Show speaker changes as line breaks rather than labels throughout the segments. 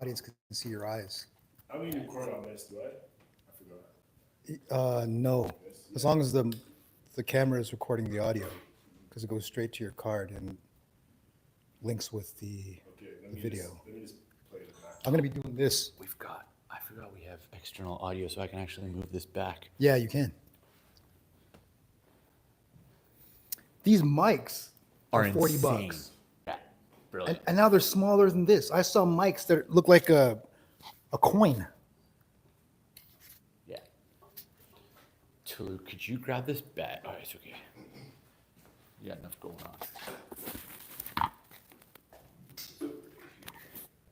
audience can see your eyes.
I mean, record on this, do I? I forgot.
No,
This,
as
yeah.
long as the camera is recording the audio, because it goes straight to your card and links with
Okay,
the video.
let me just play it back.
I'm gonna be doing this.
I forgot we have external audio, so I can actually move this back.
Yeah, you can. These mics are 40
insane.
bucks.
Yeah, brilliant.
And now they're smaller than this. I saw mics that look like a coin.
Yeah. Tolu, could you grab this bat? Oh, it's okay. You got enough going on.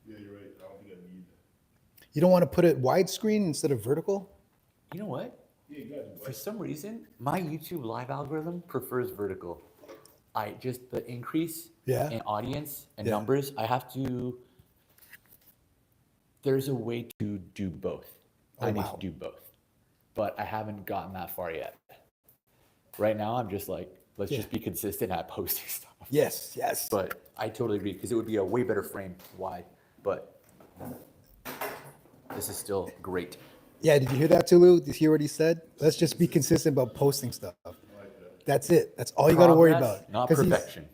Yeah, you're right. I don't think I need.
You don't want to put it widescreen instead of vertical?
You know what?
Yeah, you gotta do
For some reason, my YouTube live algorithm prefers vertical. The increase
Yeah.
in audience and
Yeah.
numbers, there's a way to do both.
Oh,
I need
wow.
to do both, but I haven't gotten that far yet. Right now, I'm just like, let's
Yeah.
just be consistent at posting stuff.
Yes, yes.
But I totally agree, because it would be a way better frame wide, but this is still great.
Yeah, did you hear that, Tulu? Did you hear what he said? Let's just be consistent about posting stuff. That's it. That's all you got to worry
Progress,
about.
not
'Cause
perfection.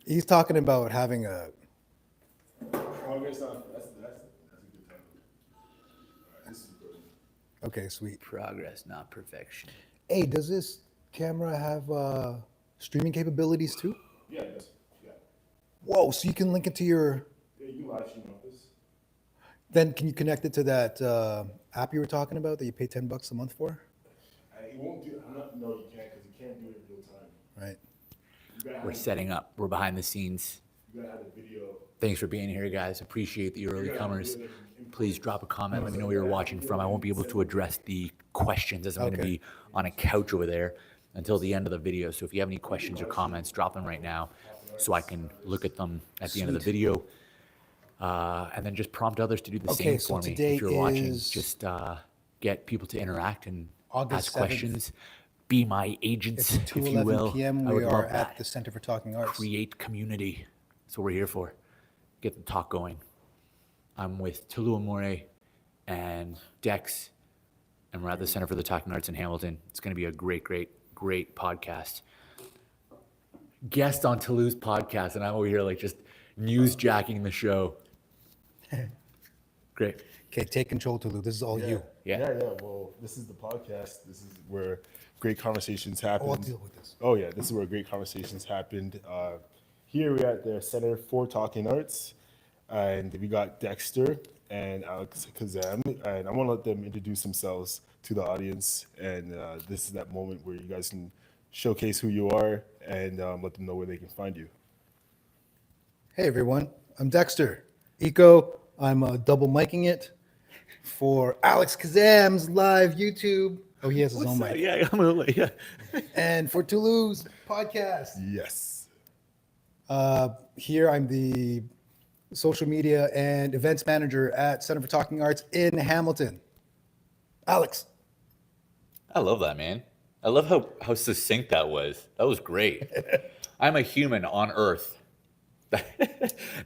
He's talking about having a.
progress on. That's a good title. Alright, this is good.
Okay, sweet.
Progress, not perfection.
Hey, does this camera have streaming capabilities too?
Yeah, that's, yeah.
Whoa, so you can link it to your.
Yeah, you live stream off this.
Then can you connect it to that app you were talking about that you pay $10 a month for?
It won't do. No, you can't, because you can't do it in real time.
Right.
You gotta
We're
have,
setting up. We're behind the scenes.
you gotta have the video.
Thanks for being here, guys. Appreciate the early comers. Please drop a comment. Let me know where you're watching from. I won't be able to address the questions, as I'm going to
Okay.
be on a couch over there until the end of the video. So if you have any questions or comments, drop them right now so I can look at them at the end of the video. And then just prompt others to do the
Okay,
same
so
for me
today
if you're watching.
is
Just get people to interact and
August
ask
7th.
questions. Be my agents,
It's
if you
2:11
will.
p.m.
I
We
would
are
love
at
that.
the Center for Talking Arts.
Create community. That's what we're here for. Get the talk going. I'm with Tolu Amore and Dex, and we're at the Center for the Talking Arts in Hamilton. It's going to be a great, great, great podcast. Guest on Tolu's podcast, and I'm over here like just newsjacking the show. Great.
Okay, take control, Tulu. This is all you.
Yeah.
Yeah. Well, this is the podcast. This is where great conversations happen.
I'll deal with this.
Oh yeah, this is where great conversations happened. Here we're at the Center for Talking Arts, and we got Dexter and Alex Kazam, and I want to let them introduce themselves to the audience. And this is that moment where you guys can showcase who you are and let them know where they can find you.
Hey, everyone. I'm Dexter. Eco. I'm double micing it for Alex Kazam's live YouTube. Oh, he has his own mic.
Yeah, I'm gonna yeah.
And for Tulu's podcast.
Yes.
Here, I'm the social media and events manager at Center for Talking Arts in Hamilton. Alex.
I love that, man. I love how succinct that was. That was great. I'm a human on Earth.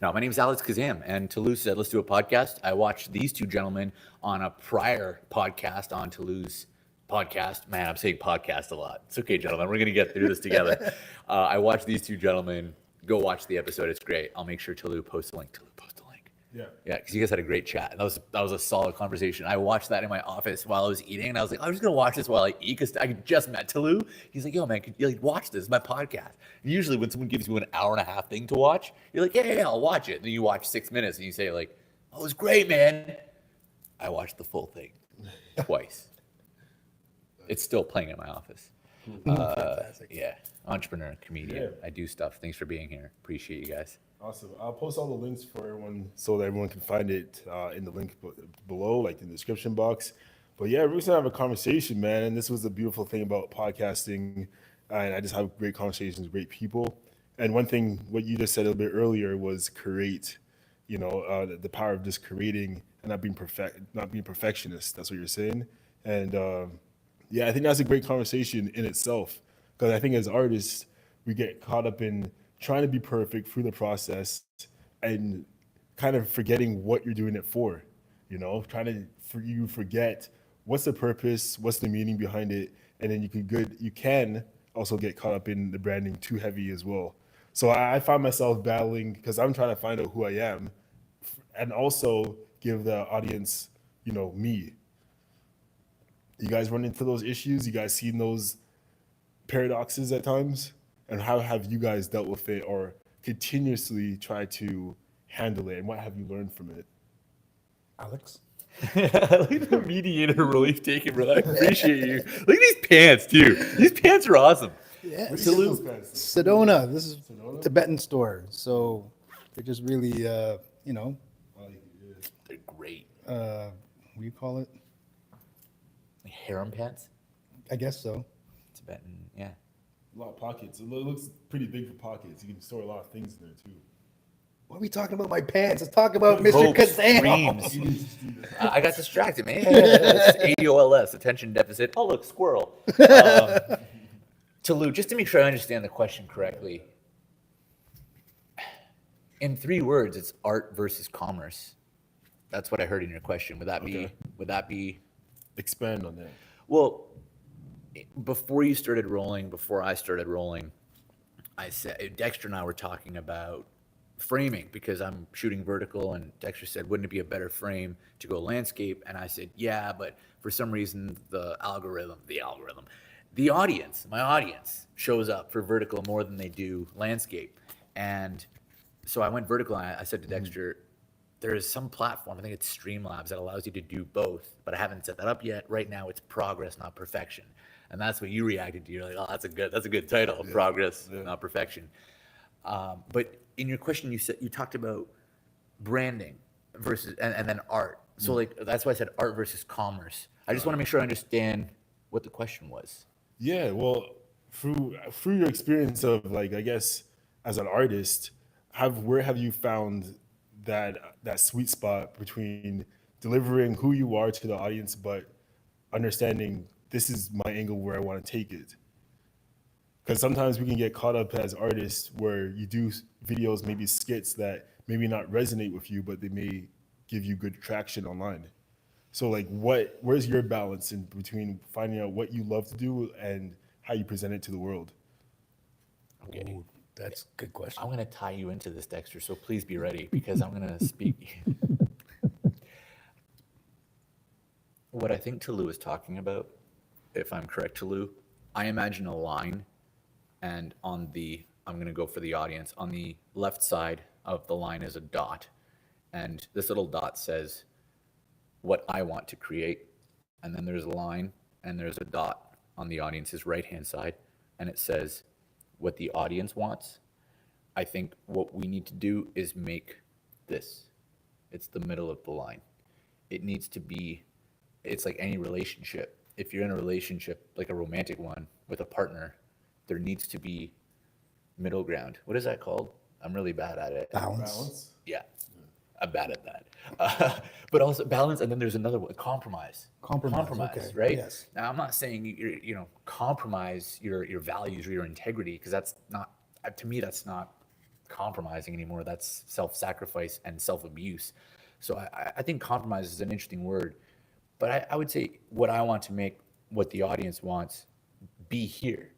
No, my name is Alex Kazam, and Tolu said, let's do a podcast. I watched these two gentlemen on a prior podcast on Tolu's podcast. Man, I'm saying podcast a lot. It's okay, gentlemen. We're going to get through this together. I watched these two gentlemen. Go watch the episode. It's great. I'll make sure Tolu posts a link. Tolu, post a link.
Yeah.
Yeah, because you guys had a great chat. That was a solid conversation. I watched that in my office while I was eating, and I was like, I'm just gonna watch this while I eat because I just met Tolu. He's like, yo, man, could you like watch this? It's my podcast. And usually when someone gives you an hour and a half thing to watch, you're like, yeah, I'll watch it. And then you watch 6 minutes and you say like, oh, it was great, man. I watched the full thing twice. It's still playing in my office. Yeah, entrepreneur, comedian.
Yeah.
I do stuff. Thanks for being here. Appreciate you guys.
Awesome. I'll post all the links for everyone so that everyone can find it in the link below, like in the description box. But yeah, we're just gonna have a conversation, man. And this was the beautiful thing about podcasting. And I just have great conversations with great people. And one thing, what you just said a little bit earlier was create. You know, the power of just creating and not being perfectionist. That's what you're saying. And yeah, I think that's a great conversation in itself. Because I think as artists, we get caught up in trying to be perfect through the process and kind of forgetting what you're doing it for, you know, trying to forget what's the purpose, what's the meaning behind it, and then you can also get caught up in the branding too heavy as well. So I find myself battling because I'm trying to find out who I am, and also give the audience, you know, me. You guys run into those issues? You guys seen those paradoxes at times? And how have you guys dealt with it or continuously try to handle it? And what have you learned from it?
Alex?
I like the mediator role you've taken, bro. I appreciate you. Look at these pants, too. These pants are awesome.
Yeah,
Where do you get those pants?
Sedona. This is
Sedona?
Tibetan store. So they're just really, you know,
Oh, yeah.
They're great.
what do you call it?
Like harem pants?
I guess so.
Tibetan, yeah.
A lot of pockets. It looks pretty big for pockets. You can store a lot of things in there too.
What are we talking about? My pants. Let's talk about Mr.
Hopes,
Kazam.
dreams. I got distracted, man. It's ADOLS, attention deficit. Oh, look, squirrel. Tolu, just to make sure I understand the question correctly, in 3 words, it's art versus commerce. That's what I heard in your question. Would that
Okay.
be?
Expand on that.
Well, before you started rolling, before I started rolling, I said Dexter and I were talking about framing because I'm shooting vertical, and Dexter said, "Wouldn't it be a better frame to go landscape?" And I said, "Yeah, but for some reason the audience, my audience shows up for vertical more than they do landscape." And so I went vertical, and I said to Dexter, there is some platform, I think it's Streamlabs, that allows you to do both, but I haven't set that up yet. Right now it's progress, not perfection. And that's what you reacted to. You're like, oh, that's a good title, progress, not perfection. But in your question, you talked about branding versus, and then art. So like, that's why I said art versus commerce. I just want to make sure I understand what the question was.
Yeah, well, through your experience of, like, I guess as an artist, where have you found that sweet spot between delivering who you are to the audience, but understanding this is my angle where I want to take it? Because sometimes we can get caught up as artists where you do videos, maybe skits that maybe not resonate with you, but they may give you good traction online. So like, where's your balance in between finding out what you love to do and how you present it to the world?
Okay.
Ooh, that's a good question.
I'm going to tie you into this, Dexter, so please be ready because I'm going to speak. What I think Tolu is talking about, if I'm correct, Tolu, I imagine a line, and I'm going to go for the audience. On the left side of the line is a dot, and this little dot says what I want to create, and then there's a line, and there's a dot on the audience's right-hand side, and it says what the audience wants. I think what we need to do is make this. It's the middle of the line. It needs to be, it's like any relationship. If you're in a relationship, like a romantic one with a partner, there needs to be middle ground. What is that called? I'm really bad at it.
Balance.
Yeah, I'm bad at that. But also balance, and then there's another one, compromise.
Compromise, okay,
right?
yes.
Now, I'm not saying compromise your values or your integrity, because that's not, to me, that's not compromising anymore. That's self-sacrifice and self-abuse. So I think compromise is an interesting word, but I would say what I want to make what the audience wants be here,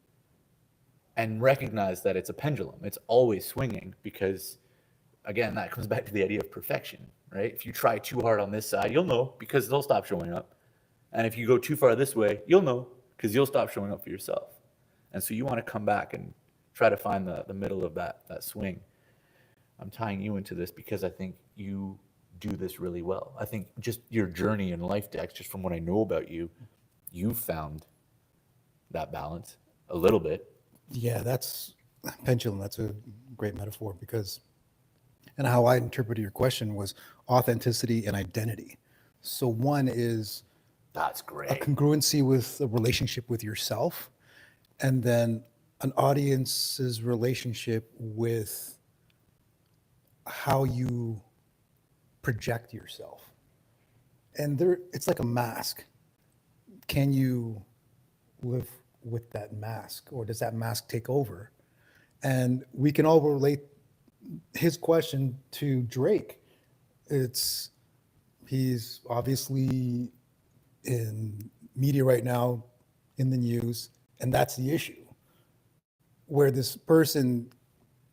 and recognize that it's a pendulum. It's always swinging, because again, that comes back to the idea of perfection, right? If you try too hard on this side, you'll know, because they'll stop showing up. And if you go too far this way, you'll know, because you'll stop showing up for yourself. And so you want to come back and try to find the middle of that swing. I'm tying you into this because I think you do this really well. I think just your journey in life, Dex, just from what I know about you, you've found that balance a little bit.
Yeah, that's pendulum. That's a great metaphor, because, and how I interpreted your question was authenticity and identity. So one is
That's
a
great.
congruency with a relationship with yourself, and then an audience's relationship with how you project yourself. And it's like a mask. Can you live with that mask, or does that mask take over? And we can all relate his question to Drake. He's obviously in media right now, in the news, and that's the issue. Where this person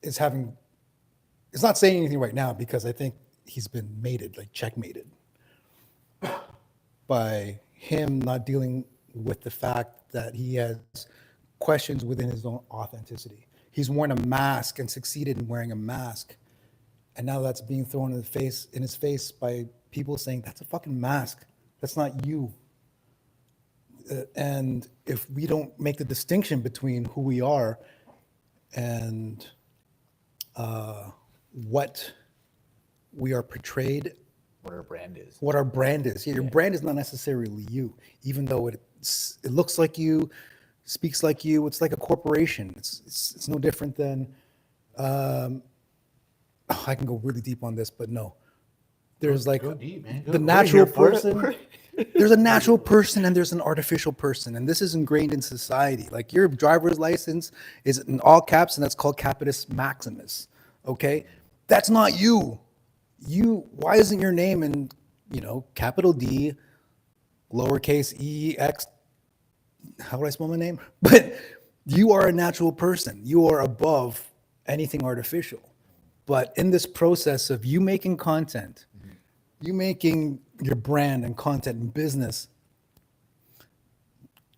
is not saying anything right now because I think he's been mated, like checkmated, by him not dealing with the fact that he has questions within his own authenticity. He's worn a mask and succeeded in wearing a mask. And now that's being thrown in his face by people saying, that's a fucking mask. That's not you. And if we don't make the distinction between who we are and what we are portrayed,
What our brand is.
what our brand is. Yeah, your brand is not necessarily you, even though it looks like you, speaks like you. It's like a corporation. It's no different than. I can go really deep on this, but no. There's like
Go deep, man.
the
We're
natural
here for it.
person. There's a natural person and there's an artificial person, and this is ingrained in society. Like your driver's license is in all caps, and that's called Capitis Maximus. Okay, that's not you. Why isn't your name in capital D, lowercase e x? How do I spell my name? But you are a natural person. You are above anything artificial. But in this process of you making content, you making your brand and content and business,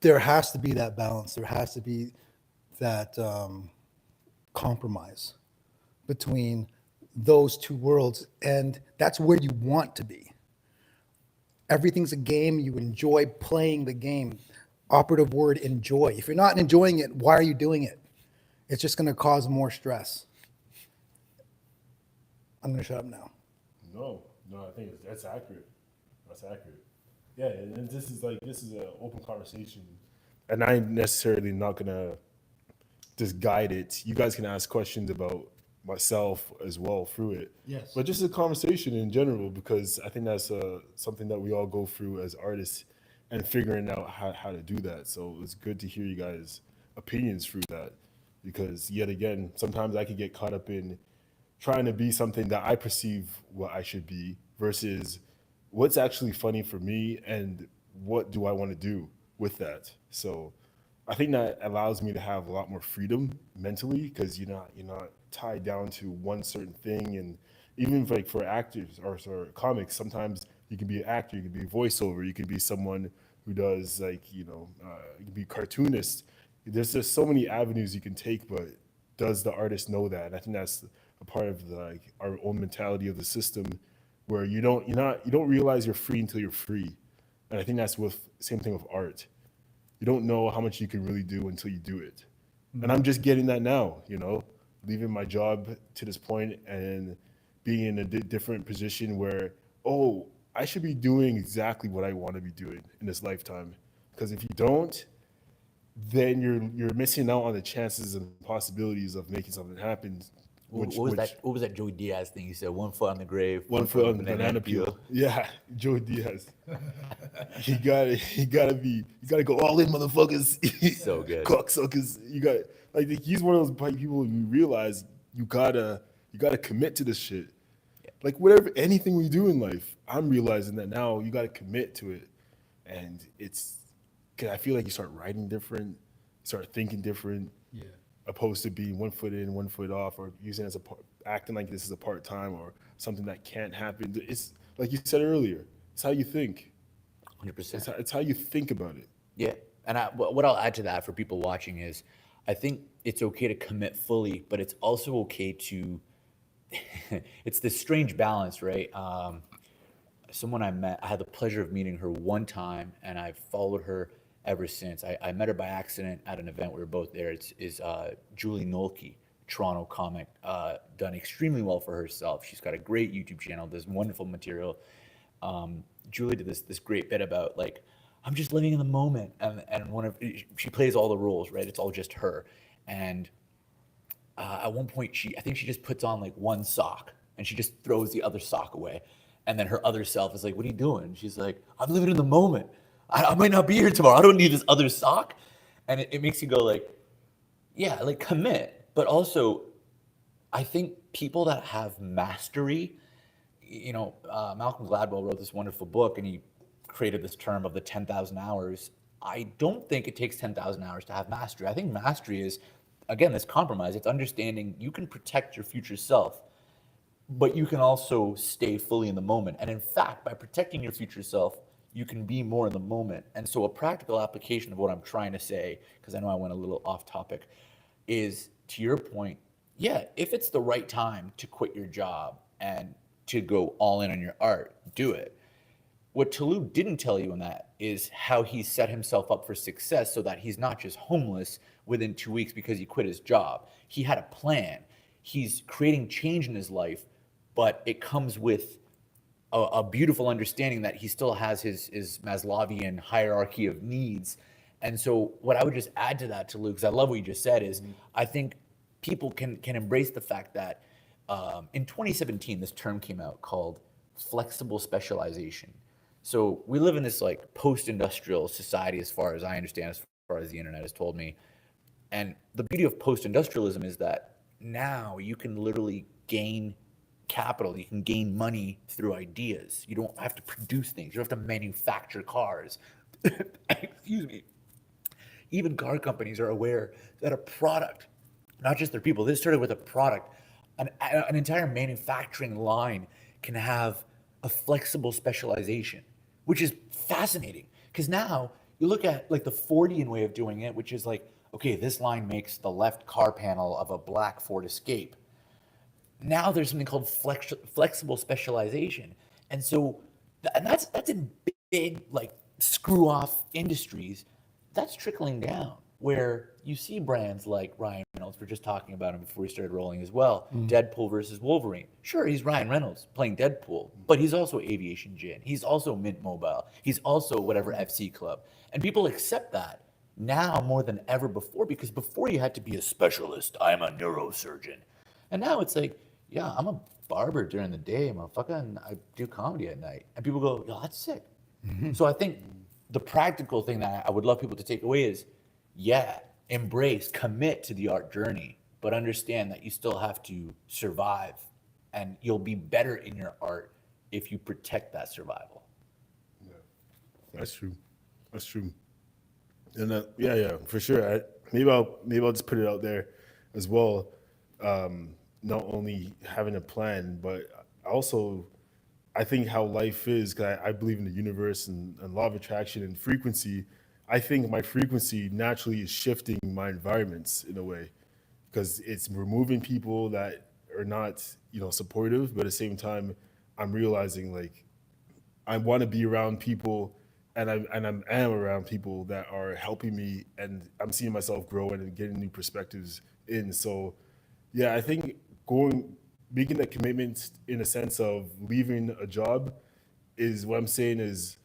there has to be that balance. There has to be that compromise between those two worlds. And that's where you want to be. Everything's a game. You enjoy playing the game. Operative word, enjoy. If you're not enjoying it, why are you doing it? It's just going to cause more stress. I'm going to shut up now.
No, I think that's accurate. That's accurate. Yeah, and this is an open conversation, and I'm necessarily not gonna just guide it. You guys can ask questions about myself as well through it.
Yes.
But just a conversation in general, because I think that's something that we all go through as artists and figuring out how to do that. So it's good to hear you guys' opinions through that, because yet again, sometimes I could get caught up in trying to be something that I perceive what I should be versus what's actually funny for me and what do I want to do with that. So I think that allows me to have a lot more freedom mentally, because you're not tied down to one certain thing. And even for actors or comics, sometimes you can be an actor, you can be a voiceover, you can be someone who does you can be a cartoonist. There's just so many avenues you can take, but does the artist know that? And I think that's a part of our own mentality of the system, where you don't realize you're free until you're free. And I think that's same thing with art. You don't know how much you can really do until you do it. And I'm just getting that now, leaving my job to this point and being in a different position where, I should be doing exactly what I want to be doing in this lifetime. Because if you don't, then you're missing out on the chances and possibilities of making something happen.
What was that Joey Diaz thing? He said, 1 foot on the grave,
one foot on the banana peel. Yeah, Joey Diaz. you gotta go all in, motherfuckers.
So good.
Cocksuckers. He's one of those people you realize you gotta commit to this shit. Yeah. Like anything we do in life, I'm realizing that now you gotta commit to it. And cause I feel like you start writing different, you start thinking different. Yeah. Opposed to being 1 foot in, 1 foot off, or using it as acting like this is a part-time or something that can't happen. It's like you said earlier, it's how you think.
100%.
It's how you think about it.
Yeah. And what I'll add to that for people watching is, I think it's okay to commit fully, but it's also okay to, it's this strange balance, right? Someone I met, I had the pleasure of meeting her one time, and I've followed her ever since. I met her by accident at an event. We were both there. It's Julie Nolke, Toronto comic, done extremely well for herself. She's got a great YouTube channel, does wonderful material. Julie did this great bit about I'm just living in the moment, and she plays all the roles, right? It's all just her. And at one point, I think she just puts on one sock, and she just throws the other sock away. And then her other self is like, "What are you doing?" She's like, "I'm living in the moment. I might not be here tomorrow. I don't need this other sock." And it makes you go commit. But also, I think people that have mastery, Malcolm Gladwell wrote this wonderful book, and he created this term of the 10,000 hours. I don't think it takes 10,000 hours to have mastery. I think mastery is, again, this compromise. It's understanding you can protect your future self, but you can also stay fully in the moment. And in fact, by protecting your future self, you can be more in the moment. And so a practical application of what I'm trying to say, because I know I went a little off topic, is to your point, yeah, if it's the right time to quit your job and to go all in on your art, do it. What Tolu didn't tell you in that is how he set himself up for success so that he's not just homeless within 2 weeks because he quit his job. He had a plan. He's creating change in his life, but it comes with a beautiful understanding that he still has his Maslowian hierarchy of needs. And so what I would just add to that, Tolu, because I love what you just said, is I think people can embrace the fact that in 2017, this term came out called flexible specialization. So we live in this like post-industrial society, as far as I understand, as far as the internet has told me. And the beauty of post-industrialism is that now you can literally gain capital, you can gain money through ideas. You don't have to produce things, you don't have to manufacture cars. Excuse me. Even car companies are aware that a product, not just their people, this started with a product, an entire manufacturing line can have a flexible specialization, which is fascinating. Because now you look at like the Fordian way of doing it, which is like, okay, this line makes the left car panel of a black Ford Escape. Now there's something called flexible specialization. And so, and that's in big, like screw off industries. That's trickling down where you see brands like Ryan Reynolds, we're just talking about him before we started rolling as well, Deadpool versus Wolverine. Sure, he's Ryan Reynolds playing Deadpool, but he's also Aviation Gin. He's also Mint Mobile. He's also whatever FC Club. And people accept that now more than ever before, because before you had to be a specialist. I'm a neurosurgeon. And now it's like, yeah, I'm a barber during the day, motherfucker, and I do comedy at night. And people go, yo, that's sick. So I think the practical thing that I would love people to take away is, yeah, embrace, commit to the art journey, but understand that you still have to survive, and you'll be better in your art if you protect that survival.
Yeah, that's true. That's true. And yeah, for sure. Maybe I'll just put it out there as well. Not only having a plan, but also I think how life is, because I believe in the universe and law of attraction and frequency. I think my frequency naturally is shifting my environments in a way, because it's removing people that are not, supportive, but at the same time, I'm realizing like I want to be around people, and I'm around people that are helping me, and I'm seeing myself grow and getting new perspectives in. So, yeah, I think making that commitment in a sense of leaving a job is what I'm saying is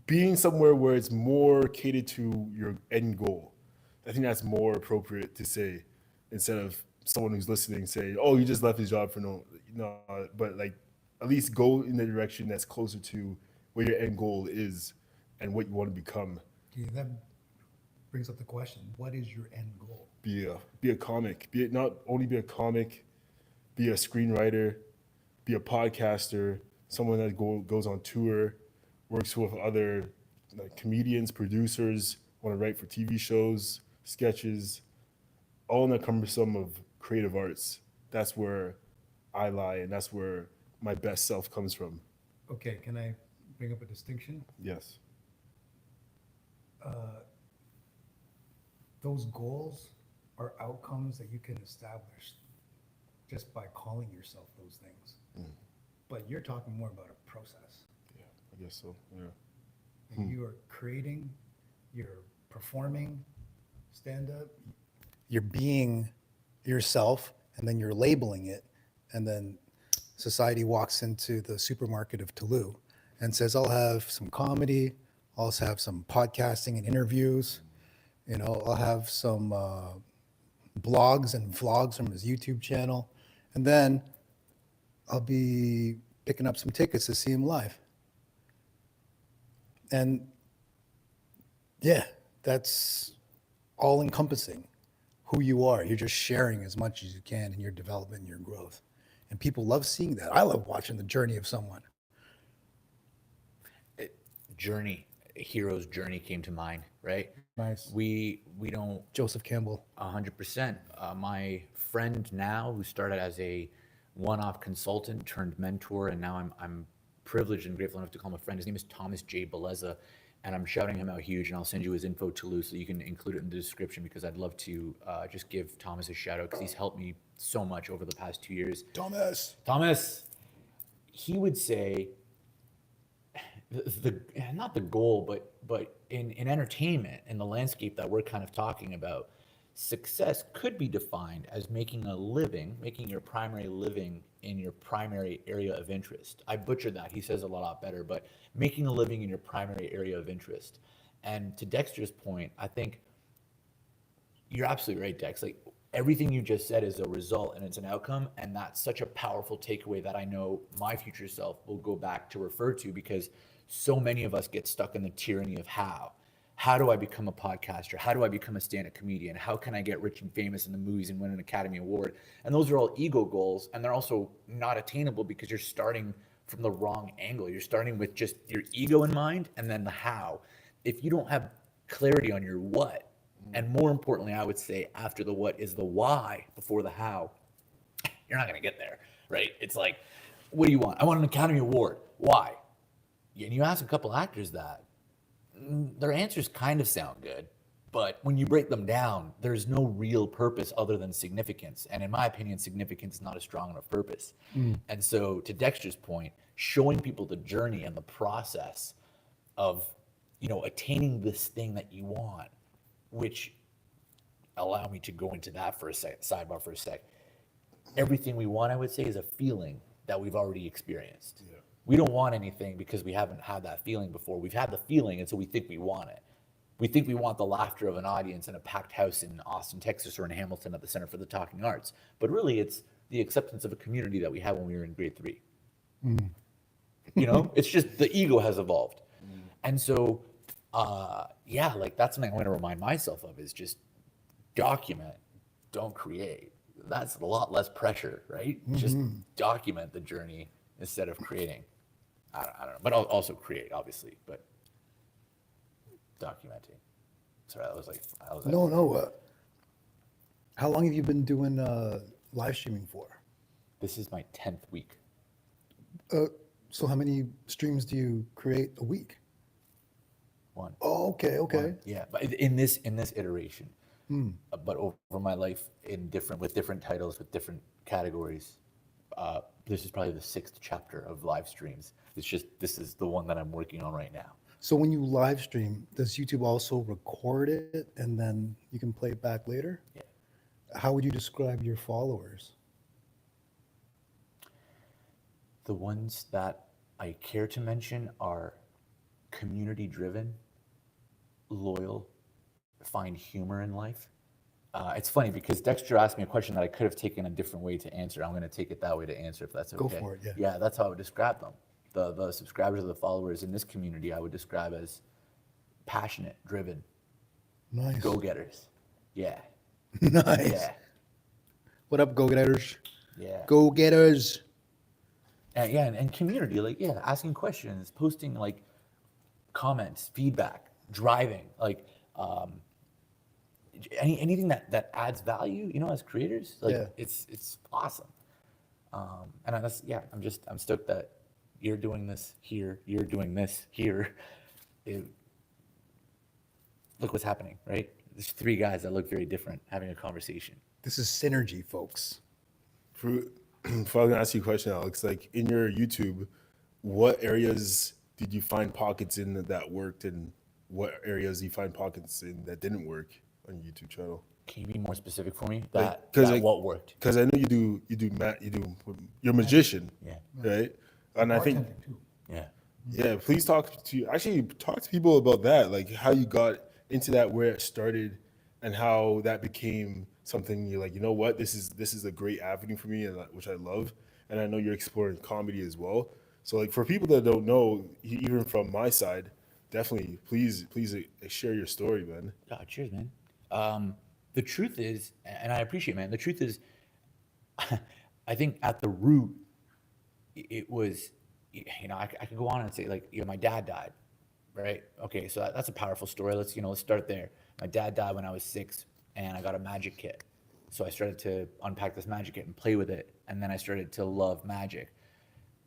being somewhere where it's more catered to your end goal. I think that's more appropriate to say, instead of someone who's listening saying, "Oh, you just left his job for no," but like at least go in the direction that's closer to where your end goal is and what you want to become.
Okay, that brings up the question: what is your end goal?
Be a comic. Not only be a comic, be a screenwriter, be a podcaster, someone that goes on tour, works with other like comedians, producers, want to write for TV shows, sketches, all in the cumbersome of creative arts. That's where I lie, and that's where my best self comes from.
Okay, can I bring up a distinction?
Yes.
Those goals are outcomes that you can establish just by calling yourself those things. But you're talking more about a process.
Yeah, I guess so. Yeah.
And you are creating, you're performing stand-up, you're being yourself, and then you're labeling it, and then society walks into the supermarket of Tolu and says, I'll have some comedy, I'll also have some podcasting and interviews, I'll have some blogs and vlogs from his YouTube channel, and then I'll be picking up some tickets to see him live. And yeah, that's all encompassing who you are. You're just sharing as much as you can in your development and your growth. And people love seeing that. I love watching the journey of someone.
Journey, hero's journey came to mind, right?
Nice.
We don't
Joseph Campbell.
100%. My friend now, who started as a one-off consultant turned mentor, and now I'm privileged and grateful enough to call him a friend. His name is Thomas J. Beleza, and I'm shouting him out huge. And I'll send you his info, Tolu, so you can include it in the description, because I'd love to just give Thomas a shout out, because he's helped me so much over the past 2 years. Thomas, he would say the not the goal, but in entertainment, in the landscape that we're kind of talking about, success could be defined as making a living, making your primary living in your primary area of interest. I butchered that. He says it a lot better, but making a living in your primary area of interest. And to Dexter's point, I think you're absolutely right, Dex. Like, everything you just said is a result and it's an outcome. And that's such a powerful takeaway that I know my future self will go back to refer to, because so many of us get stuck in the tyranny of how. How do I become a podcaster? How do I become a stand-up comedian? How can I get rich and famous in the movies and win an Academy Award? And those are all ego goals, and they're also not attainable because you're starting from the wrong angle. You're starting with just your ego in mind and then the how. If you don't have clarity on your what, and more importantly, I would say after the what is the why before the how, you're not going to get there, right? It's like, what do you want? I want an Academy Award. Why? And you ask a couple actors that, their answers kind of sound good, but when you break them down, there's no real purpose other than significance. And in my opinion, significance is not a strong enough purpose. And so, to Dexter's point, showing people the journey and the process of, attaining this thing that you want, which, allow me to go into that for a sidebar for a sec. Everything we want, I would say, is a feeling that we've already experienced. Yeah. We don't want anything because we haven't had that feeling before. We've had the feeling, and so we think we want it. We think we want the laughter of an audience in a packed house in Austin, Texas, or in Hamilton at the Center for the Talking Arts. But really, it's the acceptance of a community that we had when we were in grade 3. It's just the ego has evolved. And so, that's something I'm going to remind myself of, is just document, don't create. That's a lot less pressure, right? Just document the journey instead of creating. I don't know, but I'll also create, obviously, but documenting. Sorry, I was like.
No. How long have you been doing live streaming for?
This is my 10th week.
So how many streams do you create a week?
1.
Oh, okay.
1. Yeah, but in this iteration. But over my life, with different titles, with different categories. This is probably the 6th chapter of live streams. This is the one that I'm working on right now.
So when you live stream, does YouTube also record it and then you can play it back later?
Yeah.
How would you describe your followers?
The ones that I care to mention are community driven, loyal, find humor in life. It's funny because Dexter asked me a question that I could have taken a different way to answer. I'm going to take it that way to answer, if that's okay.
Go for it, yeah.
Yeah, that's how I would describe them. The subscribers or the followers in this community, I would describe as passionate, driven,
Nice.
go-getters. Yeah.
Nice.
Yeah.
What up, go-getters?
Yeah.
Go-getters.
And community, asking questions, posting comments, feedback, driving, anything that adds value, as creators, it's awesome. I'm stoked that you're doing this here, you're doing this here. Look what's happening, right? There's 3 guys that look very different having a conversation.
This is synergy, folks.
If I was going to ask you a question, Alex, in your YouTube, what areas did you find pockets in that worked, and what areas do you find pockets in that didn't work on your YouTube channel?
Can you be more specific for me? What worked?
Because I know you're a magician, right? And I think, please talk to people about that, how you got into that, where it started, and how that became something you're like, you know what, this is a great avenue for me, and which I love, and I know you're exploring comedy as well. So for people that don't know, even from my side, definitely please share your story, man.
Cheers, man. The truth is, and I appreciate, man, the truth is, I think at the root, it was, I could go on and say like, my dad died, right? Okay, so that's a powerful story. Let's start there. My dad died when I was 6, and I got a magic kit. So I started to unpack this magic kit and play with it, and then I started to love magic.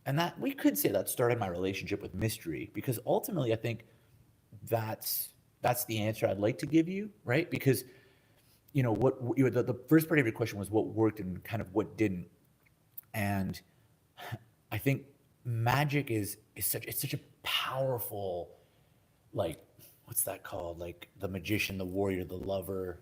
And that, we could say, that started my relationship with mystery, because ultimately I think that's the answer I'd like to give you, right? Because the first part of your question was what worked and kind of what didn't. And I think magic is such a powerful, like, what's that called? Like the magician, the warrior, the lover,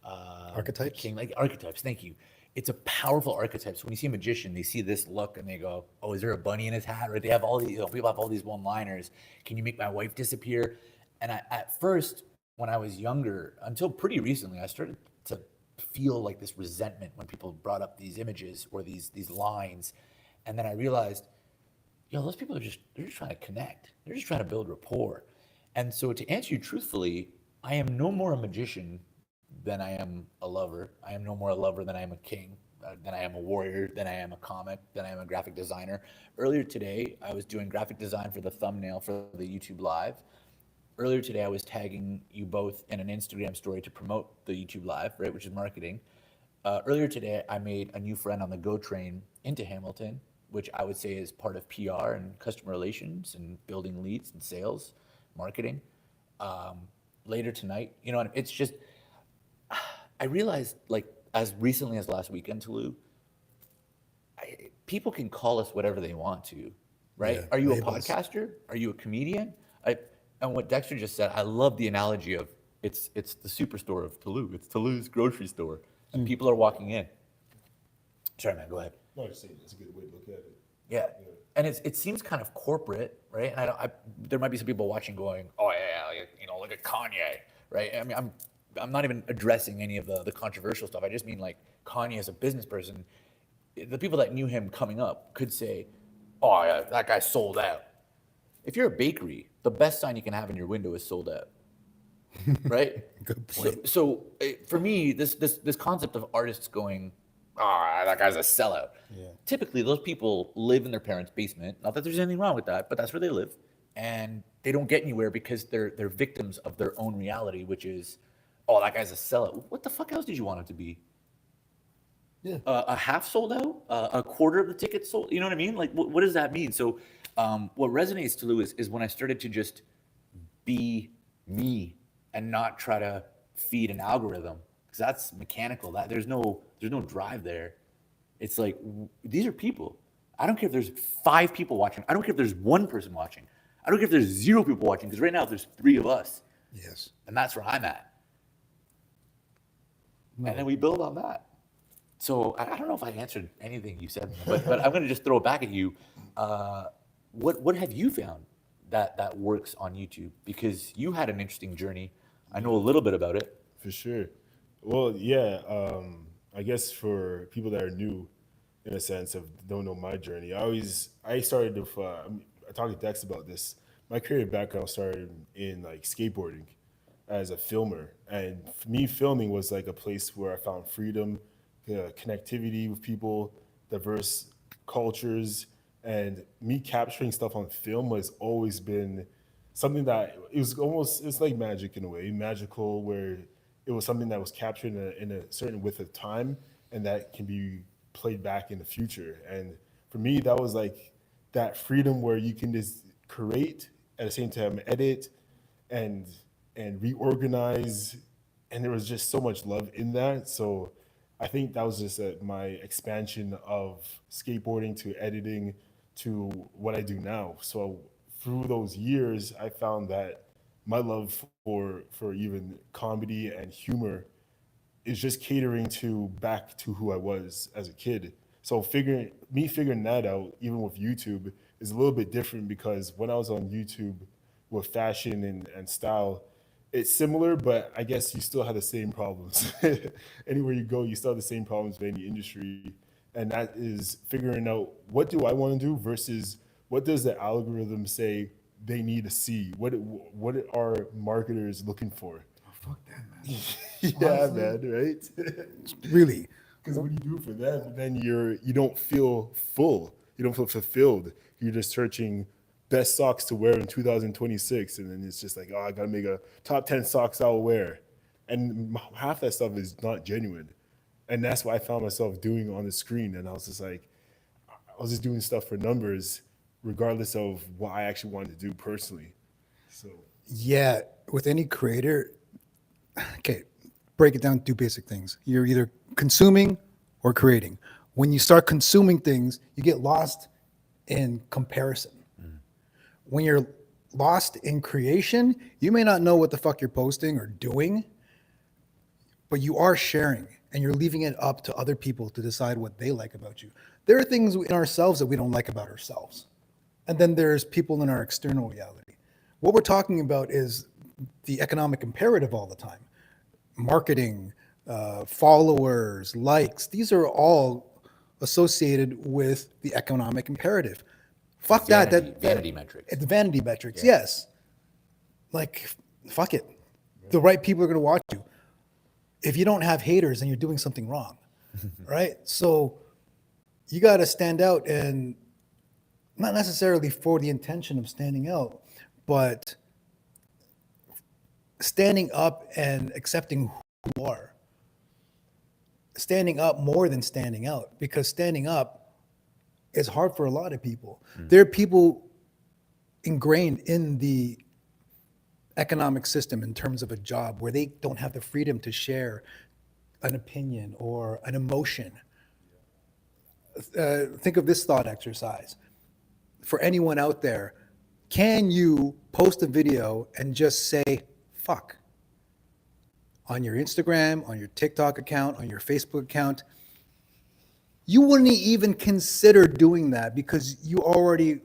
Archetypes?
the king, like archetypes. Thank you. It's a powerful archetype. So when you see a magician, they see this look and they go, "Oh, is there a bunny in his hat?" Or they have all these, people have all these one-liners. Can you make my wife disappear? And at first, when I was younger, until pretty recently, I started to feel like this resentment when people brought up these images or these lines. And then I realized, those people they're just trying to connect. They're just trying to build rapport. And so to answer you truthfully, I am no more a magician than I am a lover. I am no more a lover than I am a king, than I am a warrior, than I am a comic, than I am a graphic designer. Earlier today, I was doing graphic design for the thumbnail for the YouTube Live. Earlier today, I was tagging you both in an Instagram story to promote the YouTube Live, right, which is marketing. Earlier today, I made a new friend on the GO train into Hamilton, which I would say is part of PR and customer relations and building leads and sales, marketing. Later tonight, and it's just, I realized, like, as recently as last weekend, Tolu, people can call us whatever they want to, right?
Yeah,
Are you
labels.
a podcaster? Are you a comedian? And what Dexter just said, I love the analogy of it's the superstore of Tolu. It's Tolu's grocery store, and people are walking in. Sorry, man, go ahead.
No, I'm saying it's a good way to look at it.
Yeah, and it seems kind of corporate, right? And there might be some people watching going, "Oh yeah, look at Kanye," right? I mean, I'm not even addressing any of the controversial stuff. I just mean, like, Kanye as a business person. The people that knew him coming up could say, "Oh yeah, that guy sold out." If you're a bakery, the best sign you can have in your window is sold out, right?
Good point.
So for me, this concept of artists going, "Ah, that guy's a sellout."
Yeah.
Typically, those people live in their parents' basement. Not that there's anything wrong with that, but that's where they live, and they don't get anywhere because they're victims of their own reality, which is, "Oh, that guy's a sellout." What the fuck else did you want it to be?
Yeah.
A half sold out, a quarter of the tickets sold. You know what I mean? Like, what does that mean? So, what resonates to Lou is when I started to just be me and not try to feed an algorithm, because that's mechanical. That there's no drive there. It's like, these are people. I don't care if there's 5 people watching. I don't care if there's 1 person watching. I don't care if there's 0 people watching, because right now there's 3 of us,
Yes.
and that's where I'm at.
No.
And then we build on that. So I don't know if I answered anything you said, but I'm going to just throw it back at you. What have you found that works on YouTube? Because you had an interesting journey. I know a little bit about it.
For sure. Well, yeah. I guess for people that are new, in a sense of don't know my journey, I started with. I talked to Dex about this. My creative background started in like skateboarding as a filmer, and for me, filming was like a place where I found freedom, connectivity with people, diverse cultures, and me capturing stuff on film has always been something that it's like magic in a way, magical, where it was something that was captured in a certain width of time and that can be played back in the future. And for me, that was like that freedom where you can just create at the same time edit and reorganize, and there was just so much love in that. So I think that was just my expansion of skateboarding to editing to what I do now. So through those years, I found that my love for even comedy and humor is just catering to back to who I was as a kid. So figuring that out, even with YouTube, is a little bit different, because when I was on YouTube with fashion and style, it's similar, but I guess you still have the same problems. Anywhere you go, you still have the same problems with any industry. And that is figuring out, what do I want to do versus what does the algorithm say they need to see? What are marketers looking for?
Oh, fuck that, man.
Yeah,
Honestly,
man, right?
really,
Because when you do it for them, then you don't feel full. You don't feel fulfilled. You're just searching best socks to wear in 2026, and then it's just like, oh, I gotta make a top 10 socks I'll wear, and half that stuff is not genuine, and that's what I found myself doing on the screen. And I was just like, I was just doing stuff for numbers, regardless of what I actually wanted to do personally. So
Yeah, with any creator, okay, break it down to two basic things. You're either consuming or creating. When you start consuming things, you get lost in comparison. When you're lost in creation, you may not know what the fuck you're posting or doing, but you are sharing and you're leaving it up to other people to decide what they like about you. There are things in ourselves that we don't like about ourselves. And then there's people in our external reality. What we're talking about is the economic imperative all the time. Marketing, followers, likes, these are all associated with the economic imperative. Fuck
Vanity metrics.
It's vanity metrics, yes. Like, fuck it. The right people are going to watch you. If you don't have haters, then you're doing something wrong, right? So you got to stand out, and not necessarily for the intention of standing out, but standing up and accepting who you are. Standing up more than standing out, because standing up is hard for a lot of people. There are people ingrained in the economic system in terms of a job where they don't have the freedom to share an opinion or an emotion. Think of this thought exercise. For anyone out there, can you post a video and just say, fuck? On your Instagram, on your TikTok account, on your Facebook account, you wouldn't even consider doing that because you already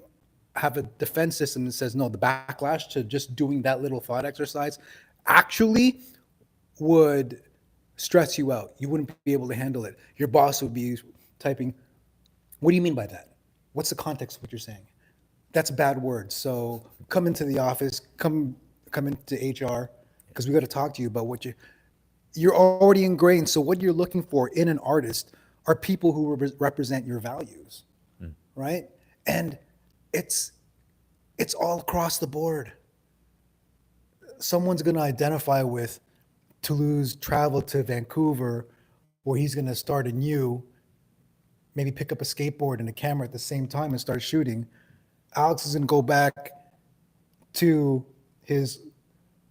have a defense system that says, no, the backlash to just doing that little thought exercise actually would stress you out. You wouldn't be able to handle it. Your boss would be typing, what do you mean by that? What's the context of what you're saying? That's a bad word. So come into the office, come into HR, because we got to talk to you about what you're already ingrained. So what you're looking for in an artist are people who represent your values, right? And it's all across the board. Someone's going to identify with Tolu's travel to Vancouver, where he's going to start anew, maybe pick up a skateboard and a camera at the same time and start shooting. Alex is going to go back to his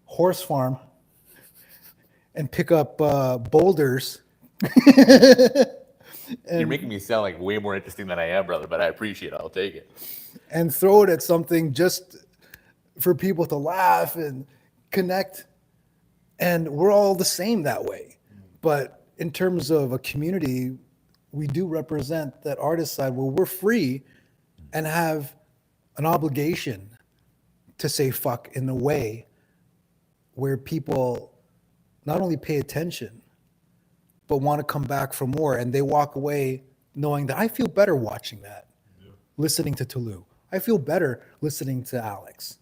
horse farm and pick up boulders.
You're making me sound like way more interesting than I am, brother, but I appreciate it. I'll take it.
And throw it at something just for people to laugh and connect. And we're all the same that way. But in terms of a community, we do represent that artist side where we're free and have an obligation to say fuck in a way where people not only pay attention, but want to come back for more. And they walk away knowing that I feel better watching that, listening to Tolu. I feel better listening to Alex.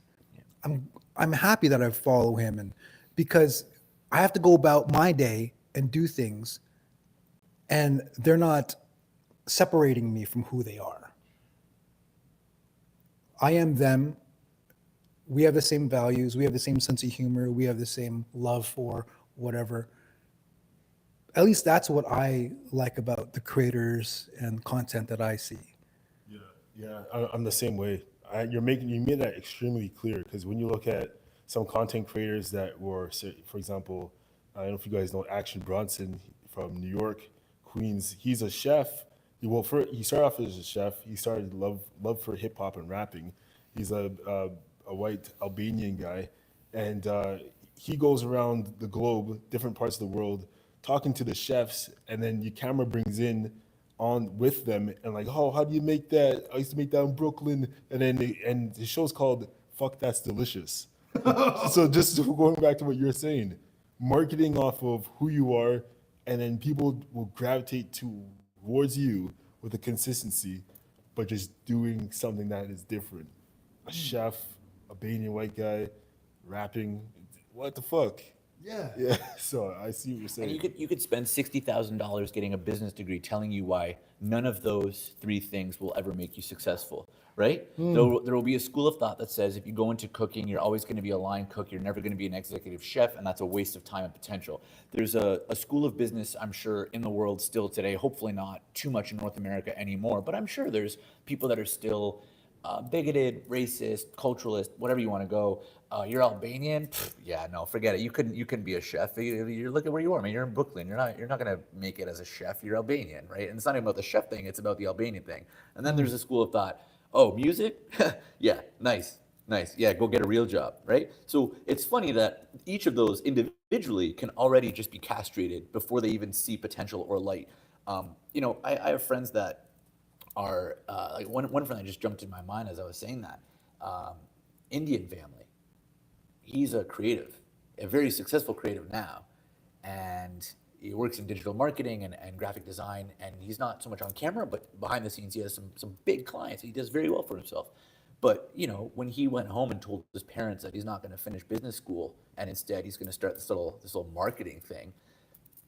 I'm happy that I follow him, and because I have to go about my day and do things, and they're not separating me from who they are. I am them. We have the same values. We have the same sense of humor. We have the same love for whatever. At least that's what I like about the creators and content that I see.
Yeah, I'm the same way. You made that extremely clear, because when you look at some content creators that were, for example, I don't know if you guys know Action Bronson from New York, Queens. He's a chef. He started off as a chef. He started love for hip hop and rapping. He's a white Albanian guy, and he goes around the globe, different parts of the world, talking to the chefs, and then your camera brings in on with them and like, oh, how do you make that? I used to make that in Brooklyn, and then and the show's called "Fuck That's Delicious." So just going back to what you're saying, marketing off of who you are, and then people will gravitate towards you with a consistency, but just doing something that is different. A chef, a Albanian white guy, rapping. What the fuck? Yeah. So I see what you're saying.
And you could spend $60,000 getting a business degree telling you why none of those three things will ever make you successful, right? There will be a school of thought that says if you go into cooking, you're always going to be a line cook, you're never going to be an executive chef, and that's a waste of time and potential. There's a school of business, I'm sure, in the world still today, hopefully not too much in North America anymore, but I'm sure there's people that are still bigoted, racist, culturalist, whatever you want to go. You're Albanian, pfft, yeah, no, forget it. You couldn't be a chef. You look at where you are, man. You're in Brooklyn. You're not gonna make it as a chef. You're Albanian, right? And it's not even about the chef thing. It's about the Albanian thing. And then there's a school of thought. Oh, music? Yeah, nice, nice. Yeah, go get a real job, right? So it's funny that each of those individually can already just be castrated before they even see potential or light. I have friends that are like one friend that just jumped in my mind as I was saying that. Indian family. He's a creative, a very successful creative now, and he works in digital marketing and graphic design. And he's not so much on camera, but behind the scenes, he has some big clients. He does very well for himself. But when he went home and told his parents that he's not going to finish business school and instead he's going to start this little marketing thing,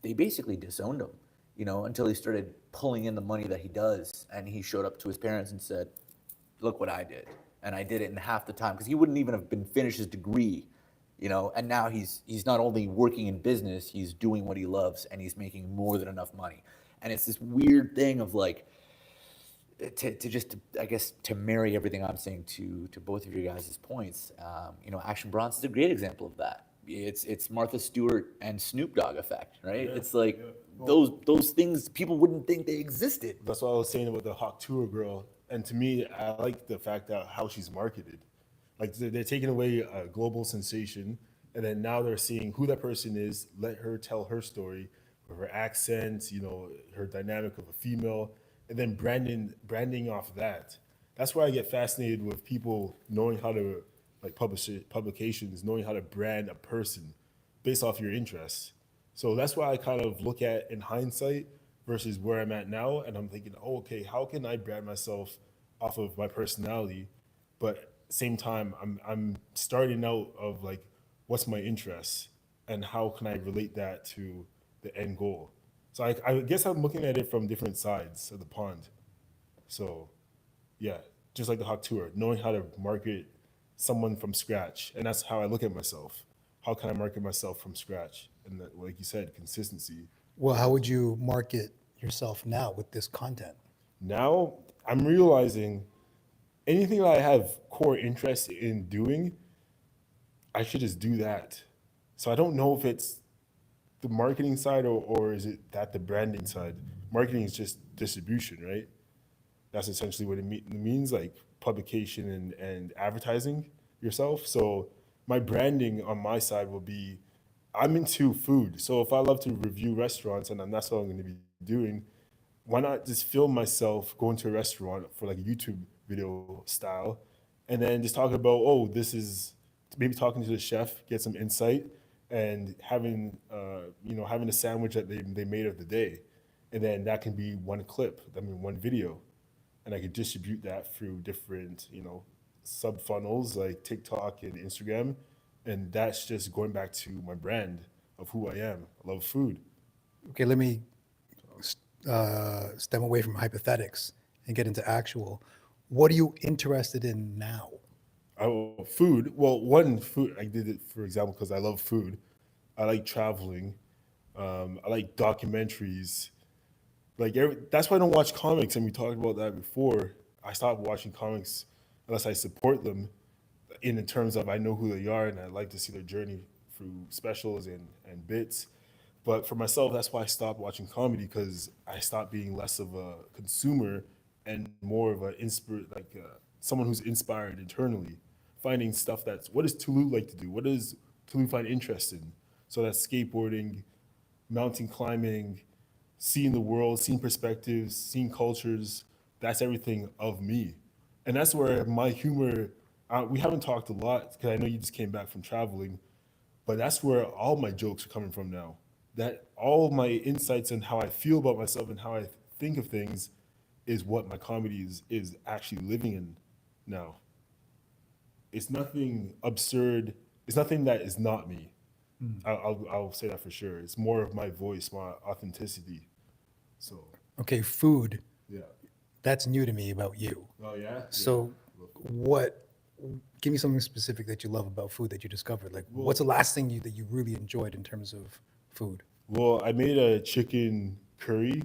they basically disowned him, until he started pulling in the money that he does. And he showed up to his parents and said, look what I did. And I did it in half the time because he wouldn't even have been finished his degree, and now he's not only working in business, he's doing what he loves and he's making more than enough money. And it's this weird thing of like, I guess to marry everything I'm saying to both of your guys' points, Action Bronson is a great example of that. It's Martha Stewart and Snoop Dogg effect, right? It's like those things people wouldn't think they existed.
That's what I was saying about the Hawk Tour girl. And to me, I like the fact that how she's marketed. Like they're taking away a global sensation, and then now they're seeing who that person is. Let her tell her story, with her accent, her dynamic of a female, and then branding off that. That's where I get fascinated with people knowing how to like publications, knowing how to brand a person based off your interests. So that's why I kind of look at in hindsight versus where I'm at now, and I'm thinking, oh, okay, how can I brand myself off of my personality, but same time I'm starting out of like what's my interest and how can I relate that to the end goal. So I guess I'm looking at it from different sides of the pond. So yeah, just like the Hawk Tour, knowing how to market someone from scratch, and that's how I look at myself. How can I market myself from scratch? And that, like you said, consistency.
Well, how would you market yourself now with this content?
Now I'm realizing anything that I have core interest in doing, I should just do that. So I don't know if it's the marketing side or is it that the branding side. Marketing is just distribution, right? That's essentially what it means, like publication and advertising yourself. So my branding on my side will be, I'm into food. So if I love to review restaurants and that's what I'm going to be doing, why not just film myself going to a restaurant for like a YouTube video style, and then just talk about, oh, this is maybe talking to the chef, get some insight, and having a sandwich that they made of the day, and then that can be one clip, one video, and I could distribute that through different sub funnels like TikTok and Instagram, and that's just going back to my brand of who I am. I love food.
Okay, let me stem away from hypothetics and get into actual. What are you interested in now?
Oh, food. Well, one food, I did it, for example, because I love food. I like traveling. I like documentaries. That's why I don't watch comics, and we talked about that before. I stopped watching comics unless I support them in terms of I know who they are and I like to see their journey through specials and bits. But for myself, that's why I stopped watching comedy, because I stopped being less of a consumer and more of someone who's inspired internally, finding stuff what does Tolu like to do? What does Tolu find interest in? So that's skateboarding, mountain climbing, seeing the world, seeing perspectives, seeing cultures. That's everything of me. And that's where my humor, we haven't talked a lot because I know you just came back from traveling, but that's where all my jokes are coming from now. That all my insights and how I feel about myself and how I think of things is what my comedy is actually living in now. It's nothing absurd. It's nothing that is not me. I'll say that for sure. It's more of my voice, my authenticity. So
Okay, food.
yeah.
That's new to me about you.
Oh yeah.
So, what? Give me something specific that you love about food that you discovered. Like, what's the last thing that you really enjoyed in terms of food?
Well, I made a chicken curry,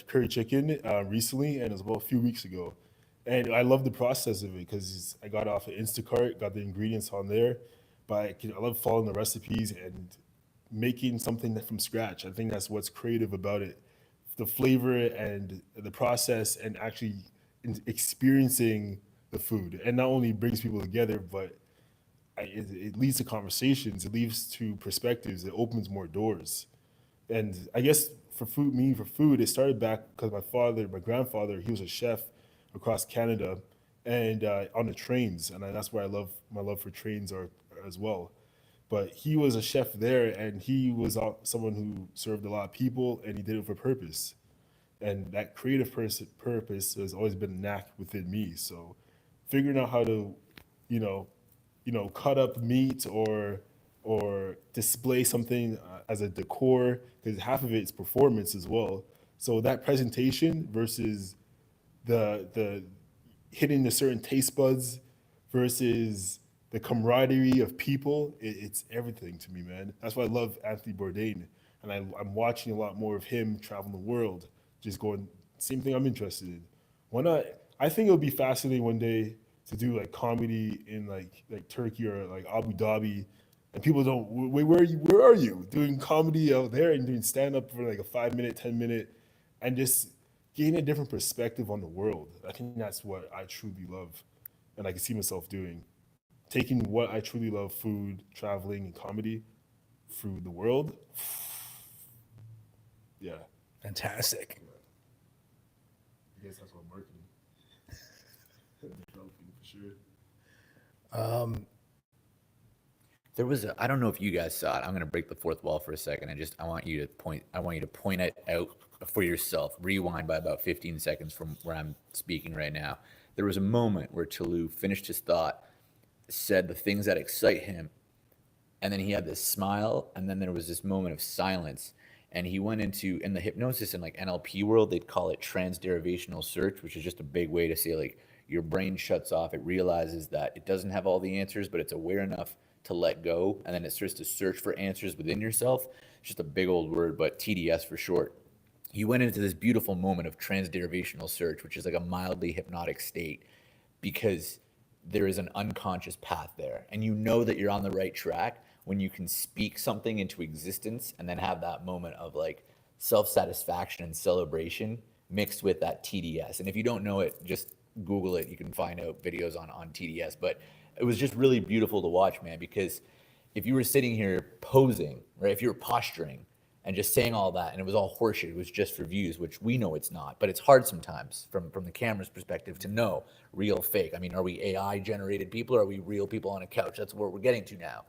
curry chicken recently, and it was about a few weeks ago. And I love the process of it because I got it off of Instacart, got the ingredients on there, but I love following the recipes and making something from scratch. I think that's what's creative about it, the flavor and the process, and actually experiencing the food. And not only brings people together, but it leads to conversations, it leads to perspectives, it opens more doors. And I guess for food, it started back because my grandfather, he was a chef across Canada, and on the trains, and that's where my love for trains are as well. But he was a chef there, and he was someone who served a lot of people, and he did it for purpose. And that creative purpose has always been a knack within me. So, figuring out how to, you know, cut up meat or display something as a decor, because half of it's performance as well. So that presentation versus the hitting the certain taste buds versus the camaraderie of people, it's everything to me, man. That's why I love Anthony Bourdain, and I'm watching a lot more of him traveling the world, just going same thing I'm interested in. Why not? I think it would be fascinating one day to do like comedy in like Turkey or like Abu Dhabi, and people don't. Where are you doing comedy out there and doing stand up for like a 5 minute, 10 minute, and just gain a different perspective on the world. I think that's what I truly love, and I can see myself doing, taking what I truly love, food, traveling, and comedy, through the world. Yeah,
Fantastic.
I guess that's what I'm working. Developing for sure.
There was I don't know if you guys saw it. I'm gonna break the fourth wall for a second and I want you to point it out for yourself. Rewind by about 15 seconds from where I'm speaking right now. There was a moment where Tolu finished his thought, said the things that excite him, and then he had this smile, and then there was this moment of silence. And he went in the hypnosis and like NLP world, they'd call it transderivational search, which is just a big way to say like your brain shuts off. It realizes that it doesn't have all the answers, but it's aware enough to let go. And then it starts to search for answers within yourself. It's just a big old word, but TDS for short. He went into this beautiful moment of transderivational search, which is like a mildly hypnotic state, because there is an unconscious path there. And you know that you're on the right track when you can speak something into existence and then have that moment of like self-satisfaction and celebration mixed with that TDS. And if you don't know it, just Google it. You can find out videos on TDS. But it was just really beautiful to watch, man, because if you were sitting here posing, right, if you were posturing and just saying all that and it was all horseshit, it was just for views, which we know it's not, but it's hard sometimes from the camera's perspective to know real, fake. I mean, are we AI generated people or are we real people on a couch? That's where we're getting to now.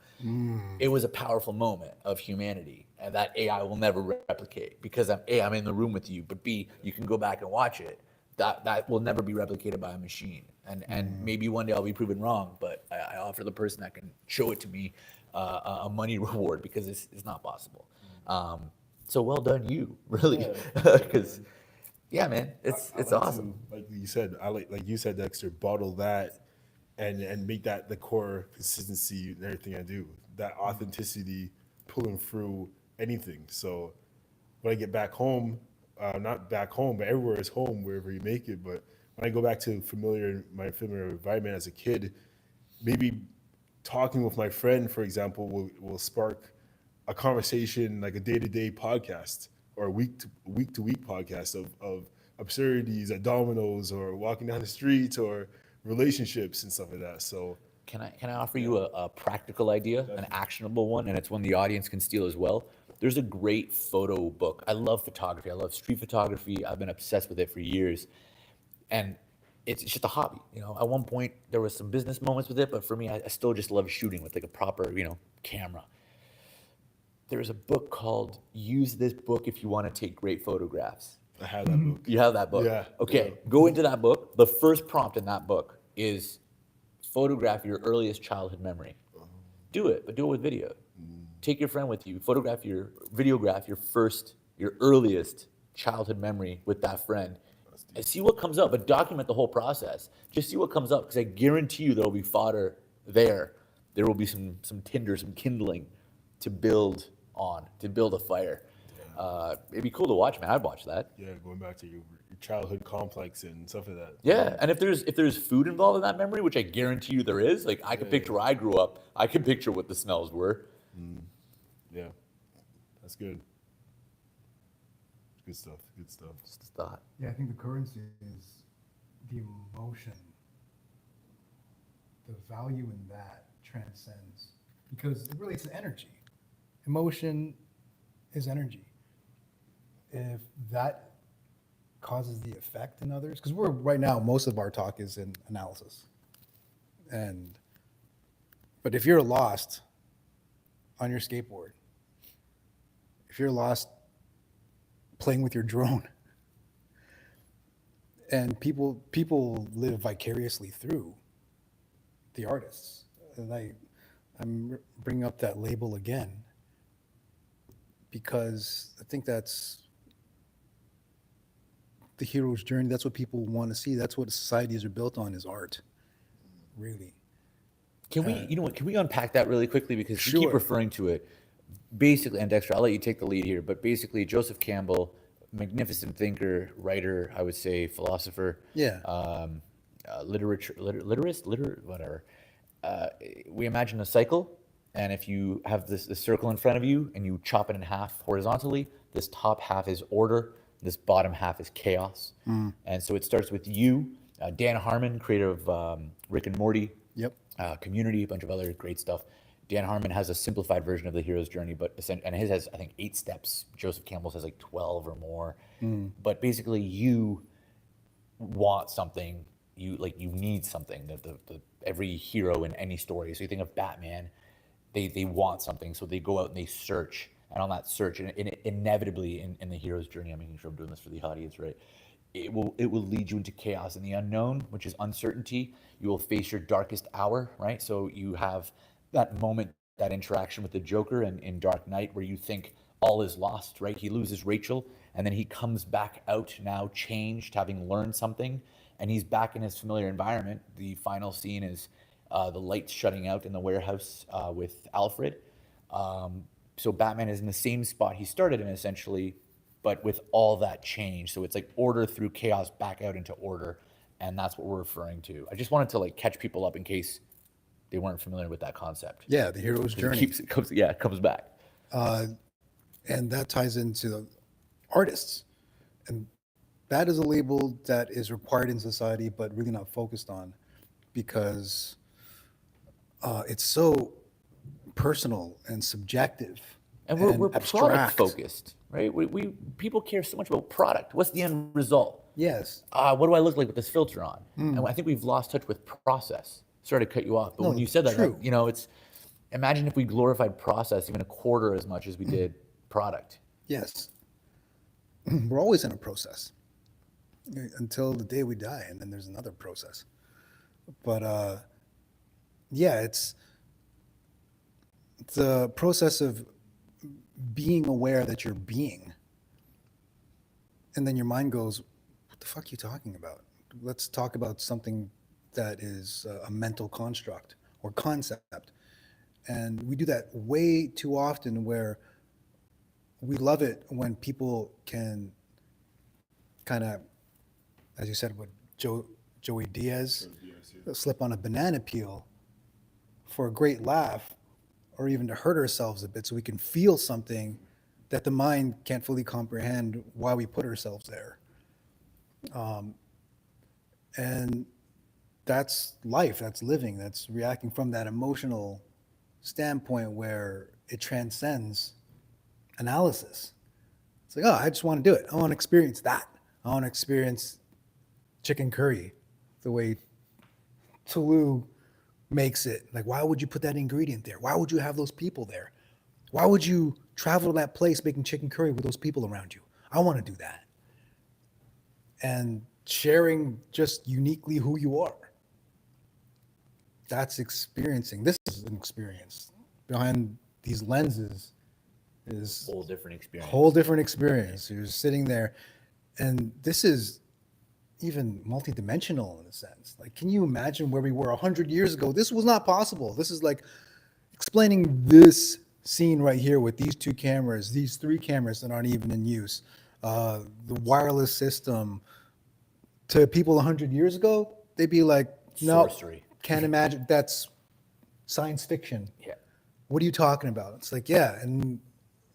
It was a powerful moment of humanity, and that AI will never replicate, because I'm in the room with you, but B, you can go back and watch it. That will never be replicated by a machine. And maybe one day I'll be proven wrong, but I offer the person that can show it to me a money reward, because it's not possible. So well done, you, really, because yeah, man, it's
I like
awesome.
like you said, like you said, Dexter, bottle that and make that the core consistency in everything I do. That authenticity pulling through anything. So when I get back home, not back home, but everywhere is home, wherever you make it. But when I go back to my familiar environment as a kid, maybe talking with my friend, for example, will spark a conversation, like a day-to-day podcast or a week-to-week podcast of absurdities at Domino's or walking down the street or relationships and stuff like that. So
Can I offer you a practical idea, an actionable one, and it's one the audience can steal as well? There's a great photo book. I love photography. I love street photography. I've been obsessed with it for years. And it's just a hobby. You know, at one point there was some business moments with it, but for me, I still just love shooting with like a proper, camera. There's a book called Use This Book If You Want to Take Great Photographs.
I have that book.
You have that book?
Yeah.
Okay,
Yeah.
go into that book. The first prompt in that book is photograph your earliest childhood memory. Do it, but do it with video. take your friend with you, videograph your earliest childhood memory with that friend, and see what comes up. But document the whole process. Just see what comes up, because I guarantee you there will be fodder there. There will be some tinder, some kindling to build a fire. It'd be cool to watch, man. I'd watch that.
Yeah, going back to your childhood complex and stuff like that.
Yeah, and if there's food involved in that memory, which I guarantee you there is, like I can picture where I grew up. I can picture what the smells were.
Yeah, that's good. Good stuff. Good stuff.
Just a thought.
Yeah, I think the currency is the emotion. The value in that transcends, because it relates to energy. Emotion is energy. If that causes the effect in others, because we're right now, most of our talk is in analysis. But if you're lost on your skateboard, if you're lost playing with your drone, and people live vicariously through the artists, and I'm bringing up that label again because I think that's the hero's journey. That's what people want to see. That's what societies are built on, is art, really.
Can we unpack that really quickly, because you keep
Sure.
referring to it. Basically, and Dexter, I'll let you take the lead here, but basically Joseph Campbell, magnificent thinker, writer, I would say philosopher,
Yeah.
whatever. We imagine a cycle, and if you have this circle in front of you and you chop it in half horizontally, this top half is order, this bottom half is chaos. And so it starts with you, Dan Harmon, creator of Rick and Morty,
Yep.
Community, a bunch of other great stuff. Dan Harmon has a simplified version of the hero's journey, and his has, I think, 8 steps. Joseph Campbell's has like 12 or more. But basically, you want something, you need something. Every hero in any story. So you think of Batman, they want something, so they go out and they search. And on that search, and inevitably in the hero's journey, I'm making sure I'm doing this for the audience, right? It will lead you into chaos and the unknown, which is uncertainty. You will face your darkest hour, right? So you have that moment, that interaction with the Joker in Dark Knight, where you think all is lost, right? He loses Rachel, and then he comes back out now changed, having learned something, and he's back in his familiar environment. The final scene is the lights shutting out in the warehouse with Alfred. So Batman is in the same spot he started in, essentially, but with all that change. So it's like order through chaos, back out into order, and that's what we're referring to. I just wanted to catch people up in case they weren't familiar with that concept.
Yeah, the hero's journey.
It comes back.
And that ties into the artists. And that is a label that is required in society, but really not focused on, because it's so personal and subjective.
And we're
abstract.
product focused, right? We people care so much about product. What's the end result?
Yes.
What do I look like with this filter on? And I think we've lost touch with process. Sorry to cut you off, but
No,
when you said that,
true.
it's imagine if we glorified process even a quarter as much as we did product.
Yes. We're always in a process until the day we die, and then there's another process. But yeah, it's the process of being aware that you're being. And then your mind goes, what the fuck are you talking about? Let's talk about something that is a mental construct or concept. And we do that way too often, where we love it when people can kind of, as you said, with Joey Diaz, slip on a banana peel for a great laugh, or even to hurt ourselves a bit so we can feel something that the mind can't fully comprehend why we put ourselves there. And that's life, that's living, that's reacting from that emotional standpoint where it transcends analysis. It's like, oh, I just want to do it. I want to experience that. I want to experience chicken curry the way Tolu makes it. Like, why would you put that ingredient there? Why would you have those people there? Why would you travel to that place making chicken curry with those people around you? I want to do that. And sharing just uniquely who you are. That's experiencing. This is an experience. Behind these lenses is
Whole different experience.
whole different experience. You're sitting there, and this is even multidimensional in a sense. Like, can you imagine where we were 100 years ago? This was not possible. This is like explaining this scene right here with these two cameras, these three cameras that aren't even in use, the wireless system. To people 100 years ago, they'd be like, no,
Sorcery.
can't imagine. That's science fiction.
Yeah.
What are you talking about? It's like, yeah, and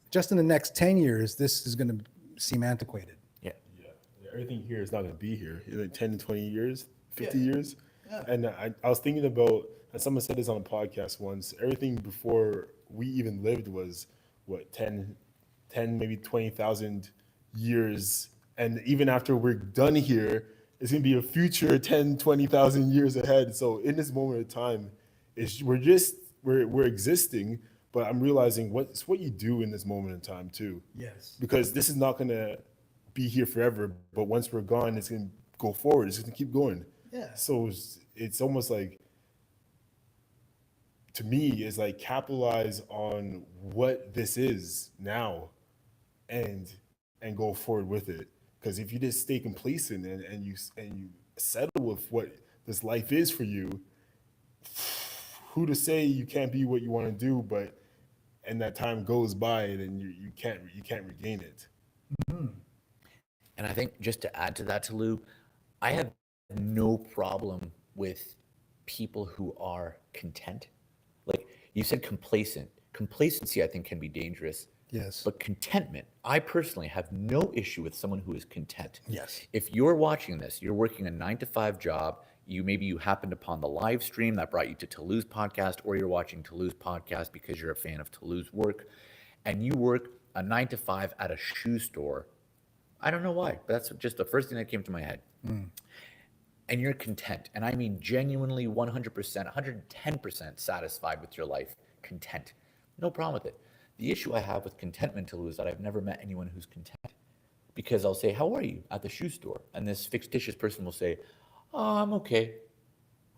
just in the next 10 years, this is going to seem antiquated.
Yeah.
Yeah, everything here is not going to be here in like 10 to 20 years, 50
Yeah.
years. And I was thinking about, and someone said this on a podcast once, everything before we even lived was what, 10 maybe 20,000 years. And even after we're done here, it's going to be a future 10, 20,000 years ahead. So in this moment of time, we're existing, but I'm realizing it's what you do in this moment in time too.
Yes.
Because this is not going to be here forever, but once we're gone, it's going to go forward. It's going to keep going.
Yeah.
So it's almost like, to me, it's like capitalize on what this is now and go forward with it. Because if you just stay complacent and you settle with what this life is for you, who to say you can't be what you want to do, but and that time goes by and then you can't regain it.
And I think just to add to that, Tolu, I have no problem with people who are content. Like you said, complacent. Complacency, I think, can be dangerous.
Yes.
But contentment, I personally have no issue with someone who is content.
Yes.
If you're watching this, you're working a 9-to-5 job, maybe you happened upon the live stream that brought you to Tolu's podcast, or you're watching Tolu's podcast because you're a fan of Tolu's work, and you work a 9-to-5 at a shoe store. I don't know why, but that's just the first thing that came to my head. And you're content, and I mean genuinely 100%, 110% satisfied with your life, content. No problem with it. The issue I have with contentment, Tolu, is that I've never met anyone who's content. Because I'll say, how are you at the shoe store? And this fictitious person will say, oh, I'm okay.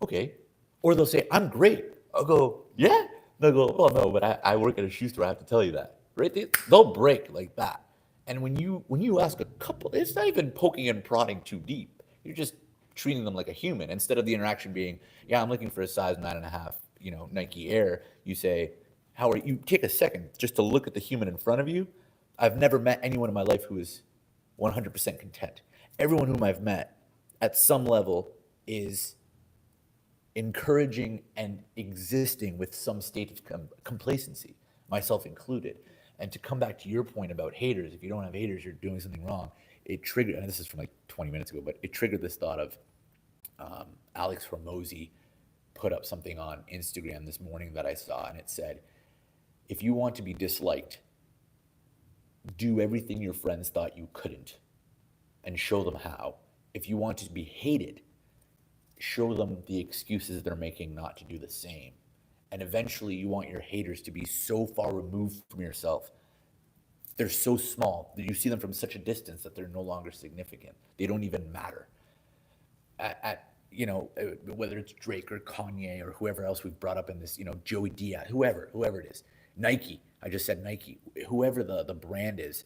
Okay. Or they'll say, I'm great. I'll go, yeah? They'll go, oh, no, but I work at a shoe store. I have to tell you that. Right? They'll break like that. And when you ask a couple, it's not even poking and prodding too deep. You're just treating them like a human. Instead of the interaction being, yeah, I'm looking for a size 9.5, Nike Air, you say, how are you? Take a second just to look at the human in front of you. I've never met anyone in my life who is 100% content. Everyone whom I've met at some level is encouraging and existing with some state of complacency, myself included. And to come back to your point about haters, if you don't have haters, you're doing something wrong. It triggered, and this is from like 20 minutes ago, but it triggered this thought of Alex Hormozy put up something on Instagram this morning that I saw, and it said, if you want to be disliked, do everything your friends thought you couldn't and show them how. If you want to be hated, show them the excuses they're making not to do the same. And eventually you want your haters to be so far removed from yourself. They're so small that you see them from such a distance that they're no longer significant. They don't even matter. Whether it's Drake or Kanye or whoever else we've brought up in this, Joey Diaz, whoever it is. Nike, I just said Nike, whoever the brand is.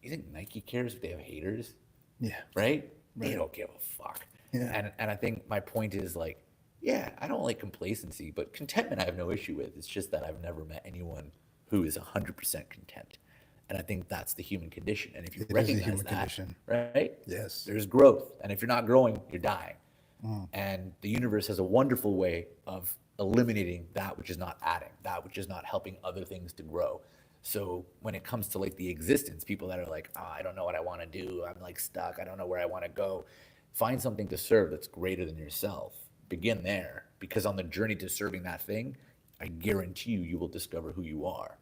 You think Nike cares if they have haters?
Yeah.
Right? They don't give a fuck.
Yeah.
And I think my point is like, yeah, I don't like complacency, but contentment I have no issue with. It's just that I've never met anyone who is 100% content. And I think that's the human condition. And if you recognize that,
condition.
Right?
Yes.
There's growth. And if you're not growing, you're dying. And the universe has a wonderful way of eliminating that which is not adding, that which is not helping other things to grow. So when it comes to like the existence, people that are like, oh, I don't know what I want to do. I'm like stuck. I don't know where I want to go. Find something to serve that's greater than yourself. Begin there, because on the journey to serving that thing, I guarantee you will discover who you are.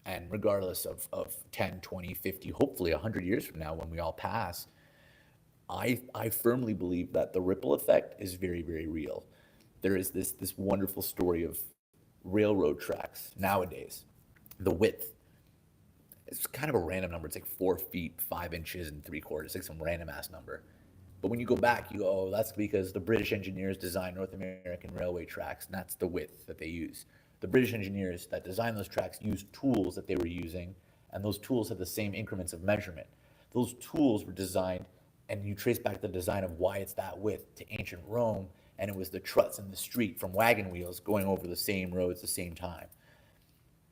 And regardless of 10, 20, 50, hopefully 100 years from now when we all pass, I firmly believe that the ripple effect is very, very real. There is this wonderful story of railroad tracks nowadays. The width, it's kind of a random number. It's like 4 feet, 5 inches and 3/4. It's like some random ass number. But when you go back, you go, oh, that's because the British engineers designed North American railway tracks, and that's the width that they use. The British engineers that designed those tracks used tools that they were using, and those tools had the same increments of measurement. Those tools were designed, and you trace back the design of why it's that width to ancient Rome, and it was the struts in the street from wagon wheels going over the same roads the same time.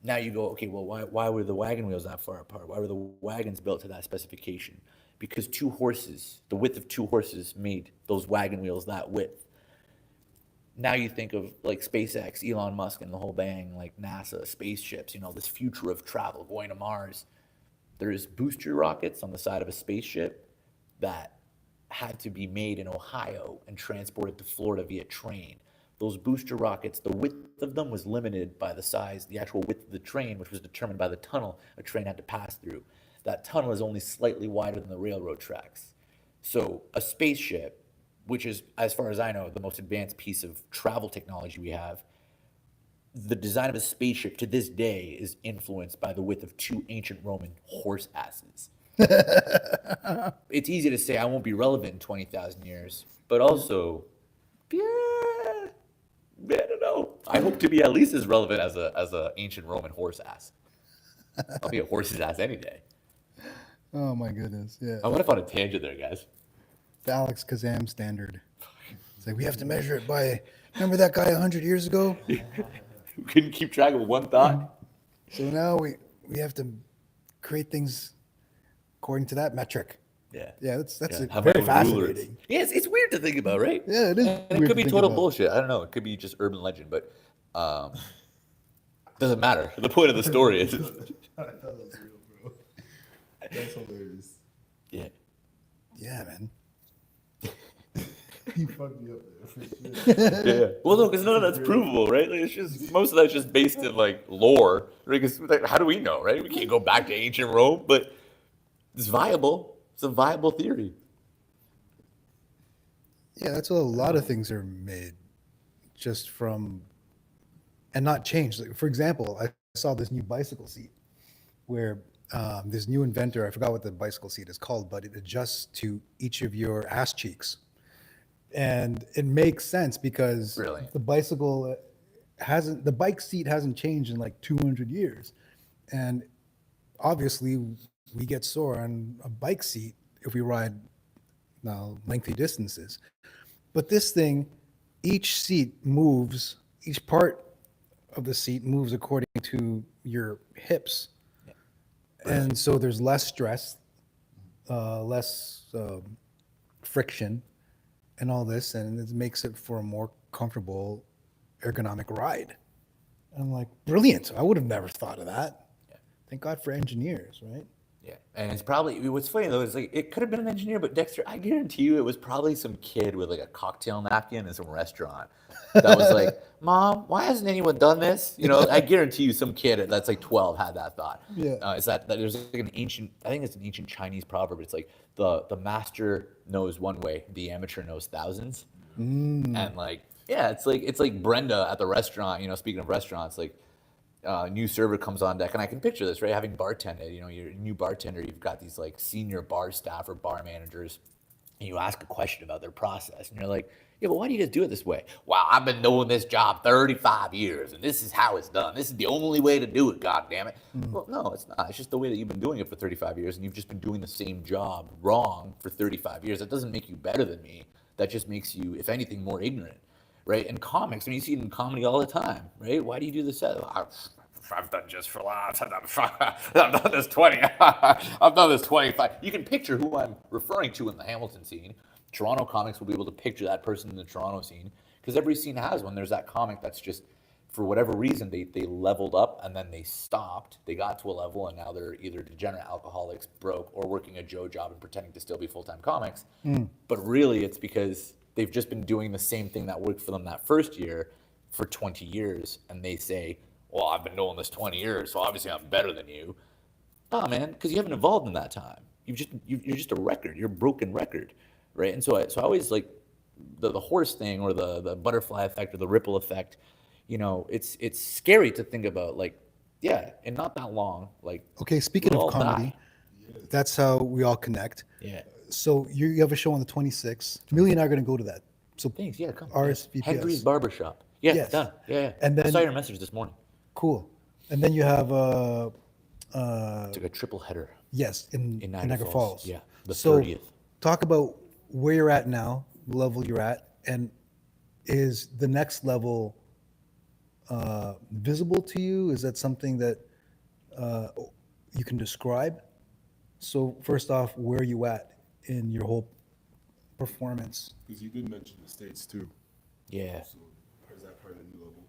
Now you go, okay, well, why were the wagon wheels that far apart? Why were the wagons built to that specification? Because two horses, the width of two horses made those wagon wheels that width. Now you think of like SpaceX, Elon Musk and the whole bang, like NASA, spaceships, you know, this future of travel, going to Mars. There's booster rockets on the side of a spaceship that had to be made in Ohio and transported to Florida via train. Those booster rockets, the width of them was limited by the size, the actual width of the train, which was determined by the tunnel a train had to pass through. That tunnel is only slightly wider than the railroad tracks. So a spaceship, which is, as far as I know, the most advanced piece of travel technology we have, the design of a spaceship to this day is influenced by the width of two ancient Roman horse asses. It's easy to say I won't be relevant in 20,000 years, but also, yeah, I don't know. I hope to be at least as relevant as a ancient Roman horse ass. I'll be a horse's ass any day.
Oh my goodness, yeah.
I went off on a tangent there, guys.
The Alex Kazam standard. It's like we have to measure it by. Remember that guy 100 years ago?
Who couldn't keep track of one thought?
So now we have to create things according to that metric.
Yeah.
Yeah, that's
Have
very
my own rulers.
fascinating.
Yeah, it's weird to think about, right?
Yeah, it is.
And
weird
it could
to
be
think
total
about.
bullshit. I don't know. It could be just urban legend, but doesn't matter. The point of the story is,
I thought that was real, bro. That's hilarious.
yeah.
Yeah, man.
You fucked me up there for sure.
Yeah. Well, no, because none of that's provable, right? Like, it's just most of that's just based in like lore. Right? Because how do we know, right? We can't go back to ancient Rome, but it's viable. It's a viable theory.
Yeah, that's what a lot of things are made just from and not changed. Like, for example, I saw this new bicycle seat where this new inventor, I forgot what the bicycle seat is called, but it adjusts to each of your ass cheeks. And it makes sense because
Really?
the bike seat hasn't changed in like 200 years. And obviously we get sore on a bike seat if we ride lengthy distances. But this thing, each part of the seat moves according to your hips. And so there's less stress, less friction and all this, and it makes it for a more comfortable ergonomic ride. And I'm like, brilliant. I would have never thought of that.
Yeah.
Thank God for engineers, right?
Yeah, and it's probably what's funny though is like it could have been an engineer, but Dexter, I guarantee you, it was probably some kid with like a cocktail napkin in some restaurant that was like, "Mom, why hasn't anyone done this?" You know, I guarantee you, some kid that's like 12 had that thought.
Yeah.
Is that there's like an ancient, I think it's an ancient Chinese proverb. It's like the master knows one way, the amateur knows thousands, and like yeah, it's like Brenda at the restaurant. You know, speaking of restaurants, like. New server comes on deck, and I can picture this, right? Having bartended, you know, you're a new bartender, you've got these like senior bar staff or bar managers, and you ask a question about their process, and you're like, yeah, but why do you guys do it this way? Wow, I've been doing this job 35 years, and this is how it's done. This is the only way to do it, God damn it. Well, no, it's not. It's just the way that you've been doing it for 35 years, and you've just been doing the same job wrong for 35 years. That doesn't make you better than me. That just makes you, if anything, more ignorant. Right? In comics, I mean, you see it in comedy all the time, right? Why do you do this? I've done just for laughs. I've done this 20. I've done this 25. You can picture who I'm referring to in the Hamilton scene. Toronto comics will be able to picture that person in the Toronto scene because every scene has one. There's that comic that's just, for whatever reason, they leveled up and then they stopped. They got to a level and now they're either degenerate alcoholics, broke, or working a Joe job and pretending to still be full-time comics. But really, it's because they've just been doing the same thing that worked for them that first year for 20 years. And they say, well, I've been doing this 20 years, so obviously I'm better than you. Oh, man, because you haven't evolved in that time. You're just a record. You're a broken record, right? And so I always like the horse thing or the butterfly effect or the ripple effect. You know, it's scary to think about. Like, yeah, and not that long. Like,
Okay, speaking
we'll
of
all
comedy,
die.
that's how we all connect.
Yeah.
So you have a show on the 26th. Millie and I are going to go to that. So
Thanks. Yeah, come.
RSVP.
Henry's Barbershop. Yeah,
Yes.
done. Yeah.
And
I saw
then
your message this morning.
cool. And then you have
It's like a triple header
yes in Niagara Falls.
Yeah, the
So
30th.
talk about where you're at now, the level you're at, and is the next level visible to you? Is that something that you can describe? So first off, where are you at in your whole performance?
Because you did mention the States too.
Yeah.
So is that part of the new level?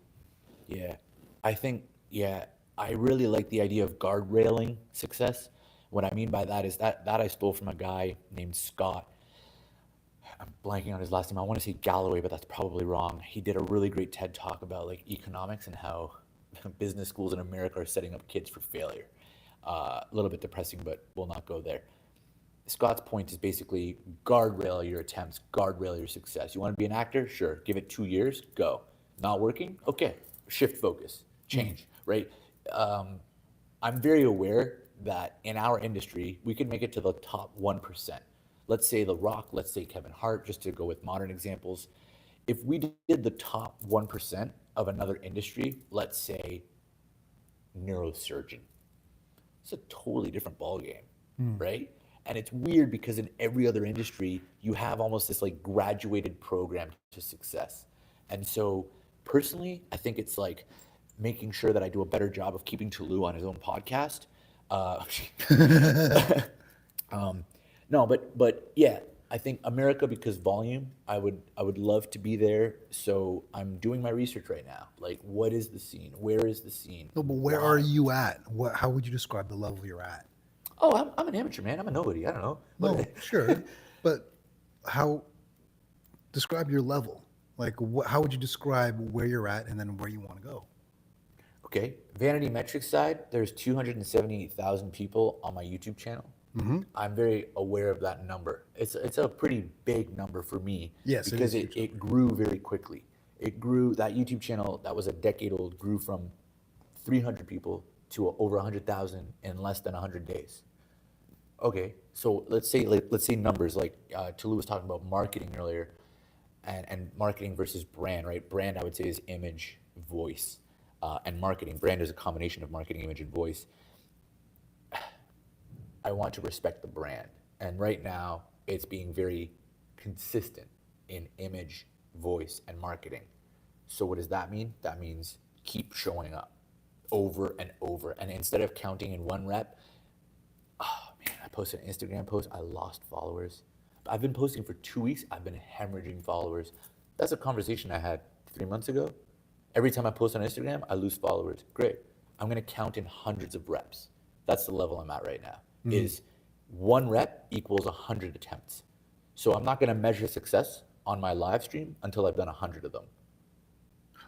Yeah, I think, yeah, I really like the idea of guardrailing success. What I mean by that is that I stole from a guy named Scott. I'm blanking on his last name. I want to say Galloway, but that's probably wrong. He did a really great TED talk about like economics and how business schools in America are setting up kids for failure. A little bit depressing, but we'll not go there. Scott's point is basically guardrail your attempts, guardrail your success. You want to be an actor? Sure. Give it 2 years, go. Not working? Okay. Shift focus, change, right? I'm very aware that in our industry, we can make it to the top 1%. Let's say The Rock, let's say Kevin Hart, just to go with modern examples. If we did the top 1% of another industry, let's say neurosurgeon, it's a totally different ballgame, right? And it's weird because in every other industry, you have almost this like graduated program to success. And so personally, I think it's like making sure that I do a better job of keeping Tolu on his own podcast. Uh, no, but yeah, I think America, because volume, I would love to be there. So I'm doing my research right now. Like, what is the scene? Where is the scene?
No, but where are you at? How would you describe the level you're at?
Oh, I'm an amateur, man. I'm a nobody. I don't know.
No, sure, but how describe your level? Like, how would you describe where you're at and then where you want to go?
Okay, vanity metrics side, there's 278,000 people on my YouTube channel. I'm very aware of that number. It's a pretty big number for me.
Yes, it
because
is huge.
it grew very quickly. It grew, that YouTube channel that was a decade old grew from 300 people to over 100,000 in less than 100 days. Okay, so let's say numbers like Tolu was talking about marketing earlier, and marketing versus brand, right? Brand, I would say, is image, voice, and marketing. Brand is a combination of marketing, image, and voice. I want to respect the brand, and right now it's being very consistent in image, voice, and marketing. So what does that mean? That means keep showing up over and over, and instead of counting in one rep, oh man, I posted an Instagram post, I lost followers. I've been posting for 2 weeks, I've been hemorrhaging followers. That's a conversation I had 3 months ago. Every time I post on Instagram, I lose followers. Great. I'm gonna count in hundreds of reps. That's the level I'm at right now, is 1 rep equals 100 attempts. So I'm not gonna measure success on my live stream until I've done 100 of them.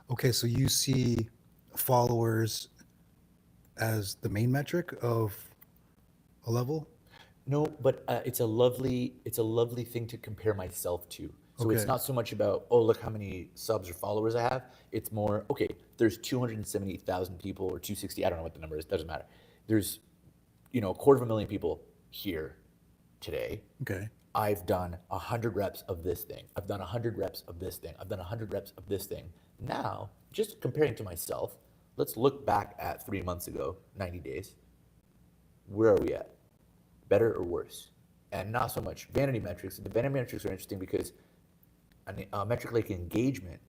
Okay, so you see followers as the main metric of a level?
No, but it's a lovely thing to compare myself to. So it's
Okay.
not so much about, oh, look how many subs or followers I have. It's more, okay, there's 278,000 people or 260, I don't know what the number is, doesn't matter. There's, a 250,000 people here today.
Okay.
I've done 100 reps of this thing. I've done 100 reps of this thing. I've done 100 reps of this thing. Now, just comparing to myself, let's look back at 3 months ago, 90 days. Where are we at? Better or worse? And not so much vanity metrics. The vanity metrics are interesting because a metric like engagement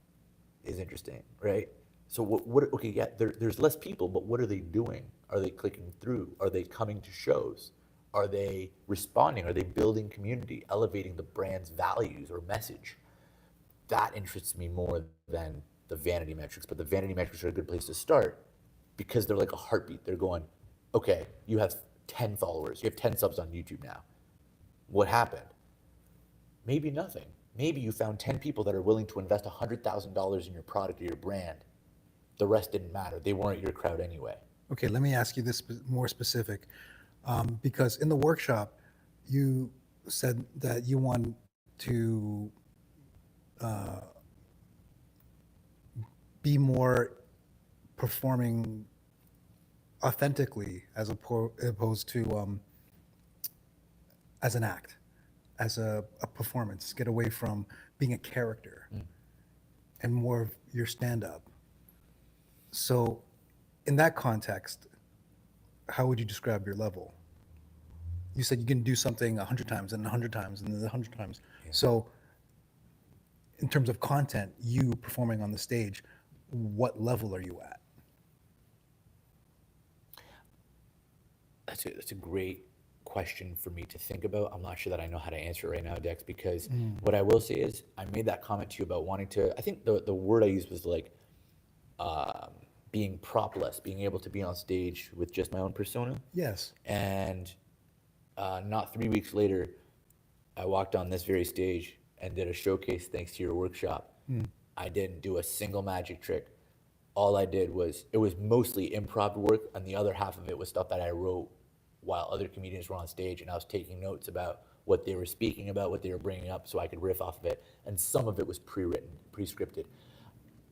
is interesting, right? So okay, yeah, there's less people, but what are they doing? Are they clicking through? Are they coming to shows? Are they responding? Are they building community, elevating the brand's values or message? That interests me more than the vanity metrics, but the vanity metrics are a good place to start because they're like a heartbeat. They're going, okay, you have 10 followers, you have 10 subs on YouTube now. What happened? Maybe nothing. Maybe you found 10 people that are willing to invest $100,000 in your product or your brand. The rest didn't matter. They weren't your crowd anyway.
Okay, let me ask you this more specific. Because in the workshop, you said that you want to be more performing authentically as opposed to as an act, as a performance, get away from being a character. and more of your stand-up. So in that context, how would you describe your level? You said you can do something 100 times and 100 times and then 100 times. So in terms of content, you performing on the stage, what level are you at?
That's a great question for me to think about. I'm not sure that I know how to answer it right now, Dex, because what I will say is I made that comment to you about wanting to, I think the word I used was like being propless, being able to be on stage with just my own persona.
Yes.
And not 3 weeks later, I walked on this very stage and did a showcase thanks to your workshop. I didn't do a single magic trick. All I did was, it was mostly improv work, and the other half of it was stuff that I wrote while other comedians were on stage, and I was taking notes about what they were speaking about, what they were bringing up, so I could riff off of it. And some of it was pre-written, pre-scripted.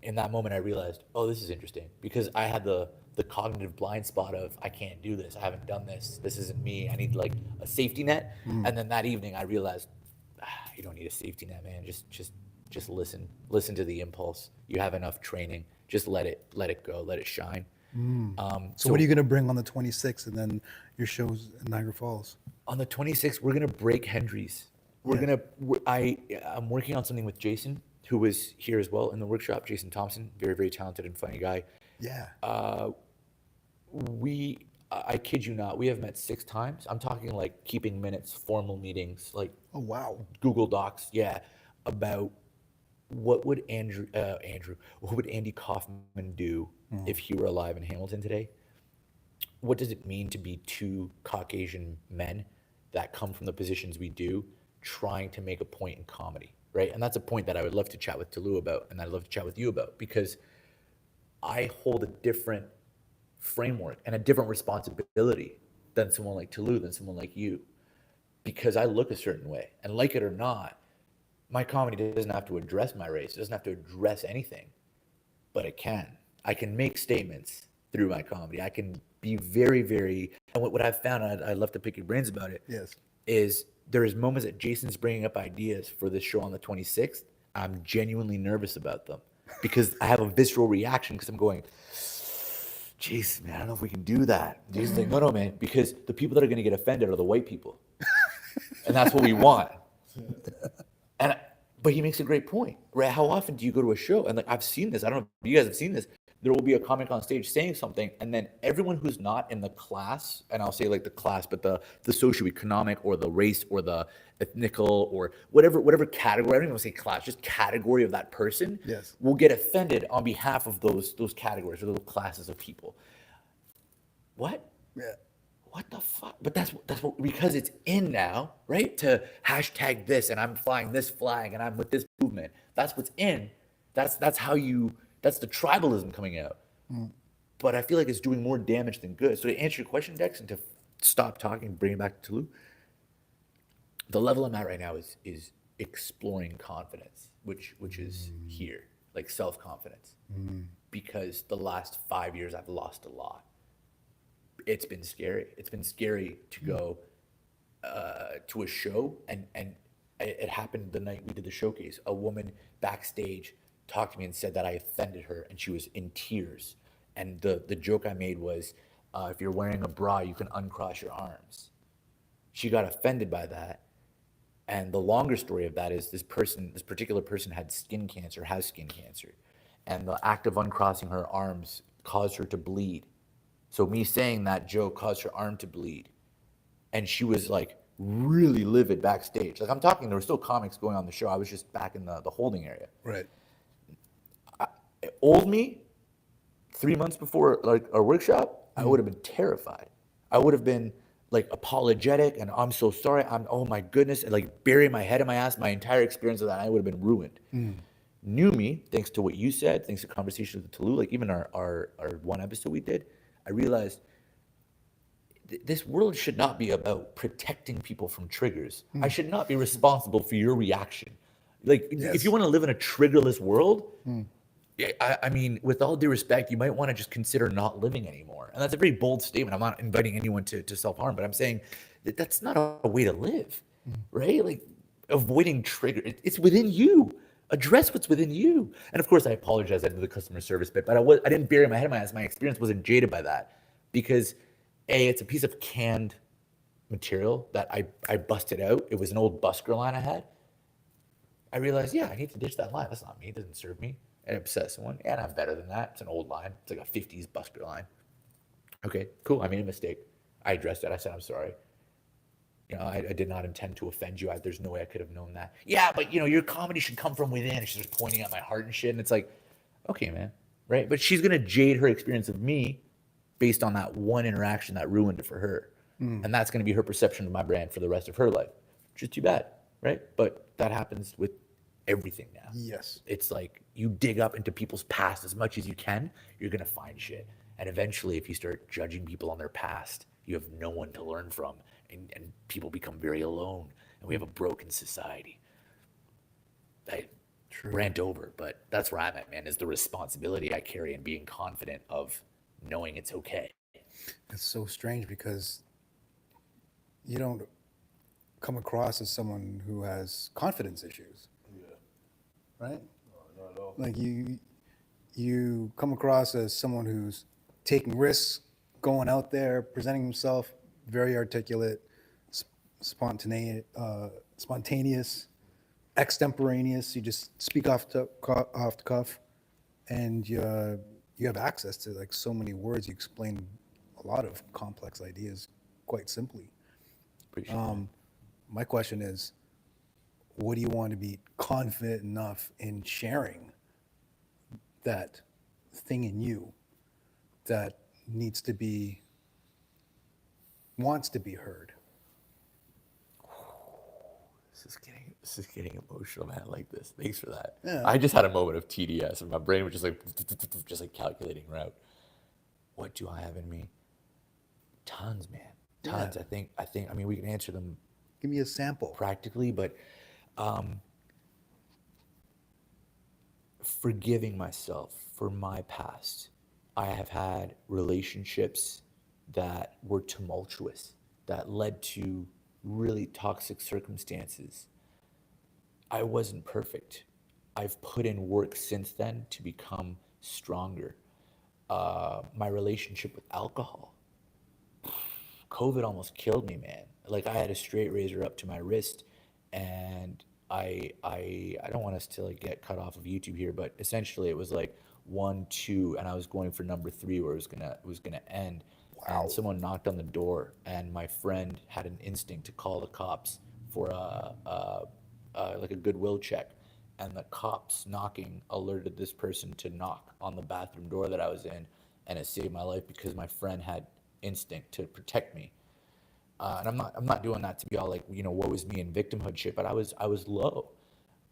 In that moment, I realized, oh, this is interesting, because I had the cognitive blind spot of, I can't do this, I haven't done this, this isn't me, I need like a safety net. And then that evening, I realized, you don't need a safety net, man. Just listen to the impulse. You have enough training. Just let it go, let it shine.
So what are you going to bring on the 26th and then your shows in Niagara Falls?
On the 26th, we're gonna break Hendry's. I'm working on something with Jason, who was here as well in the workshop. Jason Thompson, very, very talented and funny guy.
Yeah.
I kid you not, we have met 6 times. I'm talking like keeping minutes, formal meetings, like
Oh, wow.
Google Docs, yeah, about what would what would Andy Kaufman do if he were alive in Hamilton today? What does it mean to be 2 Caucasian men that come from the positions we do, trying to make a point in comedy, right? And that's a point that I would love to chat with Tolu about, and I'd love to chat with you about, because I hold a different framework and a different responsibility than someone like Tolu, than someone like you, because I look a certain way, and like it or not, my comedy doesn't have to address my race, it doesn't have to address anything, but it can. I can make statements through my comedy. I can be very, very, and what I've found, I'd love to pick your brains about it,
Yes.
is there is moments that Jason's bringing up ideas for this show on the 26th. I'm genuinely nervous about them because I have a visceral reaction, because I'm going, Jason, man, I don't know if we can do that. Jason's like, no, man, because the people that are going to get offended are the white people. And that's what we want. But he makes a great point, right? How often do you go to a show? And like, I've seen this. I don't know if you guys have seen this. There will be a comic on stage saying something, and then everyone who's not in the class, and I'll say like the class, but the socioeconomic or the race or the ethnical or whatever category, I don't even want to say class, just category of that person,
Yes.
will get offended on behalf of those categories or those classes of people. What?
Yeah.
What the fuck? But that's what, because it's in now, right? To hashtag this, and I'm flying this flag, and I'm with this movement. That's what's in. That's how you. That's the tribalism coming out. But I feel like it's doing more damage than good. So to answer your question, Dex, and to stop talking, bring it back to Tolu, the level I'm at right now is exploring confidence, which is here, like self-confidence. Because the last 5 years I've lost a lot. It's been scary. It's been scary to go to a show, and it happened the night we did the showcase. A woman backstage talked to me and said that I offended her, and she was in tears. And the joke I made was, if you're wearing a bra, you can uncross your arms. She got offended by that. And the longer story of that is this particular person has skin cancer. And the act of uncrossing her arms caused her to bleed. So me saying that joke caused her arm to bleed. And she was like really livid backstage. Like, I'm talking, there were still comics going on the show. I was just back in the holding area.
Right.
Old me, 3 months before like our workshop, I would have been terrified. I would have been like apologetic, and I'm so sorry. Oh my goodness, and like bury my head in my ass. My entire experience of that, I would have been ruined. New me, thanks to what you said, thanks to conversations with Tolu, like even our one episode we did, I realized this world should not be about protecting people from triggers. I should not be responsible for your reaction. Like, if you want to live in a triggerless world, I mean, with all due respect, you might want to just consider not living anymore. And that's a very bold statement. I'm not inviting anyone to self-harm, but I'm saying that that's not a way to live, right? Like, avoiding trigger, it's within you. Address what's within you. And of course, I apologize. I did the customer service bit, but I didn't bury my head in my ass. My experience wasn't jaded by that because it's a piece of canned material that I busted out. It was an old busker line I had. I realized, yeah, I need to ditch that line. That's not me. It doesn't serve me. And it upset someone. And I'm better than that. It's an old line. It's like a 50s busker line. Okay, cool. I made a mistake. I addressed it. I said, I'm sorry. I did not intend to offend you. There's no way I could have known that. Yeah, but your comedy should come from within. She's just pointing at my heart and shit. And it's like, okay, man, right? But she's gonna jade her experience of me based on that one interaction that ruined it for her, and that's gonna be her perception of my brand for the rest of her life. Which is too bad, right? But that happens with everything now.
Yes.
It's like you dig up into people's past as much as you can, you're gonna find shit. And eventually, if you start judging people on their past, you have no one to learn from. And people become very alone, and we have a broken society. I rant over, but that's where I'm at, man, is the responsibility I carry and being confident of knowing it's okay.
It's so strange because you don't come across as someone who has confidence issues.
Yeah.
Right?
No, not at all.
Like you come across as someone who's taking risks, going out there, presenting himself, very articulate, spontaneous, extemporaneous. You just speak off the cuff, and you have access to like so many words. You explain a lot of complex ideas quite simply.
Appreciate that.
My question is, what do you want to be confident enough in sharing that thing in you that wants to be heard?
This is getting emotional, man. I like this. Thanks for that.
Yeah.
I just had a moment of TDS, and my brain was just like calculating route. What do I have in me? Tons, man. Tons.
Yeah.
I think. I mean, we can answer them
Give me a sample.
practically, but forgiving myself for my past. I have had relationships that were tumultuous, that led to really toxic circumstances. I wasn't perfect. I've put in work since then to become stronger. My relationship with alcohol. COVID almost killed me, man. Like I had a straight razor up to my wrist, and I don't want us to like get cut off of YouTube here, but essentially it was like 1, 2, and I was going for number 3 where it was gonna end. Wow. And someone knocked on the door, and my friend had an instinct to call the cops for like a goodwill check, and the cops knocking alerted this person to knock on the bathroom door that I was in, and it saved my life because my friend had instinct to protect me. And I'm not doing that to be all like, woe is me and victimhood shit, but I was low.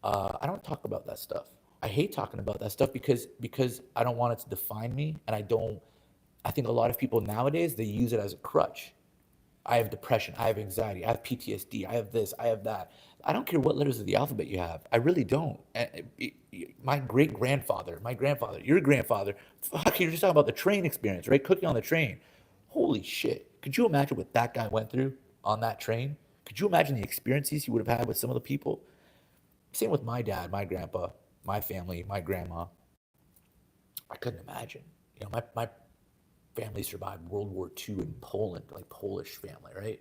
I don't talk about that stuff. I hate talking about that stuff because I don't want it to define me, and I think a lot of people nowadays, they use it as a crutch. I have depression, I have anxiety, I have PTSD, I have this, I have that. I don't care what letters of the alphabet you have. I really don't. My great-grandfather, your grandfather, fuck, you're just talking about the train experience, right? Cooking on the train. Holy shit. Could you imagine what that guy went through on that train? Could you imagine the experiences he would have had with some of the people? Same with my dad, my grandpa, my family, my grandma. I couldn't imagine. My family survived World War II in Poland, like Polish family, right?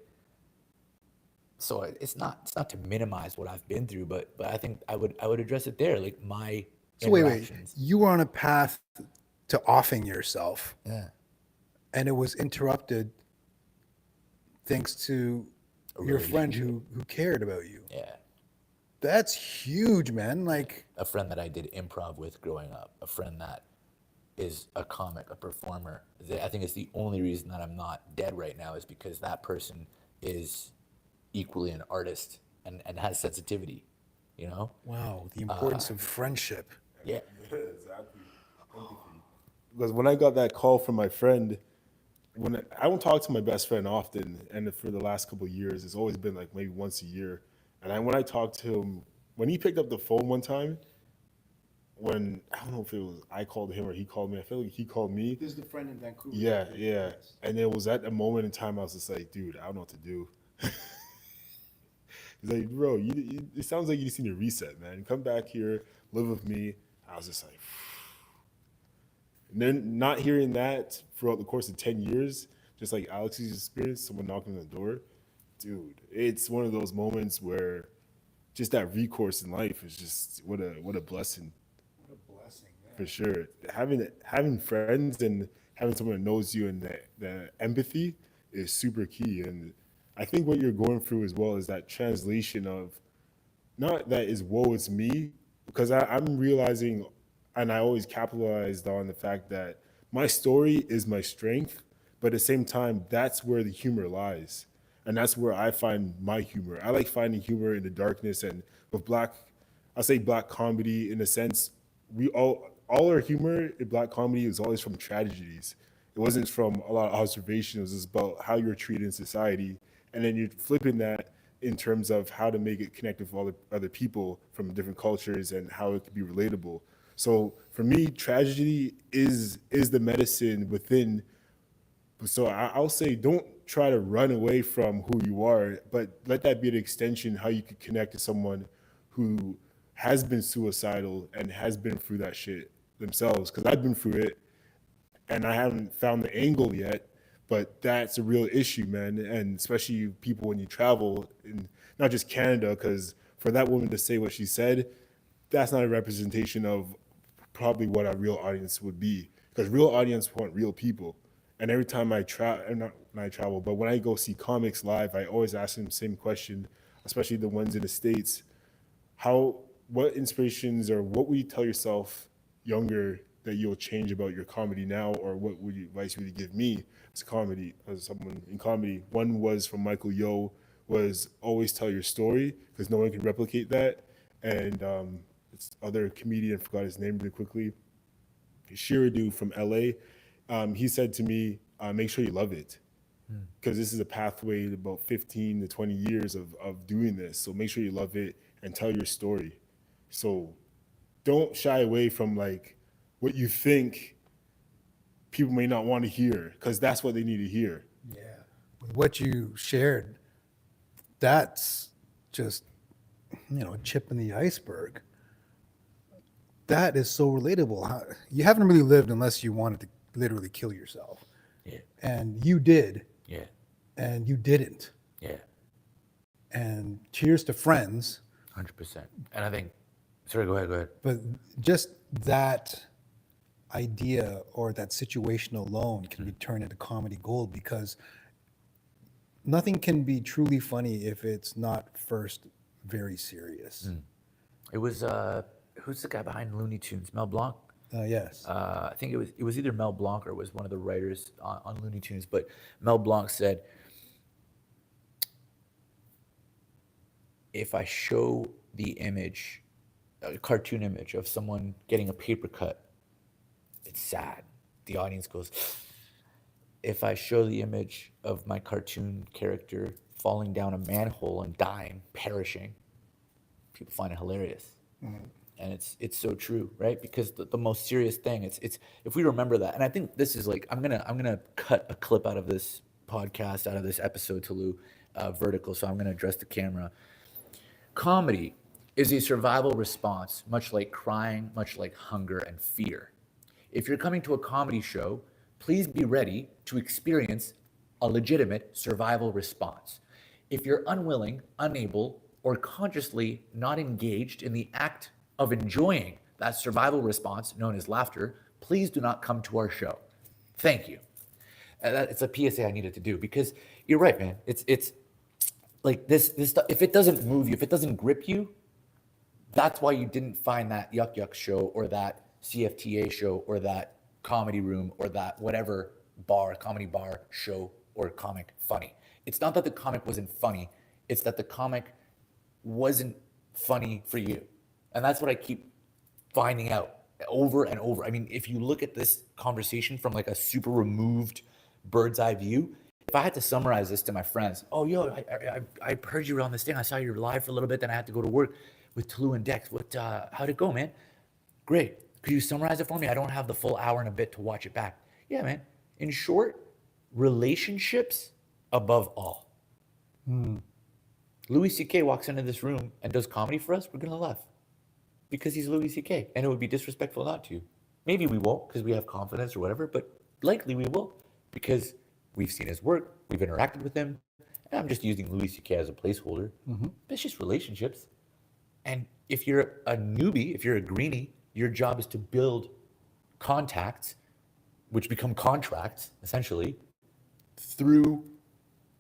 So it's not to minimize what I've been through, but I think I would address it there, like my
So wait,
interactions.
you were on a path to offing yourself,
Yeah.
and it was interrupted thanks to your friend who cared about you.
Yeah.
That's huge, man. Like,
A friend that I did improv with growing up, a friend that is a comic, a performer. I think it's the only reason that I'm not dead right now is because that person is equally an artist and has sensitivity,
wow, the importance of friendship.
Yeah.
Exactly. Because when I got that call from my friend, I don't talk to my best friend often, and for the last couple of years, it's always been like maybe once a year. And when I talked to him, when he picked up the phone one time, when I don't know if it was I called him or he called me, I feel like he called me.
This is the friend in Vancouver.
Yeah. And it was at a moment in time I was just like, dude, I don't know what to do. He's like, bro, it sounds like you just need a reset, man. Come back here. live with me. I was just like, and then not hearing that throughout the course of 10 years, just like Alex's experience, someone knocking on the door, dude, it's one of those moments where just that recourse in life is just what a blessing.
What a blessing, man.
For sure. Having friends and having someone that knows you and the empathy is super key. And I think what you're going through as well is that translation of not that is woe is me, because I'm realizing, and I always capitalized on the fact that my story is my strength, but at the same time, that's where the humor lies. And that's where I find my humor. I like finding humor in the darkness, and with I'll say black comedy in a sense, we all our humor in black comedy is always from tragedies. It wasn't from a lot of observation. It was just about how you're treated in society, and then you're flipping that in terms of how to make it connect with all the other people from different cultures and how it could be relatable. So for me, tragedy is the medicine within. So I'll say, don't try to run away from who you are, but let that be an extension how you could connect to someone who has been suicidal and has been through that shit themselves. Because I've been through it, and I haven't found the angle yet, but that's a real issue, man. And especially people when you travel, in not just Canada, because for that woman to say what she said, that's not a representation of probably what our real audience would be. Because real audience want real people. And every time I not when I travel, but when I go see comics live, I always ask them the same question, especially the ones in the States. What inspirations or what would you tell yourself younger that you'll change about your comedy now, or what advice would you give me as someone in comedy? One was from Michael Yo, was always tell your story because no one can replicate that. And it's other comedian, forgot his name really quickly, Shiradu from LA. He said to me, make sure you love it, because this is a pathway to about 15 to 20 years of doing this. So make sure you love it and tell your story. So don't shy away from like what you think people may not want to hear, because that's what they need to hear.
Yeah. With what you shared, that's just, a chip in the iceberg. That is so relatable. You haven't really lived unless you wanted to literally kill yourself.
Yeah.
And you did.
Yeah.
And you didn't.
Yeah.
And cheers to friends.
100%. And I think, sorry, go ahead.
But just that idea or that situation alone can be turned into comedy gold, because nothing can be truly funny if it's not first very serious.
It was, who's the guy behind Looney Tunes? Mel Blanc?
Yes.
I think it was either Mel Blanc or it was one of the writers on Looney Tunes. But Mel Blanc said, if I show the image, a cartoon image of someone getting a paper cut, it's sad. The audience goes. If I show the image of my cartoon character falling down a manhole and dying, perishing, people find it hilarious. And it's so true, right? Because the most serious thing, it's if we remember that, and I think this is like, I'm gonna cut a clip out of this podcast, out of this episode, Tolu, vertical. So I'm gonna address the camera. Comedy is a survival response, much like crying, much like hunger and fear. If you're coming to a comedy show, please be ready to experience a legitimate survival response. If you're unwilling, unable, or consciously not engaged in the act of enjoying that survival response known as laughter, please do not come to our show. Thank you. It's a PSA I needed to do, because you're right, man. It's like this stuff. If it doesn't move you, if it doesn't grip you, that's why you didn't find that Yuck Yuck show or that CFTA show or that comedy room or that whatever comedy bar show or comic funny. It's not that the comic wasn't funny. It's that the comic wasn't funny for you. And that's what I keep finding out over and over. I mean, if you look at this conversation from like a super removed bird's eye view, if I had to summarize this to my friends, I heard you were on this thing. I saw you were live for a little bit. Then I had to go to work with Tolu and Dex. How'd it go, man? Great. Could you summarize it for me? I don't have the full hour and a bit to watch it back. Yeah, man. In short, relationships above all. Louis C.K. walks into this room and does comedy for us. We're going to laugh. because he's Louis C.K. and it would be disrespectful not to. Maybe we won't because we have confidence or whatever, but likely we will because we've seen his work, we've interacted with him, and I'm just using Louis C.K. as a placeholder. It's just relationships. And if you're a newbie, if you're a greenie, your job is to build contacts, which become contracts, essentially, through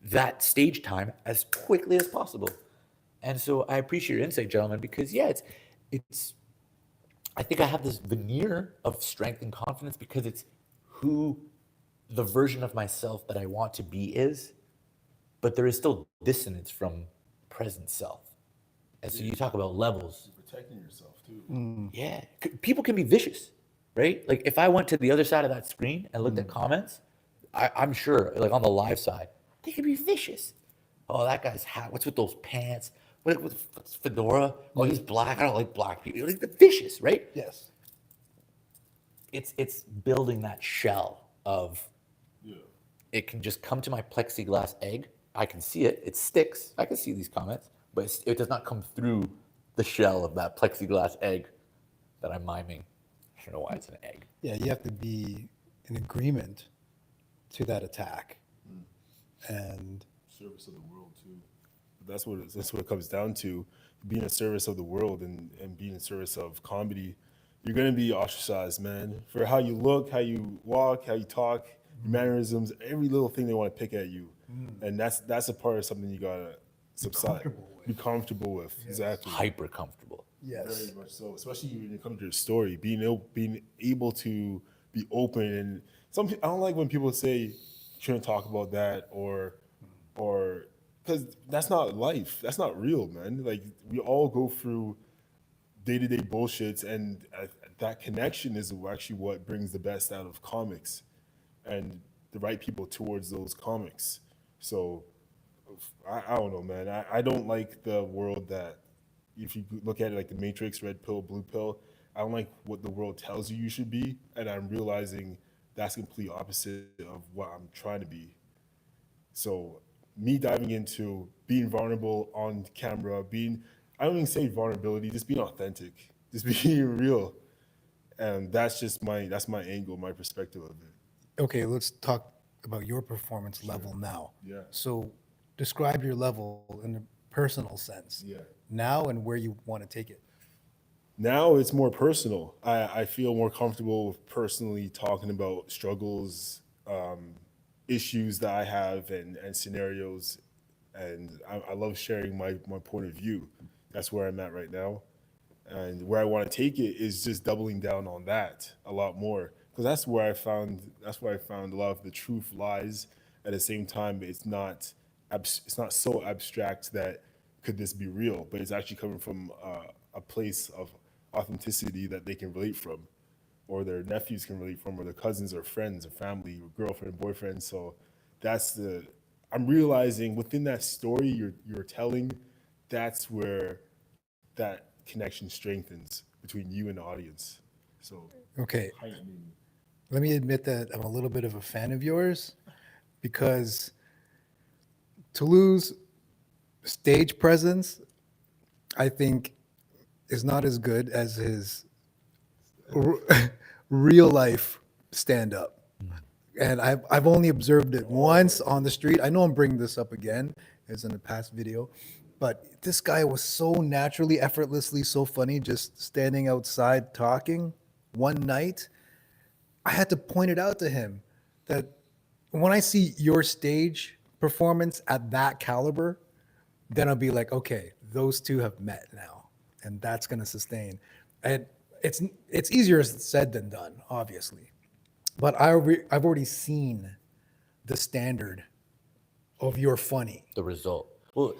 that stage time as quickly as possible. And so I appreciate your insight, gentlemen, because it's I think I have this veneer of strength and confidence because it's who the version of myself that I want to be is, but there is still dissonance from present self. And so you talk about levels.
You're protecting yourself too.
Yeah, people can be vicious, right? Like if I went to the other side of that screen and looked at comments, I'm sure, like on the live side, they could be vicious. Oh, that guy's hat. What's with those pants? What's fedora? Oh, he's black. I don't like black people. Like the vicious, right?
Yes.
It's building that shell of.
Yeah.
It can just come to my plexiglass egg. I can see it. It sticks. I can see these comments, but it does not come through the shell of that plexiglass egg that I'm miming. I don't know why it's an egg.
Yeah, you have to be in agreement to that attack. And
Service of the world too. That's what it comes down to. Being a service of the world and being in service of comedy, you're gonna be ostracized, man, for how you look, how you walk, how you talk, your mannerisms, every little thing they want to pick at you. And that's a part of something you gotta subside, be comfortable with. Yes. Exactly.
Hyper comfortable.
yes.
Very much so, especially when it comes to your story, being able to be open. And I don't like when people say you shouldn't talk about that or because that's not life. That's not real, man. Like we all go through day-to-day bullshits, and that connection is actually what brings the best out of comics and the right people towards those comics. So I don't know, man. I don't like the world that, if you look at it like the Matrix, red pill, blue pill, I don't like what the world tells you should be. And I'm realizing that's complete opposite of what I'm trying to be. So me diving into being vulnerable on camera, I don't even say vulnerability, just being authentic, just being real. And that's my angle, my perspective of it.
Okay, let's talk about your performance level now.
Yeah.
So describe your level in a personal sense.
Yeah.
Now and where you want to take it.
Now it's more personal. I feel more comfortable with personally talking about struggles, issues that I have and scenarios. And I love sharing my point of view. That's where I'm at right now. And where I want to take it is just doubling down on that a lot more. Because that's where I found a lot of the truth lies. At the same time, it's not so abstract that could this be real, but it's actually coming from a place of authenticity that they can relate from, or their nephews can relate from, or their cousins or friends or family or girlfriend, boyfriend. So I'm realizing within that story you're telling, that's where that connection strengthens between you and the audience. So
Okay. Let me admit that I'm a little bit of a fan of yours because Tolu's stage presence, I think, is not as good as his real life stand up. And I've only observed it once on the street. I know I'm bringing this up again, as in the past video, but this guy was so naturally, effortlessly, so funny, just standing outside talking one night. I had to point it out to him that when I see your stage performance at that caliber, then I'll be like, okay, those two have met now, and that's going to sustain. And it's easier said than done, obviously. But I've already seen the standard of your funny.
The result. Well,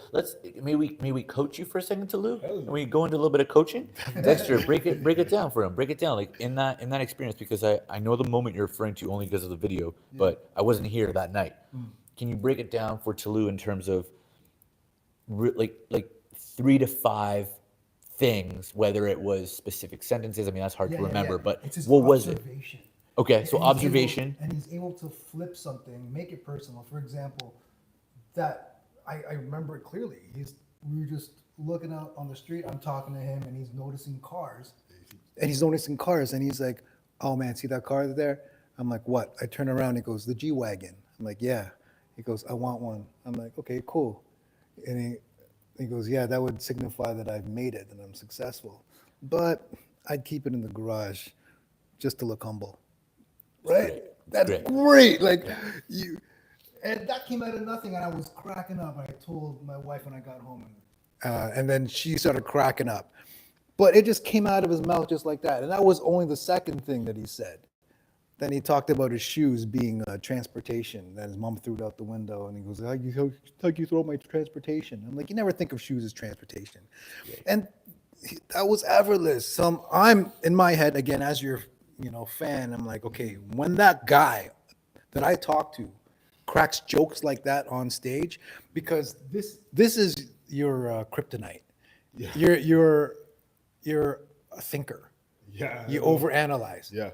may we coach you for a second, Tolu? And we go into a little bit of coaching. Dexter, break it down for him. Break it down, like in that experience, because I know the moment you're referring to only because of the video, but I wasn't here that night. Can you break it down for Tolu in terms of like 3 to 5 things, whether it was specific sentences? I mean, that's hard to remember, but what was it? Okay, so observation.
And he's able to flip something, make it personal. For example, that I remember it clearly. We were just looking out on the street. I'm talking to him, and he's noticing cars. And he's like, "Oh man, see that car there?" I'm like, "What?" I turn around. He goes, "The G-Wagon." I'm like, "Yeah." He goes, "I want one." I'm like, "Okay, cool." And he goes, "Yeah, that would signify that I've made it and I'm successful. But I'd keep it in the garage just to look humble." Right?
great.
That's
Great.
great. Like you, and that came out of nothing, and I was cracking up. I told my wife when I got home, and then she started cracking up. But it just came out of his mouth just like that, and that was only the second thing that he said. Then he talked about his shoes being transportation. That his mom threw it out the window, and he goes, "How'd you throw my transportation?" I'm like, "You never think of shoes as transportation," and that was effortless. I'm in my head again as your fan. I'm like, okay, when that guy that I talk to cracks jokes like that on stage, because this is your kryptonite.
Yeah.
You're a thinker.
Yeah.
You overanalyze.
Yeah.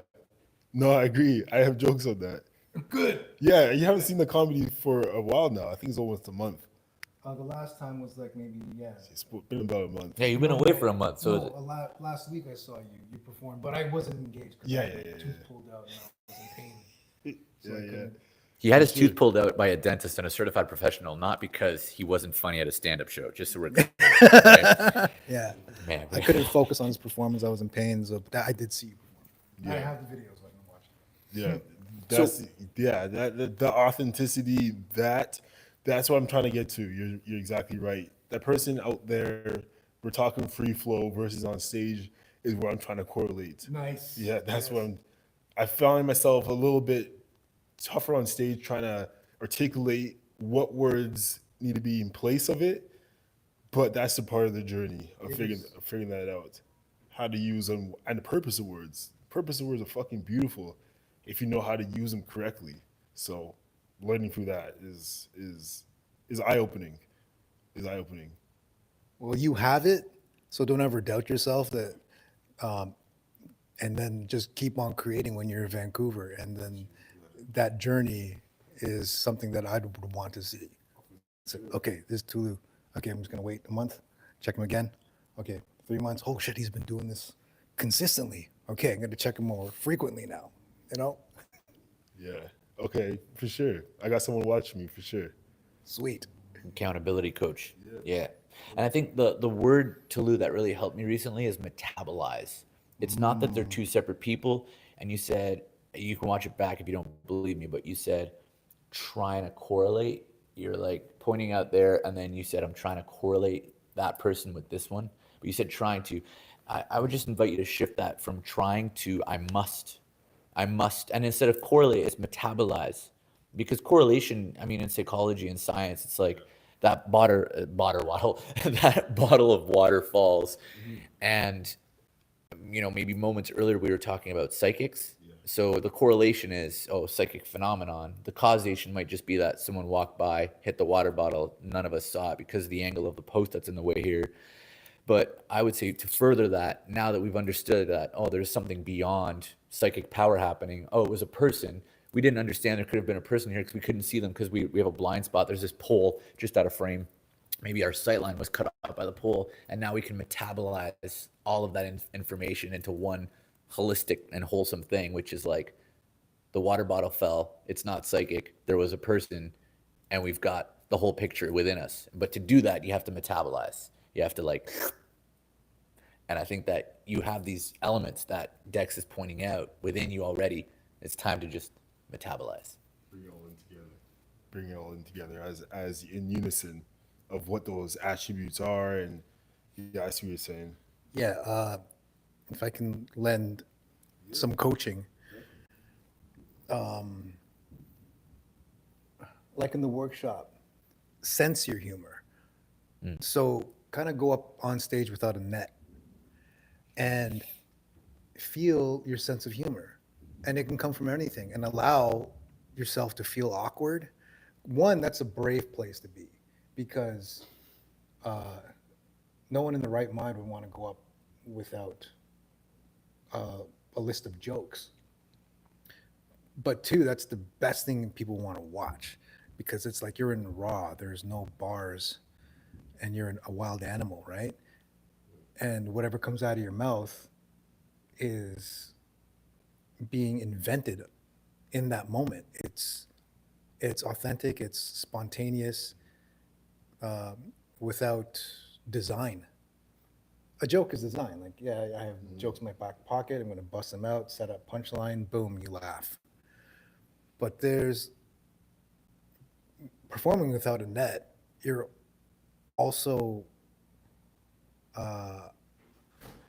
No, I agree. I have jokes on that.
Good.
Yeah, you haven't seen the comedy for a while now. I think it's almost a month.
The last time was like maybe
It's been about a month.
Yeah, you've been away for a month, so
No, last week I saw you perform, but I wasn't engaged. 'Cause
Yeah,
I had
yeah,
my
yeah,
tooth pulled out and I was in pain. So I
Yeah, yeah.
couldn't-
he had his tooth pulled out by a dentist and a certified professional, not because he wasn't funny at a stand-up show. Just so we're clear, right?
Yeah,
Man,
I couldn't focus on his performance. I was in pain, so I did see you perform. I have the videos so I can watch it.
Yeah, the authenticity, that's what I'm trying to get to. You're exactly right. That person out there, we're talking free flow versus on stage, is where I'm trying to correlate.
Nice.
Yeah, that's what I found myself a little bit tougher on stage trying to articulate what words need to be in place of it, but that's the part of the journey of figuring that out. How to use them and the purpose of words. Purpose of words are fucking beautiful if you know how to use them correctly. So learning through that is eye opening. Is eye opening.
Well, you have it, so don't ever doubt yourself that, and then just keep on creating when you're in Vancouver, and then that journey is something that I would want to see. So, okay, this is Tulu. Okay, I'm just gonna wait a month, check him again. Okay, 3 months. Oh shit, he's been doing this consistently. Okay, I'm gonna check him more frequently now. You know,
Yeah. Okay, for sure. I got someone watching me for sure.
sweet.
accountability coach. Yeah. And I think the word Tolu that really helped me recently is metabolize. It's not that they're two separate people. And you said, you can watch it back if you don't believe me, but you said trying to correlate. You're like pointing out there, and then you said, I'm trying to correlate that person with this one. But you said trying to. I would just invite you to shift that from trying to I must. I must. And instead of correlate, it's metabolize. Because correlation, I mean, in psychology and science, it's like that that bottle of water falls. And, maybe moments earlier we were talking about psychics. So the correlation is, psychic phenomenon. The causation might just be that someone walked by, hit the water bottle. None of us saw it because of the angle of the post that's in the way here. But I would say to further that, now that we've understood that, there's something beyond psychic power happening. It was a person. We didn't understand there could have been a person here because we couldn't see them because we have a blind spot. There's this pole just out of frame. Maybe our sight line was cut off by the pole, and now we can metabolize all of that information into one holistic and wholesome thing, which is like the water bottle fell. It's not psychic. There was a person, and we've got the whole picture within us. But to do that, you have to metabolize. You have to and I think that you have these elements that Dex is pointing out within you already. It's time to just metabolize.
Bring it all in together. Bring it all in together as in unison of what those attributes are. And yeah, I see what you're saying.
Yeah, if I can lend some coaching, like in the workshop, sense your humor. So kind of go up on stage without a net and feel your sense of humor. And it can come from anything, and allow yourself to feel awkward. One, that's a brave place to be, because no one in the right mind would want to go up without a list of jokes. But two, that's the best thing people want to watch, because it's like you're in raw. There's no bars, and you're a wild animal, right? And whatever comes out of your mouth is being invented in that moment. It's authentic, it's spontaneous, without design. A joke is design. Like, yeah, I have jokes in my back pocket. I'm going to bust them out, set up punchline, boom, you laugh. But there's performing without a net. You're also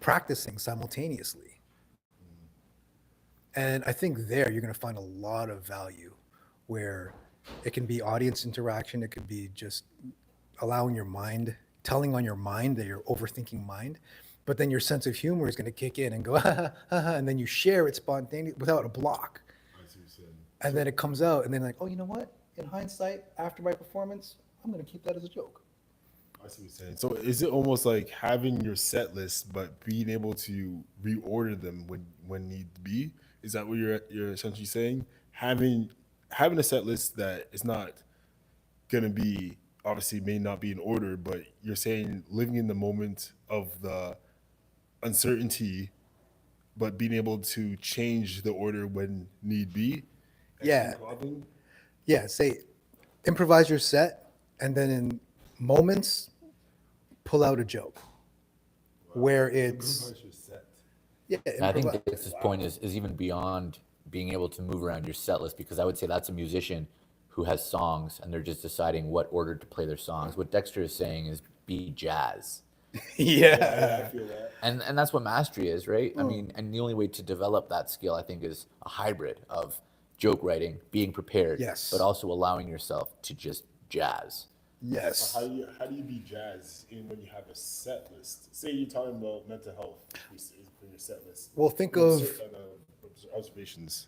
practicing simultaneously. And I think there you're going to find a lot of value where it can be audience interaction. It could be just allowing your mind, telling on your mind that you're overthinking mind. But then your sense of humor is going to kick in and go, ha, ha, ha, ha, and then you share it spontaneously without a block. And then it comes out, and then like, oh, you know what? In hindsight, after my performance, I'm going to keep that as a joke.
I see what you're saying. So is it almost like having your set list, but being able to reorder them when need be? Is that what you're essentially saying? Having a set list that is not gonna be, obviously may not be in order, but you're saying living in the moment of the uncertainty, but being able to change the order when need be.
Yeah.
Improvising?
Yeah, say improvise your set, and then in moments, pull out a joke where it's
Improvise your set.
yeah.
I think
Improv-
Dex's point is even beyond being able to move around your set list, because I would say that's a musician who has songs and they're just deciding what order to play their songs. What Dexter is saying is be jazz.
yeah.
I feel that.
And that's what mastery is, right? I mean, and the only way to develop that skill, I think, is a hybrid of joke writing, being prepared,
Yes.
but also allowing yourself to just jazz.
Yes.
How do you be jazz when you have a set list? Say you're talking about mental health for your set list.
Well, think of
observations.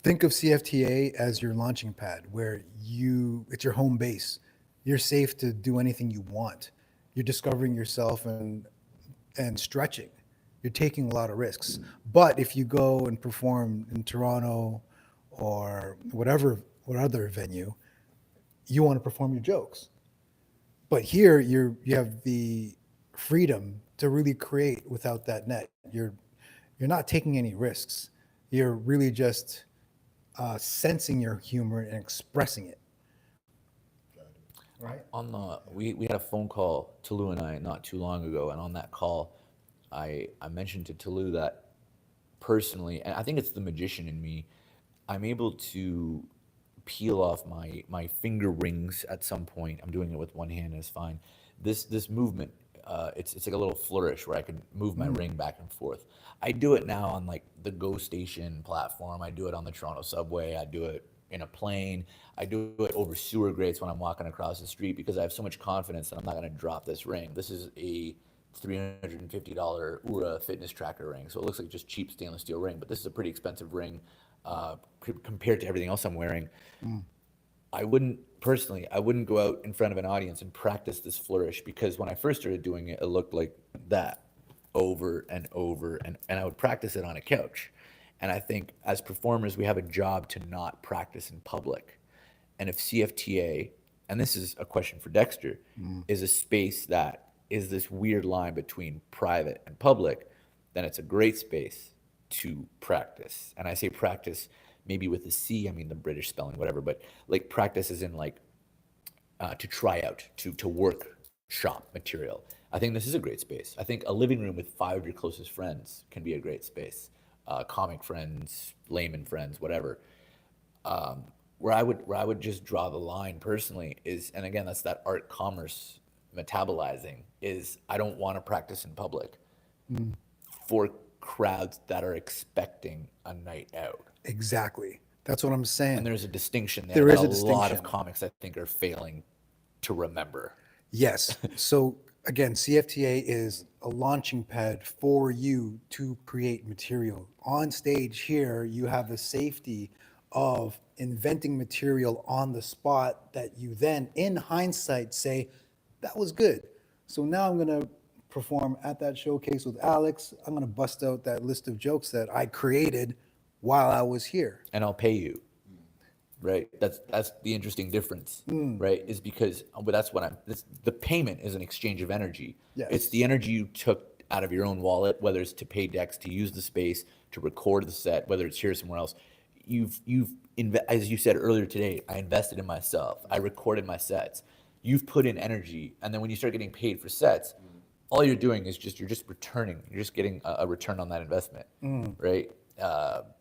CFTA as your launching pad, where it's your home base. You're safe to do anything you want. You're discovering yourself and stretching. You're taking a lot of risks. But if you go and perform in Toronto or what other venue, you want to perform your jokes. But here you have the freedom to really create without that net. You're not taking any risks. You're really just sensing your humor and expressing it. Right?
We had a phone call, Tolu and I, not too long ago, and on that call, I mentioned to Tolu that personally, and I think it's the magician in me, I'm able to peel off my finger rings at some point. I'm doing it with one hand and it's fine. This movement, it's like a little flourish where I can move my ring back and forth. I do it now on like the Go Station platform. I do it on the Toronto subway. I do it in a plane. I do it over sewer grates when I'm walking across the street because I have so much confidence that I'm not going to drop this ring. This is a $350 Oura fitness tracker ring, so it looks like just cheap stainless steel ring, but this is a pretty expensive ring compared to everything else I'm wearing. I wouldn't go out in front of an audience and practice this flourish, because when I first started doing it, it looked like that over and over, and I would practice it on a couch. And I think as performers, we have a job to not practice in public. And if CFTA, and this is a question for Dexter, is a space that is this weird line between private and public, then it's a great space to practice. And I say practice maybe with a C, I mean the British spelling, whatever, but like practice is in like to try out, to workshop material. I think this is a great space. I think a living room with 5 of your closest friends can be a great space. Comic friends, layman friends, whatever. Where I would just draw the line personally is, and again, that's that art commerce metabolizing, is I don't want to practice in public for crowds that are expecting a night out.
Exactly. That's what I'm saying.
And there's a distinction there.
There is
that
a
a lot
distinction.
of comics, I think, are failing to remember.
Yes. So again, CFTA is a launching pad for you to create material. On stage here, you have the safety of inventing material on the spot that you then, in hindsight, say, that was good. So now I'm going to perform at that showcase with Alex. I'm going to bust out that list of jokes that I created while I was here.
And I'll pay you. right? That's the interesting difference, right? Is because but that's what the payment is an exchange of energy.
Yes.
It's the energy you took out of your own wallet, whether it's to pay decks, to use the space, to record the set, whether it's here or somewhere else. As you said earlier today, I invested in myself. I recorded my sets. You've put in energy, and then when you start getting paid for sets, all you're doing is you're just returning. You're just getting a return on that investment, right?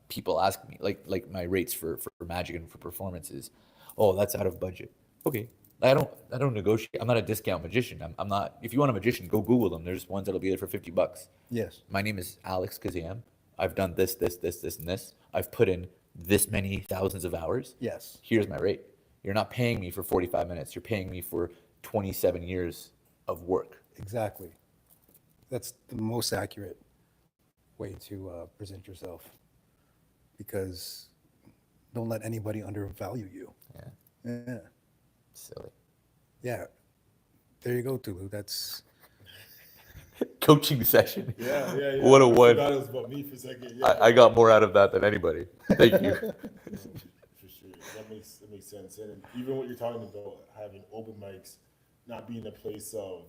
People ask me like my rates for magic and for performances. Oh, that's out of budget. Okay, I don't negotiate. I'm not a discount magician. I'm not. If you want a magician, go Google them. There's ones that'll be there for $50.
Yes.
My name is Alex Kazam. I've done this, and this. I've put in this many thousands of hours.
Yes.
Here's my rate. You're not paying me for 45 minutes. You're paying me for 27 years of work.
Exactly. That's the most accurate way to present yourself, because don't let anybody undervalue you.
Yeah.
Yeah.
Silly.
Yeah. There you go, Tulu. That's
Coaching session.
Yeah.
What a
I
one.
forgot it was about me for a second. Yeah.
I got more out of that than anybody. Thank you.
For sure. That makes sense. And even what you're talking about, having open mics, not being a place of,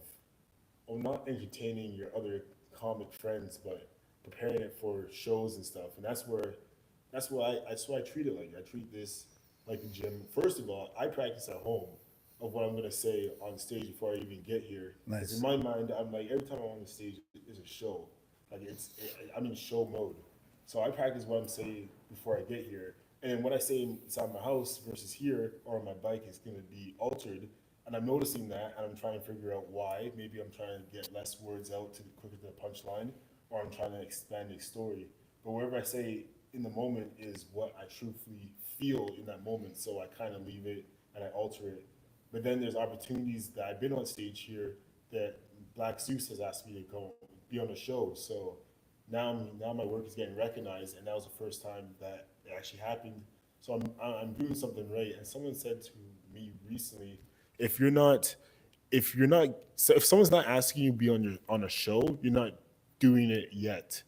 not entertaining your other comic friends, but preparing it for shows and stuff. And that's why I treat it like. I treat this like a gym. First of all, I practice at home of what I'm gonna say on stage before I even get here.
Nice.
'Cause in my mind, I'm like, every time I'm on the stage, it's a show. Like I'm in show mode. So I practice what I'm saying before I get here. And when I say inside my house versus here or on my bike, it's gonna be altered. And I'm noticing that, and I'm trying to figure out why. Maybe I'm trying to get less words out to quicker to the punchline, or I'm trying to expand a story. But whatever I say in the moment is what I truthfully feel in that moment. So I kind of leave it and I alter it. But then there's opportunities that I've been on stage here that Black Zeus has asked me to go be on a show. So now my work is getting recognized, and that was the first time that it actually happened. So I'm doing something right. And someone said to me recently, if someone's not asking you to be on a show, you're not doing it yet.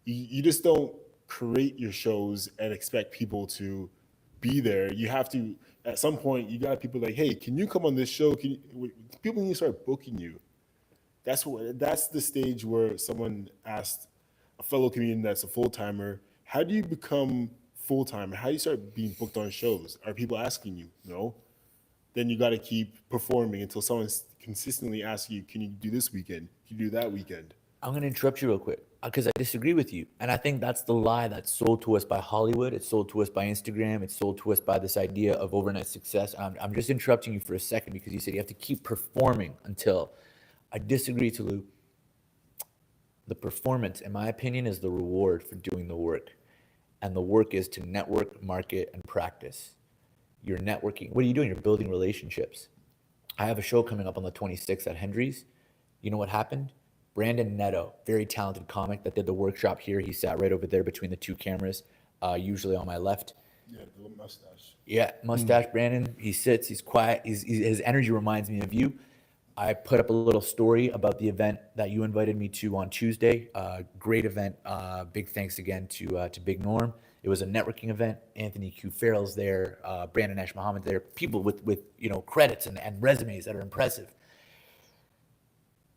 You just don't create your shows and expect people to be there. You have to, at some point, you got people like, hey, can you come on this show? People need to start booking you. That's the stage where someone asked a fellow comedian that's a full-timer, how do you become full-time? How do you start being booked on shows? Are people asking you? No. Then you got to keep performing until someone's consistently asking you, can you do this weekend? Can you do that weekend?
I'm going to interrupt you real quick because I disagree with you. And I think that's the lie that's sold to us by Hollywood. It's sold to us by Instagram. It's sold to us by this idea of overnight success. I'm just interrupting you for a second because you said you have to keep performing until. I disagree, Tolu. The performance, in my opinion, is the reward for doing the work. And the work is to network, market, and practice. You're networking. What are you doing? You're building relationships. I have a show coming up on the 26th at Hendry's. You know what happened? Brandon Netto, very talented comic that did the workshop here. He sat right over there between the two cameras, usually on my left.
Yeah, the little mustache.
Yeah, mustache Brandon. He sits, he's quiet. His energy reminds me of you. I put up a little story about the event that you invited me to on Tuesday. Great event. Big thanks again to Big Norm. It was a networking event. Anthony Q. Farrell's there. Brandon Ash Muhammad there. People with credits and resumes that are impressive.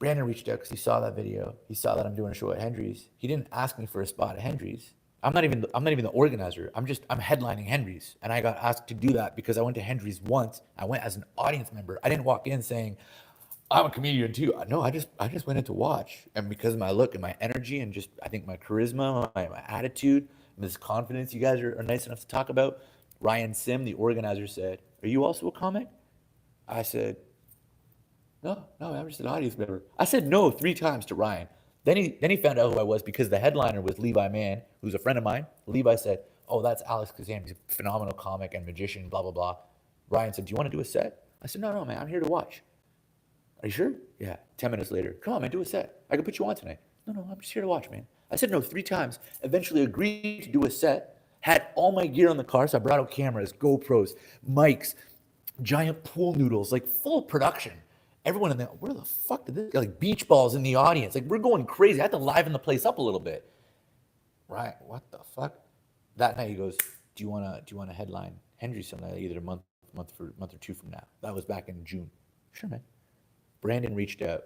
Brandon reached out because he saw that video. He saw that I'm doing a show at Hendry's. He didn't ask me for a spot at Hendry's. I'm not even the organizer. I'm headlining Hendry's, and I got asked to do that because I went to Hendry's once. I went as an audience member. I didn't walk in saying, I'm a comedian too. No, I just went in to watch. And because of my look and my energy and just, I think my charisma, my attitude, and this confidence you guys are nice enough to talk about, Ryan Sim, the organizer, said, are you also a comic? I said, no, I'm just an audience member. I said no 3 times to Ryan. Then he found out who I was because the headliner was Levi Mann, who's a friend of mine. Levi said, oh, that's Alex Kazam. He's a phenomenal comic and magician, blah, blah, blah. Ryan said, do you want to do a set? I said, no, man, I'm here to watch. Are you sure? Yeah. 10 minutes later, come on, man, do a set. I can put you on tonight. No, I'm just here to watch, man. I said no 3 times. Eventually agreed to do a set. Had all my gear on the car, so I brought out cameras, GoPros, mics, giant pool noodles, like full production. Everyone in there, where the fuck did this? Like beach balls in the audience. Like we're going crazy. I had to liven the place up a little bit. Right? What the fuck? That night he goes, do you wanna headline Hendry something, either a month or two from now. That was back in June. Sure, man. Brandon reached out.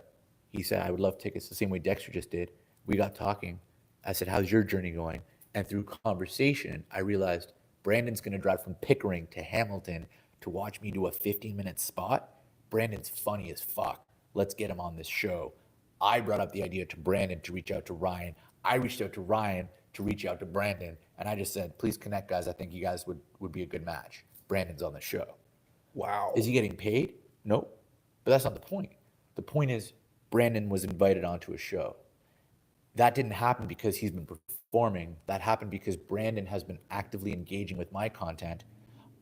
He said, I would love tickets the same way Dexter just did. We got talking. I said, how's your journey going? And through conversation, I realized Brandon's going to drive from Pickering to Hamilton to watch me do a 15-minute spot. Brandon's funny as fuck. Let's get him on this show. I brought up the idea to Brandon to reach out to Ryan. I reached out to Ryan to reach out to Brandon. And I just said, please connect, guys. I think you guys would be a good match. Brandon's on the show.
Wow.
Is he getting paid? Nope. But that's not the point. The point is Brandon was invited onto a show. That didn't happen because he's been performing. That happened because Brandon has been actively engaging with my content.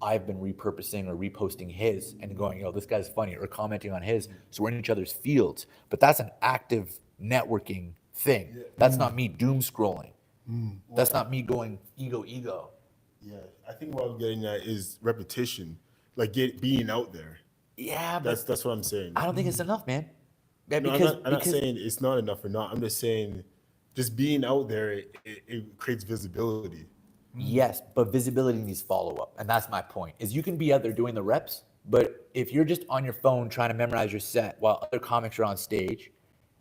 I've been repurposing or reposting his and going, yo, this guy's funny, or commenting on his. So we're in each other's fields. But that's an active networking thing. Yeah. That's not me doom scrolling. That's not me going ego.
Yeah, I think what I'm getting at is repetition, like being out there.
Yeah, but
that's what I'm saying.
I don't think it's enough, man.
Yeah, no, I'm not saying it's not enough or not. I'm just saying just being out there, it creates visibility.
Yes, but visibility needs follow-up. And that's my point, is you can be out there doing the reps, but if you're just on your phone trying to memorize your set while other comics are on stage,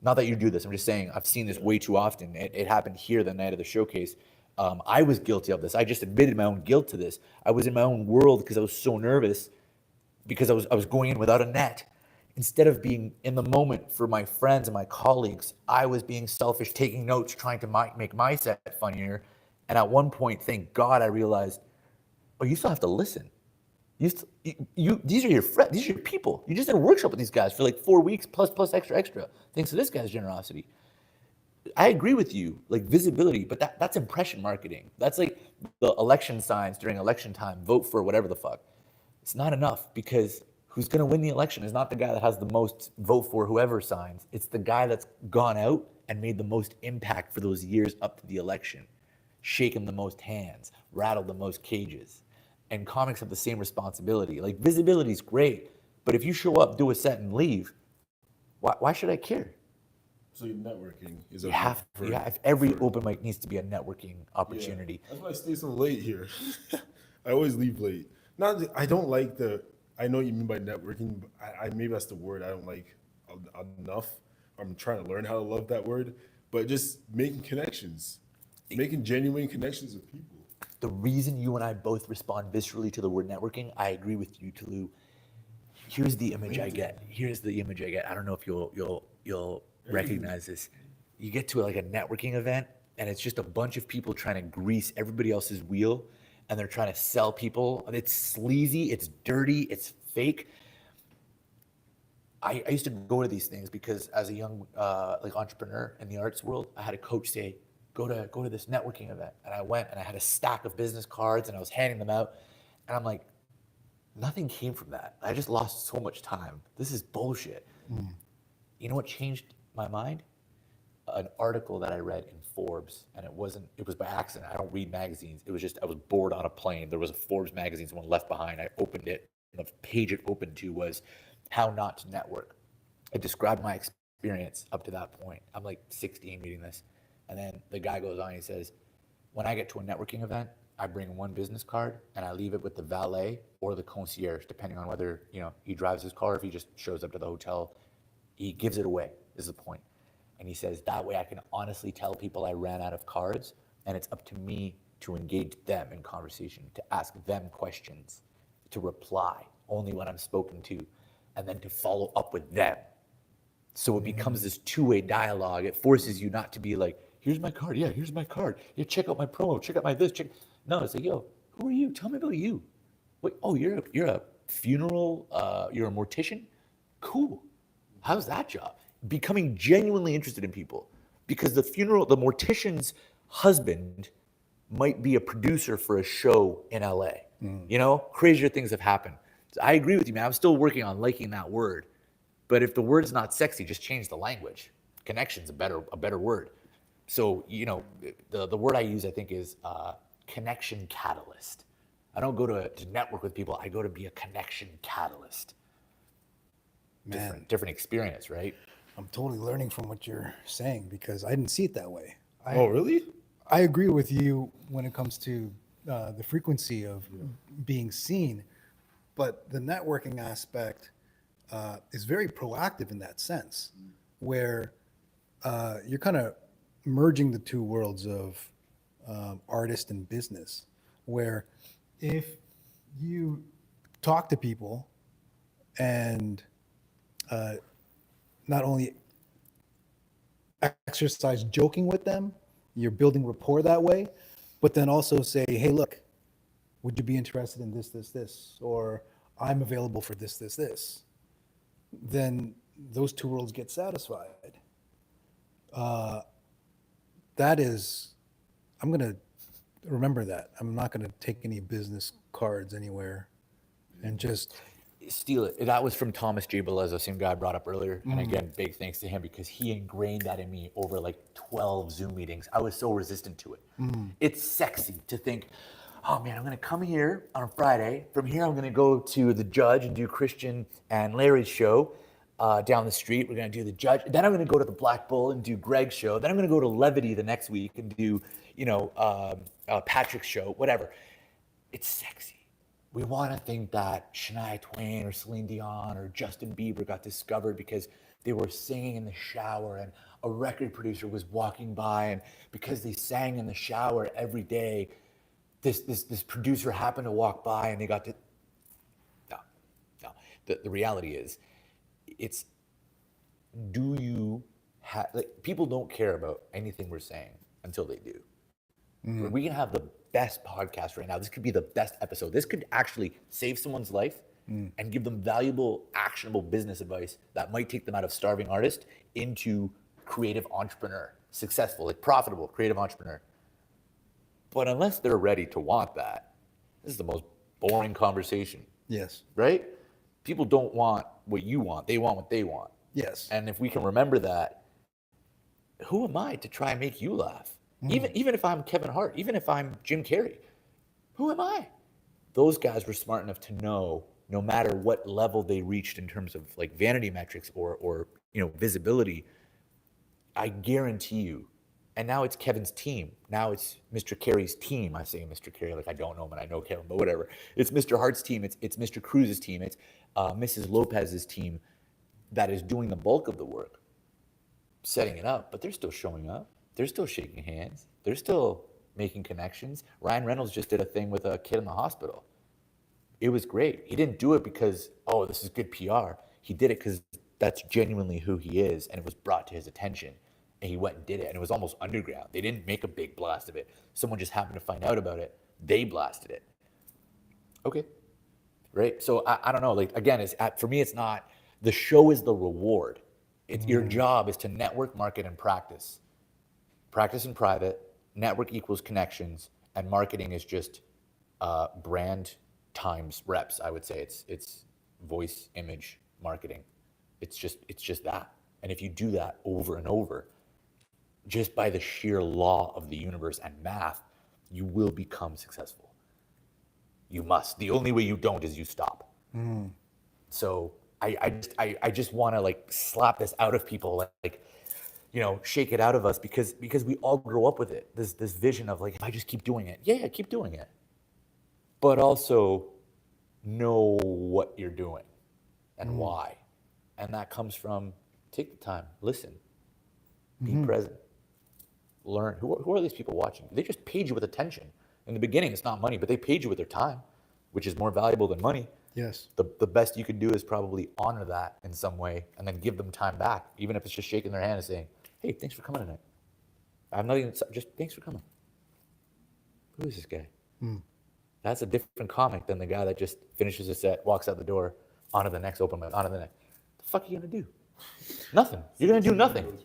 not that you do this, I'm just saying I've seen this way too often. It happened here the night of the showcase. I was guilty of this. I just admitted my own guilt to this. I was in my own world because I was so nervous because I was going in without a net. Instead of being in the moment for my friends and my colleagues, I was being selfish, taking notes, trying to make my set funnier. And at one point, thank God, I realized, oh, you still have to listen. These are your friends. These are your people. You just did a workshop with these guys for like 4 weeks plus extra, thanks to this guy's generosity. I agree with you, like visibility, but that's impression marketing. That's like the election signs during election time, vote for whatever the fuck. It's not enough because who's going to win the election is not the guy that has the most vote for whoever signs. It's the guy that's gone out and made the most impact for those years up to the election, shaken the most hands, rattled the most cages. And comics have the same responsibility. Like visibility is great, but if you show up, do a set and leave, why should I care?
So your networking is
if every open mic needs to be a networking opportunity.
Yeah. That's why I stay so late here. I always leave late. I don't like I know what you mean by networking, but maybe that's the word I don't like enough. I'm trying to learn how to love that word, but just making connections, making genuine connections with people.
The reason you and I both respond viscerally to the word networking, I agree with you, Tolu. Here's the image I get. I don't know if you'll recognize this. You get to like a networking event, and it's just a bunch of people trying to grease everybody else's wheel, and they're trying to sell people. It's sleazy, it's dirty, it's fake. I used to go to these things because as a young entrepreneur in the arts world, I had a coach say, go to this networking event. And I went and I had a stack of business cards and I was handing them out. And I'm like, nothing came from that. I just lost so much time. This is bullshit. You know what changed my mind? An article that I read in Forbes, and it was by accident. I don't read magazines. It was just, I was bored on a plane. There was a Forbes magazine, someone left behind. I opened it, and the page it opened to was how not to network. I described my experience up to that point. I'm like 16 reading this. And then the guy goes on, he says, when I get to a networking event, I bring one business card and I leave it with the valet or the concierge, depending on whether, he drives his car, if he just shows up to the hotel, he gives it away, is the point. And he says, that way I can honestly tell people I ran out of cards, and it's up to me to engage them in conversation, to ask them questions, to reply only when I'm spoken to, and then to follow up with them. So it becomes this two-way dialogue. It forces you not to be like, here's my card. Yeah, here's my card. Yeah, check out my promo. Check out my this. No, it's like, yo, who are you? Tell me about you. Wait, oh, you're a funeral, you're a mortician? Cool. How's that job? Becoming genuinely interested in people, because the mortician's husband might be a producer for a show in LA. Crazier things have happened. So I agree with you, man. I'm still working on liking that word. But if the word's not sexy, just change the language. Connection's a better word. So, the word I use, I think, is connection catalyst. I don't go to network with people. I go to be a connection catalyst.
Man.
Different experience, right?
I'm totally learning from what you're saying because I didn't see it that way.
Oh, really?
I agree with you when it comes to the frequency of being seen. But the networking aspect is very proactive in that sense, where you're kind of merging the two worlds of artist and business, where if you talk to people and not only exercise joking with them, you're building rapport that way, but then also say, hey, look, would you be interested in this, or I'm available for this, then those two worlds get satisfied. That is, I'm going to remember that. I'm not going to take any business cards anywhere and just,
Steal it. That was from Thomas J. Belezza, same guy I brought up earlier. And again, big thanks to him because he ingrained that in me over like 12 Zoom meetings. I was so resistant to it. It's sexy to think, oh man, I'm going to come here on a Friday. From here, I'm going to go to the Judge and do Christian and Larry's show down the street. We're going to do the Judge. Then I'm going to go to the Black Bull and do Greg's show. Then I'm going to go to Levity the next week and do, Patrick's show, whatever. It's sexy. We want to think that Shania Twain or Celine Dion or Justin Bieber got discovered because they were singing in the shower and a record producer was walking by, and because they sang in the shower every day, this producer happened to walk by and they got to. No. The reality is, it's, do you have, like, people don't care about anything we're saying until they do. We can have the best podcast right now. This could be the best episode. This could actually save someone's life and give them valuable, actionable business advice that might take them out of starving artist into creative entrepreneur, successful, like profitable creative entrepreneur. But unless they're ready to want that, this is the most boring conversation,
yes,
right? People don't want what you want. They want what they want.
yes.
And if we can remember that, who am I to try and make you laugh? Even if I'm Kevin Hart, even if I'm Jim Carrey, who am I? Those guys were smart enough to know, no matter what level they reached in terms of like vanity metrics or visibility, I guarantee you. And now it's Kevin's team. Now it's Mr. Carey's team. I say Mr. Carey like I don't know him and I know Kevin, but whatever. It's Mr. Hart's team. It's Mr. Cruz's team. It's Mrs. Lopez's team that is doing the bulk of the work, setting it up. But they're still showing up. They're still shaking hands. They're still making connections. Ryan Reynolds just did a thing with a kid in the hospital. It was great. He didn't do it because, oh, this is good PR. He did it because that's genuinely who he is, and it was brought to his attention. And he went and did it, and it was almost underground. They didn't make a big blast of it. Someone just happened to find out about it. They blasted it. Okay, right? So I don't know. Like, again, for me, it's not, the show is the reward. It's your job is to network, market, and practice. Practice in private, network equals connections, and marketing is just brand times reps. I would say it's voice, image, marketing. It's just that. And if you do that over and over, just by the sheer law of the universe and math, you will become successful. You must. The only way you don't is you stop. So I just want to like slap this out of people, like shake it out of us because we all grow up with it. This vision of like, if I just keep doing it, yeah, keep doing it. But also know what you're doing and why. And that comes from take the time, listen, be present, learn. Who are these people watching? They just paid you with attention. In the beginning, it's not money, but they paid you with their time, which is more valuable than money.
Yes.
The best you can do is probably honor that in some way and then give them time back, even if it's just shaking their hand and saying, hey, thanks for coming tonight. I'm not even, just thanks for coming. Who is this guy? That's a different comic than the guy that just finishes a set, walks out the door, on to the next open mic, on to the next. What the fuck are you gonna do? Nothing. You're gonna do nothing.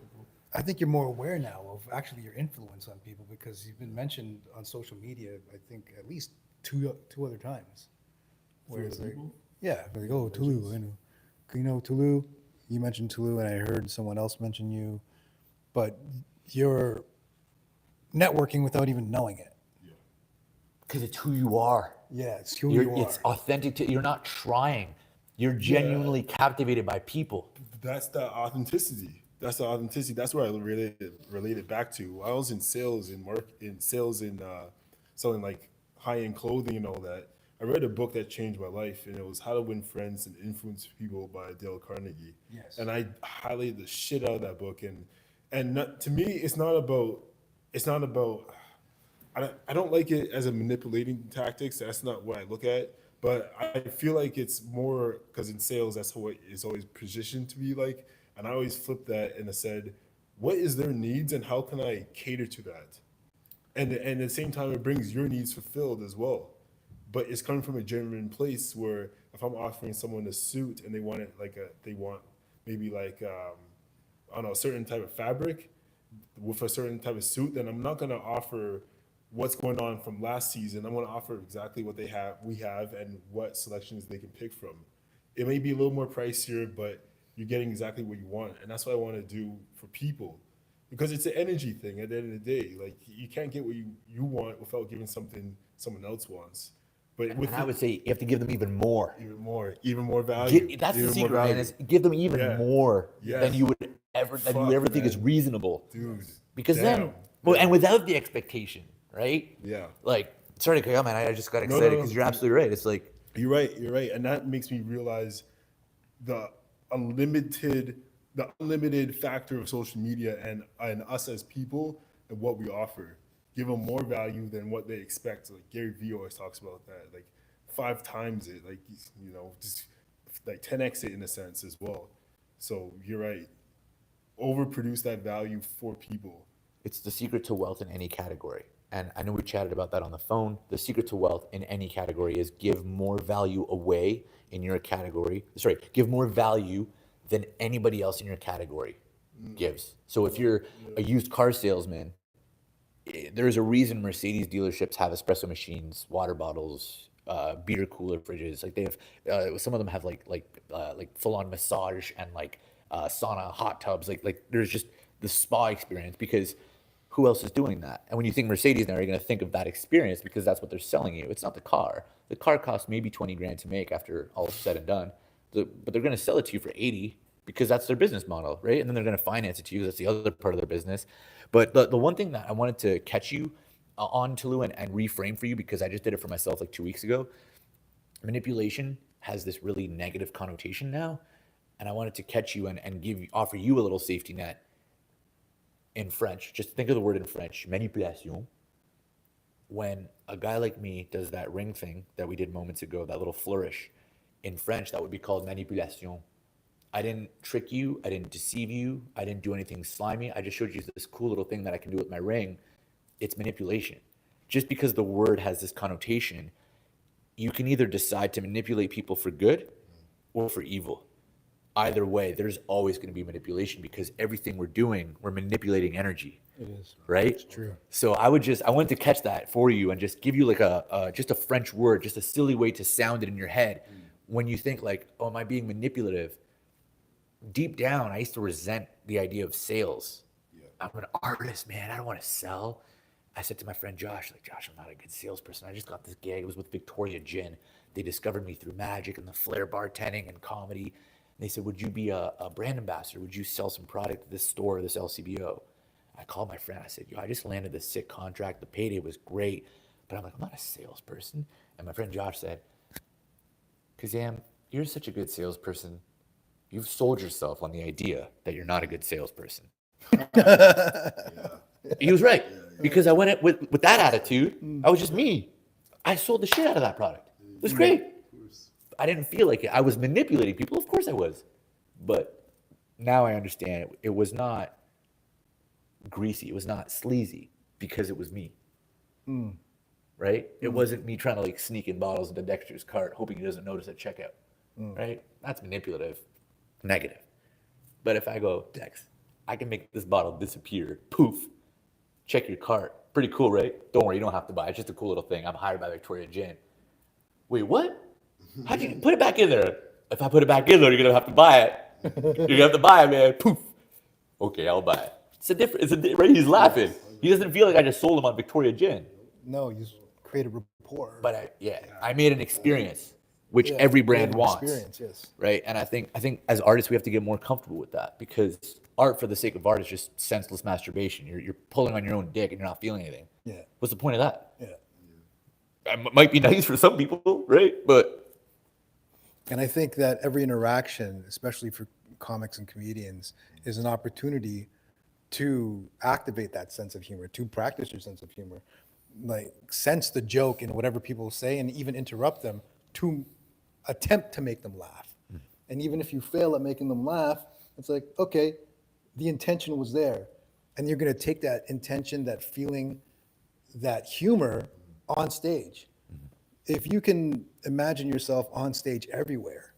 I think you're more aware now of actually your influence on people because you've been mentioned on social media, I think at least two other times. Where it's like, yeah, like, oh, Tolu, Tolu, you mentioned Tolu, and I heard someone else mention you, but you're networking without even knowing it.
Because it's who you are.
Yeah, it's who you are.
It's authentic you're not trying. You're genuinely captivated by people.
That's the authenticity. That's where I related back to. I was in sales and selling like high-end clothing and all that, I read a book that changed my life, and it was How to Win Friends and Influence People by Dale Carnegie.
Yes.
And I highlighted the shit out of that book, and not, to me, it's not about. I don't like it as a manipulating tactics. That's not what I look at. But I feel like it's more because in sales, that's what it's always positioned to be like. And I always flip that and I said, what is their needs and how can I cater to that? And at the same time, it brings your needs fulfilled as well. But it's coming from a genuine place where if I'm offering someone a suit and they want it they want maybe I don't know, a certain type of fabric with a certain type of suit, then I'm not going to offer what's going on from last season. I'm going to offer exactly what we have, and what selections they can pick from. It may be a little more pricier, but you're getting exactly what you want, and that's what I want to do for people, because it's an energy thing. At the end of the day, like you can't get what you want without giving something someone else wants. But with
And I would say you have to give them even more.
even more value.
That's the
even
secret,
more
man.
value.
Is give them even
Yeah.
more
Yes.
than you would ever
Fuck,
think is
man.
reasonable.
Dude,
Because
damn.
then, well, and without the expectation, right?
Yeah.
Like, sorry to cut you off, man. I just got
no,
excited
no.
because you're absolutely right. It's like,
You're right, and that makes me realize the unlimited factor of social media and us as people and what we offer. Give them more value than what they expect. Like Gary Vee always talks about that, like 5 times it, like just like 10x it in a sense as well. So you're right. Overproduce that value for people.
it's the secret to wealth in any category. And I know we chatted about that on the phone. The secret to wealth in any category is give more value away in your category. Sorry, give more value than anybody else in your category gives. So if you're a used car salesman, there's a reason Mercedes dealerships have espresso machines, water bottles, beer cooler fridges. Like they have, some of them have like full on massage and sauna hot tubs. Like there's just the spa experience, because who else is doing that? And when you think Mercedes now, you're going to think of that experience because that's what they're selling you. It's not the car. The car costs maybe 20 grand to make after all is said and done, but they're going to sell it to you for 80 because that's their business model, right? And then they're going to finance it to you. That's the other part of their business. But the one thing that I wanted to catch you on, Tolu, and reframe for you, because I just did it for myself like 2 weeks ago. Manipulation has this really negative connotation now, and I wanted to catch you and offer you a little safety net in French. Just think of the word in French, manipulation. When a guy like me does that ring thing that we did moments ago, that little flourish, in French, that would be called manipulation. I didn't trick you. I didn't deceive you. I didn't do anything slimy. I just showed you this cool little thing that I can do with my ring. It's manipulation. Just because the word has this connotation, you can either decide to manipulate people for good or for evil. Either way, there's always going to be manipulation, because everything we're doing, we're manipulating energy.
It is.
Right?
It's true.
So I wanted to catch that for you and just give you like just a French word, just a silly way to sound it in your head. When you think like, oh, am I being manipulative? Deep down, I used to resent the idea of sales. Yeah. I'm an artist, man. I don't want to sell. I said to my friend Josh, Josh, I'm not a good salesperson. I just got this gig. It was with Victoria Gin. They discovered me through magic and the flair bartending and comedy. And they said, would you be a brand ambassador? Would you sell some product at this store, this LCBO? I called my friend. I said, I just landed this sick contract. The payday was great. But I'm not a salesperson. And my friend Josh said, Kazam, you're such a good salesperson. You've sold yourself on the idea that you're not a good salesperson. He was right. Because I went with that attitude. I was just me. I sold the shit out of that product. It was great. I didn't feel like it. I was manipulating people. Of course I was. But now I understand it was not greasy. It was not sleazy, because it was me. Right? It wasn't me trying to sneak in bottles into Dexter's cart, hoping he doesn't notice at checkout. Right? That's manipulative. Negative. But if I go, Dex, I can make this bottle disappear. Poof. Check your cart. Pretty cool, right? Don't worry, you don't have to buy it. It's just a cool little thing. I'm hired by Victoria Gin. Wait, what? How'd you put it back in there? If I put it back in there, you're gonna have to buy it. You're gonna have to buy it, man. Poof. Okay, I'll buy it. Right? He's laughing. He doesn't feel like I just sold him on Victoria Gin.
No, you create a rapport.
But I made an experience, which every brand wants.
Experience, yes.
Right? And I think as artists, we have to get more comfortable with that, because art for the sake of art is just senseless masturbation. You're pulling on your own dick and you're not feeling anything.
Yeah.
What's the point of that?
Yeah.
might be nice for some people, right? But
And I think that every interaction, especially for comics and comedians, is an opportunity to activate that sense of humor, to practice your sense of humor, like sense the joke in whatever people say and even interrupt them to attempt to make them laugh. And even if you fail at making them laugh, it's like, okay, the intention was there. And you're going to take that intention, that feeling, that humor on stage. If you can imagine yourself on stage everywhere,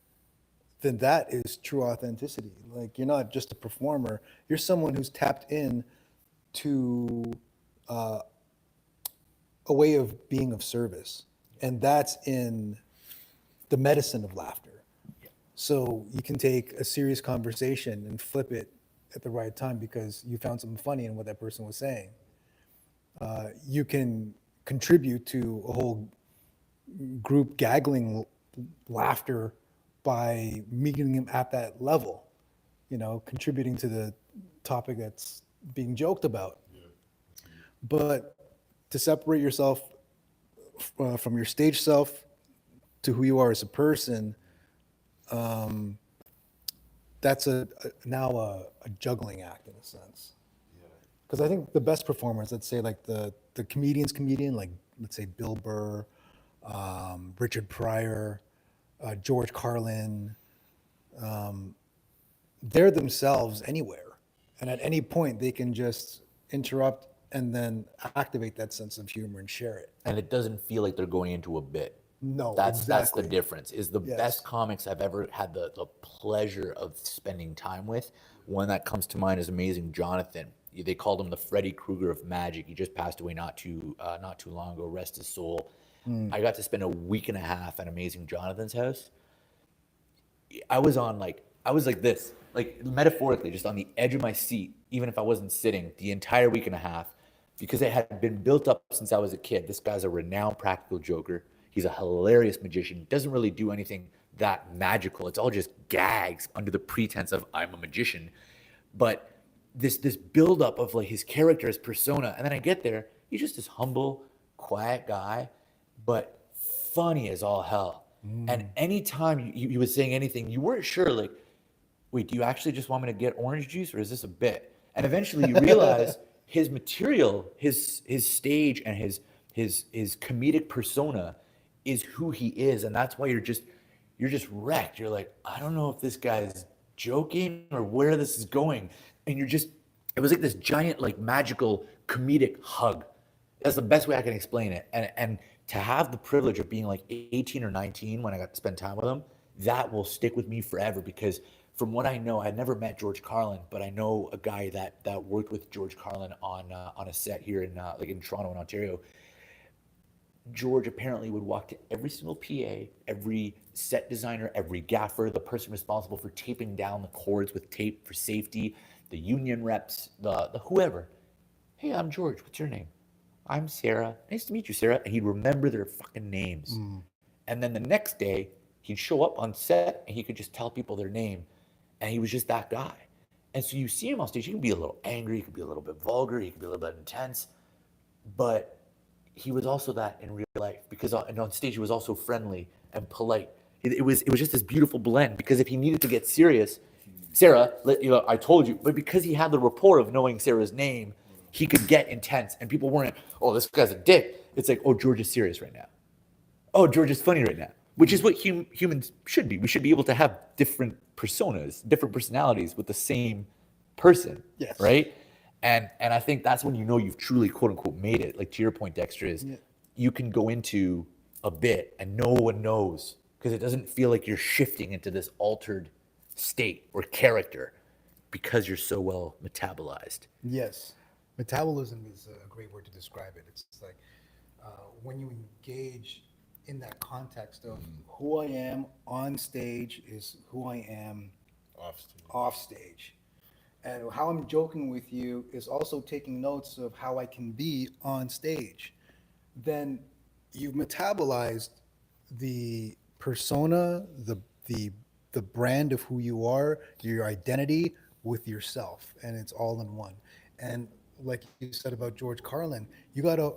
then that is true authenticity. Like you're not just a performer, you're someone who's tapped in to a way of being of service. And that's in the medicine of laughter. So you can take a serious conversation and flip it at the right time because you found something funny in what that person was saying. You can contribute to a whole group gaggling laughter by meeting them at that level, contributing to the topic that's being joked about. But to separate yourself from your stage self to who you are as a person, that's now a juggling act in a sense. Because I think the best performers, let's say like the comedian, like let's say Bill Burr, Richard Pryor, George Carlin, they're themselves anywhere. And at any point they can just interrupt and then activate that sense of humor and share it.
And it doesn't feel like they're going into a bit.
No,
That's
exactly.
the difference. Is the
Yes.
best comics I've ever had the pleasure of spending time with. One that comes to mind is Amazing Jonathan. They called him the Freddy Krueger of magic. He just passed away not too long ago. Rest his soul. I got to spend a week and a half at Amazing Jonathan's house. I was like this, like metaphorically, just on the edge of my seat, even if I wasn't sitting, the entire week and a half, because it had been built up since I was a kid. This guy's a renowned practical joker. He's a hilarious magician. Doesn't really do anything that magical. It's all just gags under the pretense of I'm a magician. But this buildup of like his character, his persona, and then I get there, he's just this humble, quiet guy, but funny as all hell. And anytime he was saying anything, you weren't sure, like, wait, do you actually just want me to get orange juice or is this a bit? And eventually you realize his material, his stage and his comedic persona is who he is. And that's why you're just wrecked. You're like, I don't know if this guy's joking or where this is going. And it was like this giant, like magical comedic hug. That's the best way I can explain it. And to have the privilege of being like 18 or 19 when I got to spend time with him, that will stick with me forever because from what I know, I never met George Carlin, but I know a guy that worked with George Carlin on a set here in Toronto and Ontario. George apparently would walk to every single PA, every set designer, every gaffer, the person responsible for taping down the cords with tape for safety, the union reps, the whoever. Hey, I'm George. What's your name? I'm Sarah. Nice to meet you, Sarah. And he'd remember their fucking names. And then the next day, he'd show up on set and he could just tell people their name. And he was just that guy. And so you see him on stage, he can be a little angry, he could be a little bit vulgar, he could be a little bit intense. But he was also that in real life because on stage he was also friendly and polite. It was just this beautiful blend because if he needed to get serious, Sarah, I told you, but because he had the rapport of knowing Sarah's name, he could get intense and people weren't, oh, this guy's a dick. It's like, oh, George is serious right now. Oh, George is funny right now, which is what humans should be. We should be able to have different personas, different personalities with the same person,
Yes.
right? And I think that's when you know you've truly, quote unquote, made it. Like to your point, Dexter, is you can go into a bit and no one knows because it doesn't feel like you're shifting into this altered state or character because you're so well metabolized.
Yes. Metabolism is a great word to describe it. It's like when you engage in that context of who I am on stage is who I am off stage. And how I'm joking with you is also taking notes of how I can be on stage. Then you've metabolized the persona, the brand of who you are, your identity with yourself, and it's all in one. And like you said about George Carlin, you got to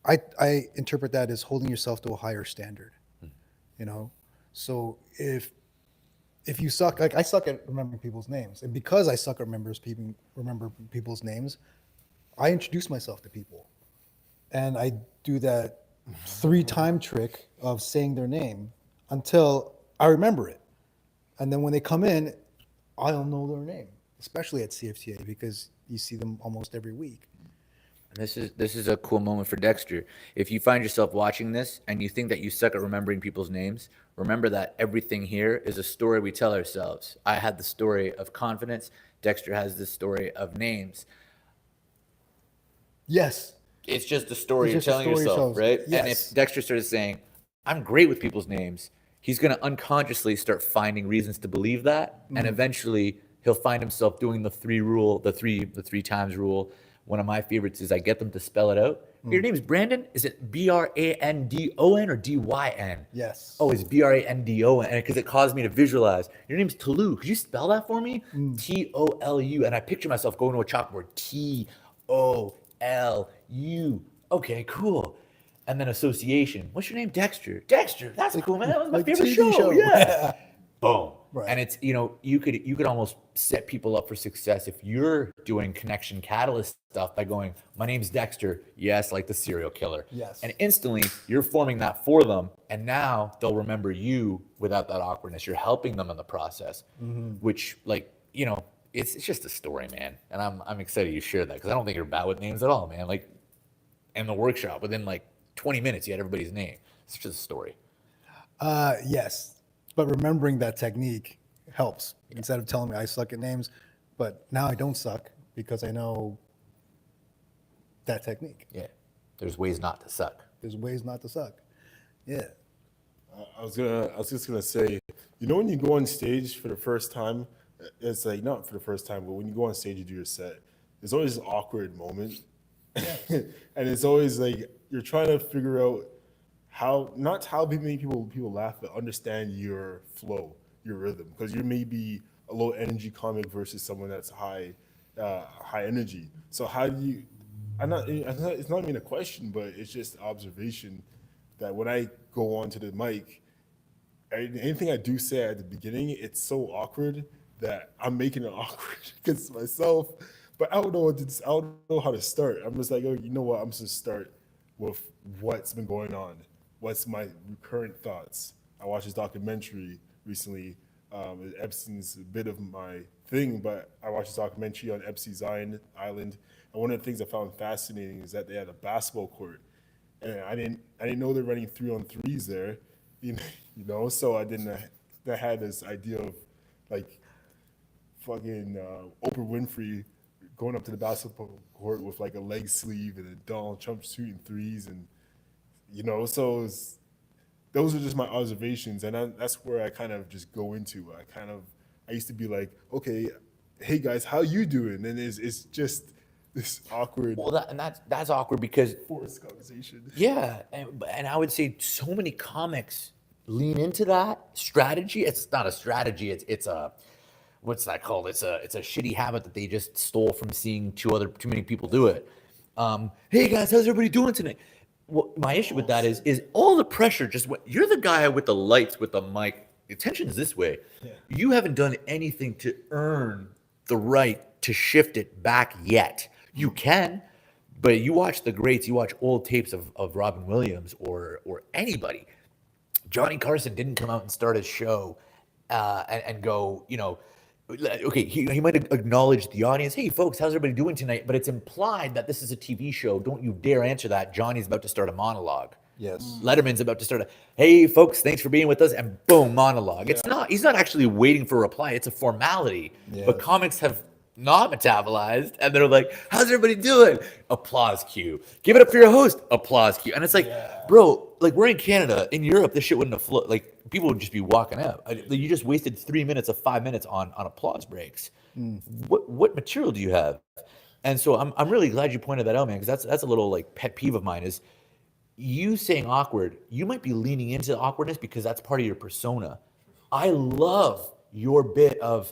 I interpret that as holding yourself to a higher standard, you know? So if you suck, like I suck at remembering people's names, and because I suck at remember people's names, I introduce myself to people, and I do that 3-time trick of saying their name until I remember it, and then when they come in, I'll know their name, especially at CFTA because you see them almost every week.
And this is a cool moment for Dexter. If you find yourself watching this and you think that you suck at remembering people's names, remember that everything here is a story we tell ourselves. I had the story of confidence. Dexter has the story of names.
Yes.
It's just a story you're
It's just a
telling
story
yourself,
yourselves.
right? And
Yes.
if Dexter started saying, I'm great with people's names, he's going to unconsciously start finding reasons to believe that. And eventually he'll find himself doing the three times rule. One of my favorites is I get them to spell it out. Your name's Brandon? Is it Brandon or Dyn?
Yes.
Oh, it's Brandon, because it caused me to visualize. Your name's Tolu. Could you spell that for me? Tolu. And I picture myself going to a chalkboard. Tolu. Okay, cool. And then association. What's your name? Dexter. Dexter. That's cool, man. That was my
like
favorite
TV show.
Yeah. Boom.
Right.
And it's, you could almost set people up for success if you're doing connection catalyst stuff by going, my name's Dexter. Yes, like the serial killer.
Yes.
And instantly you're forming that for them. And now they'll remember you without that awkwardness. You're helping them in the process, which it's just a story, man. And I'm excited you shared that because I don't think you're bad with names at all, man. Like in the workshop, within like 20 minutes, you had everybody's name. It's just a story.
Yes. But remembering that technique helps instead of telling me I suck at names. But now I don't suck because I know that technique.
Yeah. There's ways not to suck.
There's ways not to suck. Yeah.
I was just gonna say, when you go on stage for the first time, it's like not for the first time, but when you go on stage, you do your set. There's always this awkward moment, and it's always like you're trying to figure out not how many people laugh, but understand your flow, your rhythm, because you may be a low energy comic versus someone that's high energy. So how do you? It's not even a question, but it's just observation that when I go onto the mic, anything I do say at the beginning, it's so awkward that I'm making it awkward against myself. But I don't know how to start. I'm just like, you know what? I'm just gonna start with what's been going on. What's my recurrent thoughts? I watched this documentary recently. Epstein's a bit of my thing, but I watched this documentary on Epstein's Island. And one of the things I found fascinating is that they had a basketball court. And I didn't know they're running 3-on-3s there, So I had this idea of like fucking Oprah Winfrey going up to the basketball court with like a leg sleeve and a Donald Trump shooting threes, and so those are just my observations, and that's where I kind of just go into. I used to be like, okay, hey guys, how you doing? And it's just this awkward.
Well, that's awkward because
forced conversation.
Yeah, and I would say so many comics lean into that strategy. It's not a strategy. It's a what's that called? It's a shitty habit that they just stole from seeing too many people do it. Hey guys, how's everybody doing tonight? Well, my issue with that is all the pressure. You're the guy with the lights, with the mic. The attention is this way. Yeah. You haven't done anything to earn the right to shift it back yet. You can, but you watch the greats. You watch old tapes of Robin Williams or anybody. Johnny Carson didn't come out and start his show and go, okay, he might acknowledge the audience. Hey, folks, how's everybody doing tonight? But it's implied that this is a TV show. Don't you dare answer that. Johnny's about to start a monologue.
Yes.
Letterman's about to start hey, folks, thanks for being with us. And boom, monologue. Yeah. He's not actually waiting for a reply. It's a formality. Yes. But comics have not metabolized. And they're like, how's everybody doing? Applause cue. Give it up for your host. Applause cue. And it's like, bro, like we're in Canada. In Europe, this shit wouldn't have flown. Like people would just be walking out. You just wasted 3 minutes of 5 minutes on applause breaks. What material do you have? And so I'm really glad you pointed that out, man, because that's a little like pet peeve of mine is you saying awkward. You might be leaning into the awkwardness because that's part of your persona. I love your bit of,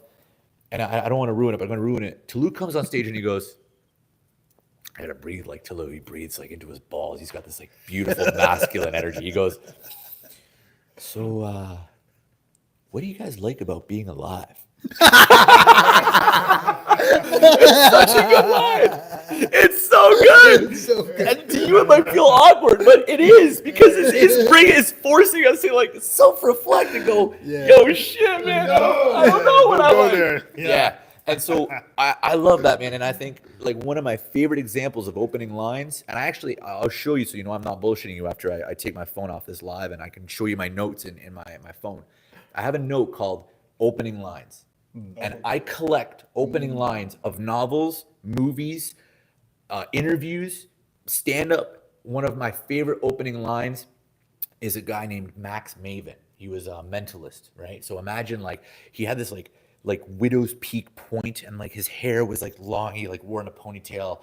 and I don't want to ruin it, but I'm going to ruin it. Tolu comes on stage and he goes,
I gotta breathe like Tolu. He breathes like into his balls. He's got this like beautiful masculine energy. He goes, so what do you guys like about being alive? It's such a good line. It's so good.
It's so good.
And to you, it might feel awkward, but it is because it's forcing us to like self-reflect and go, yo, shit, man. I don't know what I like.
There.
Yeah. And so I love that, man. And I think like one of my favorite examples of opening lines, and I'll show you so you know I'm not bullshitting you after I take my phone off this live and I can show you my notes in my phone. I have a note called opening lines. And I collect opening lines of novels, movies, interviews, stand-up. One of my favorite opening lines is a guy named Max Maven. He was a mentalist, right? So imagine like he had this like widow's peak point, and like his hair was like long. He like wore in a ponytail,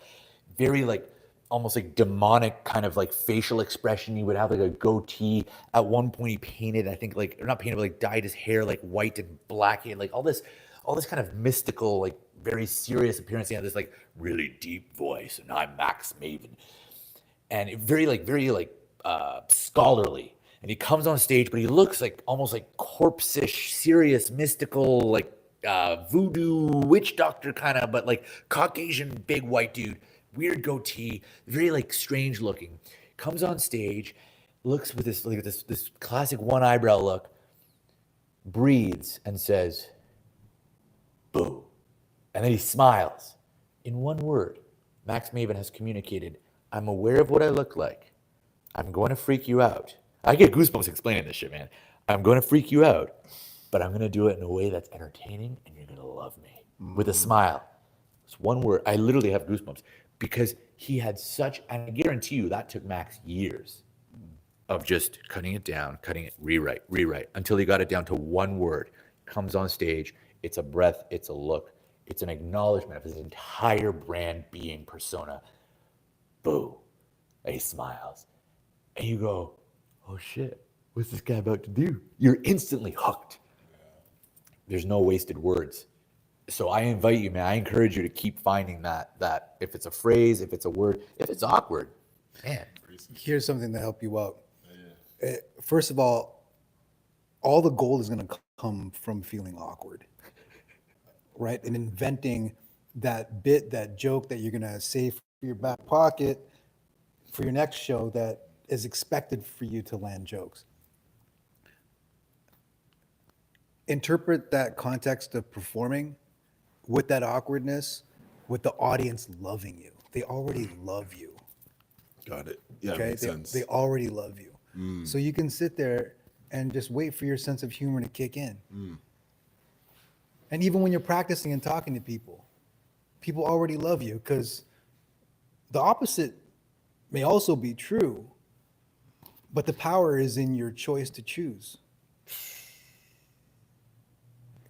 very like almost like demonic kind of like facial expression. He would have like a goatee. At one point he painted, I think like, or not painted, but like dyed his hair like white and black. He had like all this kind of mystical, like very serious appearance. He had this like really deep voice, and I'm Max Maven. And very scholarly. And he comes on stage, but he looks like almost like corpse-ish, serious, mystical, like voodoo witch doctor kind of, but like Caucasian big white dude, weird goatee, very like strange looking. Comes on stage, looks with this classic one eyebrow look, breathes and says, "Boo," and then he smiles. In one word, Max Maven has communicated, "I'm aware of what I look like. I'm going to freak you out." I get goosebumps explaining this shit, man. I'm going to freak you out, but I'm going to do it in a way that's entertaining, and you're going to love me. With a smile. It's one word. I literally have goosebumps because he had such, and I guarantee you that took Max years of just cutting it down, rewrite, until he got it down to one word. Comes on stage. It's a breath. It's a look. It's an acknowledgement of his entire brand being persona. Boo. And he smiles. And you go, oh shit, what's this guy about to do? You're instantly hooked. There's no wasted words. So I invite you, man, I encourage you to keep finding that if it's a phrase, if it's a word, if it's awkward, man.
Here's something to help you out. First of all the gold is going to come from feeling awkward, right? And inventing that bit, that joke that you're going to save for your back pocket for your next show that is expected for you to land jokes. Interpret that context of performing with that awkwardness, with the audience loving you. They already love you.
Got it. Yeah,
Okay,
makes sense.
they already love you. So you can sit there and just wait for your sense of humor to kick in. And even when you're practicing and talking to people already love you, because the opposite may also be true, but the power is in your choice to choose.